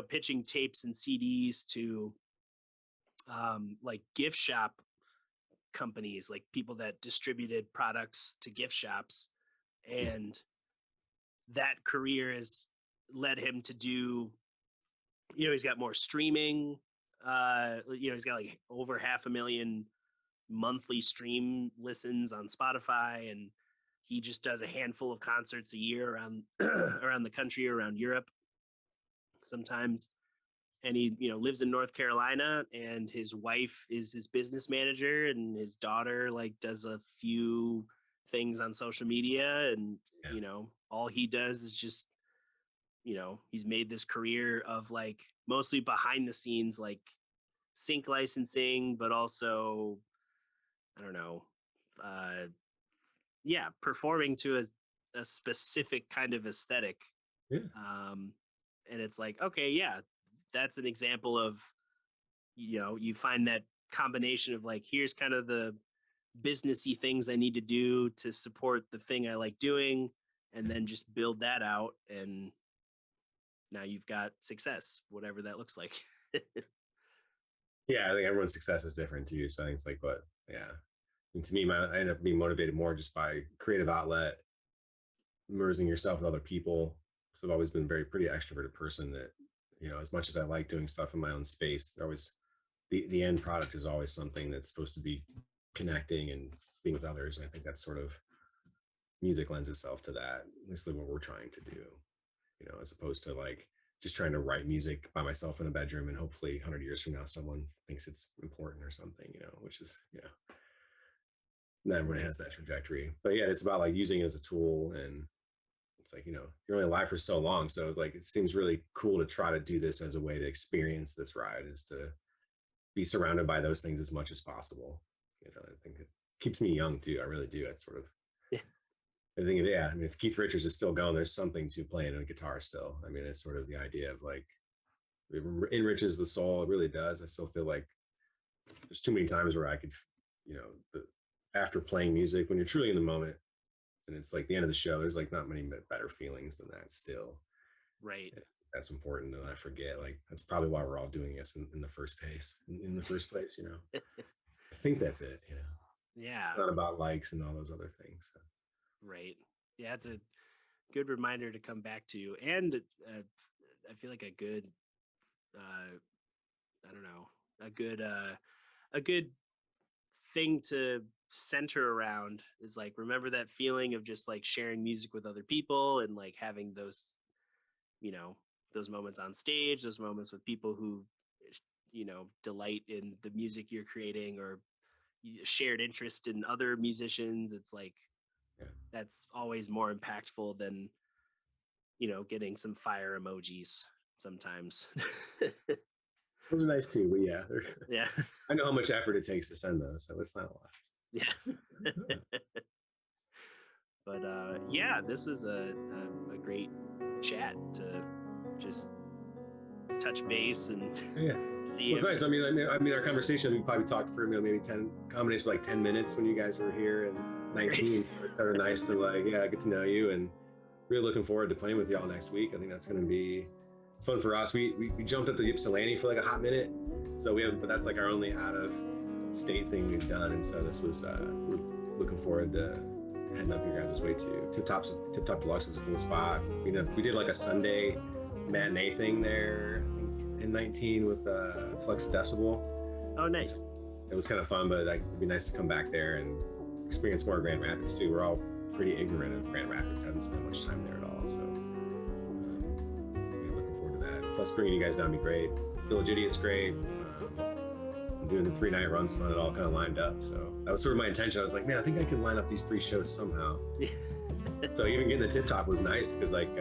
pitching tapes and CDs to like gift shop companies, like people that distributed products to gift shops, and that career is led him to do, he's got more streaming. He's got like over 500,000 monthly stream listens on Spotify, and he just does a handful of concerts a year around around the country, around Europe sometimes. And he, lives in North Carolina, and his wife is his business manager, and his daughter like does a few things on social media, and all he does is just, he's made this career of like mostly behind the scenes, like sync licensing, but also, I don't know, performing to a specific kind of aesthetic. Yeah. And it's like, okay, yeah, that's an example of, you find that combination of like, here's kind of the businessy things I need to do to support the thing I like doing, and then just build that out, and now you've got success, whatever that looks like. Yeah, I think everyone's success is different too. So I think it's like, and to me, I end up being motivated more just by creative outlet, immersing yourself with other people. So I've always been pretty extroverted person that, as much as I like doing stuff in my own space, there always the end product is always something that's supposed to be connecting and being with others. And I think that's sort of music lends itself to that. This is what we're trying to do, as opposed to like just trying to write music by myself in a bedroom and hopefully 100 years from now someone thinks it's important or something, which is, not everyone has that trajectory. But yeah, it's about like using it as a tool, and it's like, you're only alive for so long. So it's like, it seems really cool to try to do this as a way to experience this ride, is to be surrounded by those things as much as possible. I think it keeps me young too. I really do. It's sort of, I think, if Keith Richards is still going, there's something to playing a guitar still. I mean, it's sort of the idea of like, it enriches the soul. It really does. I still feel like there's too many times where I could, after playing music, when you're truly in the moment, and it's like the end of the show, there's like not many better feelings than that still. Right. That's important. And I forget, like, that's probably why we're all doing this in the first place, in the first place, I think that's it, Yeah. It's not about likes and all those other things. So. Right. Yeah. It's a good reminder to come back to. And I feel like a good, a good thing to center around is like, remember that feeling of just like sharing music with other people, and like having those, those moments on stage, those moments with people who, delight in the music you're creating, or shared interest in other musicians. It's like, that's always more impactful than, getting some fire emojis sometimes. Those are nice too, but yeah. I know how much effort it takes to send those, so it's not a lot. Yeah. But this was a great chat to just touch base and see. Well, it's nice. I mean, our conversation, we probably talked for maybe 10 combination for like 10 minutes when you guys were here, and 19. So it's sort of nice to like, get to know you, and really looking forward to playing with y'all next week. I think that's going to be, it's fun for us. We jumped up to Ypsilanti for like a hot minute. So but that's like our only out of state thing we've done. And so this was, we're looking forward to heading up your guys' way too. Tip Top Deluxe is a cool spot. We did like a Sunday matinee thing there, I think in 19 with Flex Decibel. Oh, nice. It was kind of fun, but it'd be nice to come back there and experience more Grand Rapids too. We're all pretty ignorant of Grand Rapids, haven't spent much time there at all. So looking forward to that. Plus bringing you guys down would be great. Village Idiot's great. I'm doing the 3-night run, so it all kind of lined up. So that was sort of my intention. I was like, man, I think I can line up these 3 shows somehow. So even getting the Tip Top was nice, because like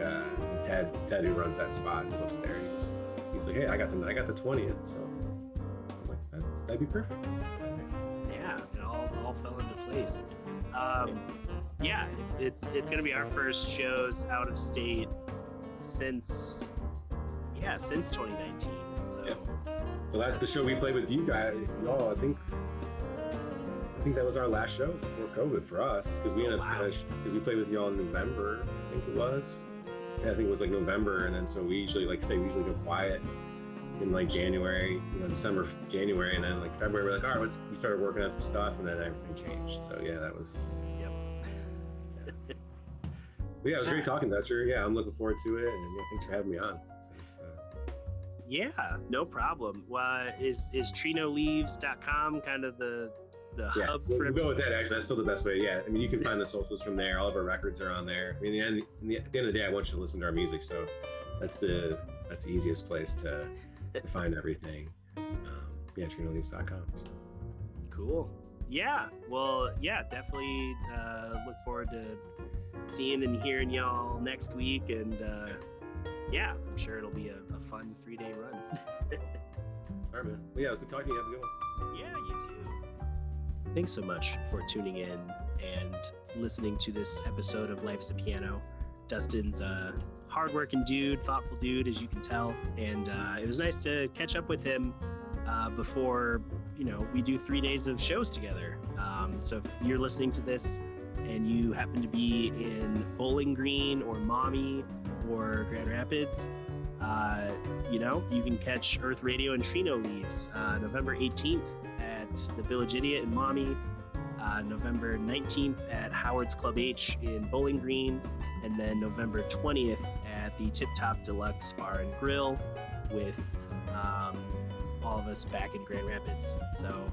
Ted who runs that spot close there, he's like, hey, I got the 20th. So I'm like, that'd be perfect. Yeah, it all fell into place. It's gonna be our first shows out of state since 2019. So that's the show we played with you guys, y'all. I think that was our last show before COVID for us, because we ended up because we played with y'all in November, I think it was. Yeah, I think it was like November, and then so we usually go quiet in like January, December, January, and then like February we're like, all right, we started working on some stuff, and then everything changed. So yeah, that was. Yep. But yeah, it was great talking, Dutcher. Yeah, I'm looking forward to it, and yeah, thanks for having me on. Yeah, no problem. Is trinoleaves.com kind of the hub for we'll go with that. Actually, that's still the best way. Yeah, I mean, you can find the socials from there. All of our records are on there. I mean, at the end of the day, I want you to listen to our music, so that's the easiest place to find everything. Yeah, trinoleaves.com. Cool. Yeah. Well, yeah, definitely look forward to seeing and hearing y'all next week, and yeah, I'm sure it'll be a fun 3-day run. All right, man. Well, yeah, it was good talking to you. Have a good one. Yeah, you too. Thanks so much for tuning in and listening to this episode of Life's a Piano. Dustin's a hardworking dude, thoughtful dude, as you can tell, and it was nice to catch up with him before, we do 3 days of shows together. So if you're listening to this and you happen to be in Bowling Green or Maumee or Grand Rapids, you can catch Earth Radio and Trino Leaves November 18th at the Village Idiot in Maumee, November 19th at Howard's Club H in Bowling Green, and then November 20th at the Tip Top Deluxe Bar and Grill with all of us back in Grand Rapids. So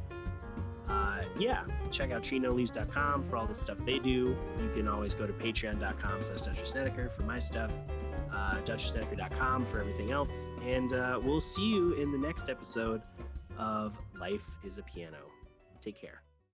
yeah, check out trinoleaves.com for all the stuff they do. You can always go to patreon.com/Dutcher Snedeker for my stuff, DutcherSnedeker.com for everything else, and we'll see you in the next episode of Life is a Piano. Take care.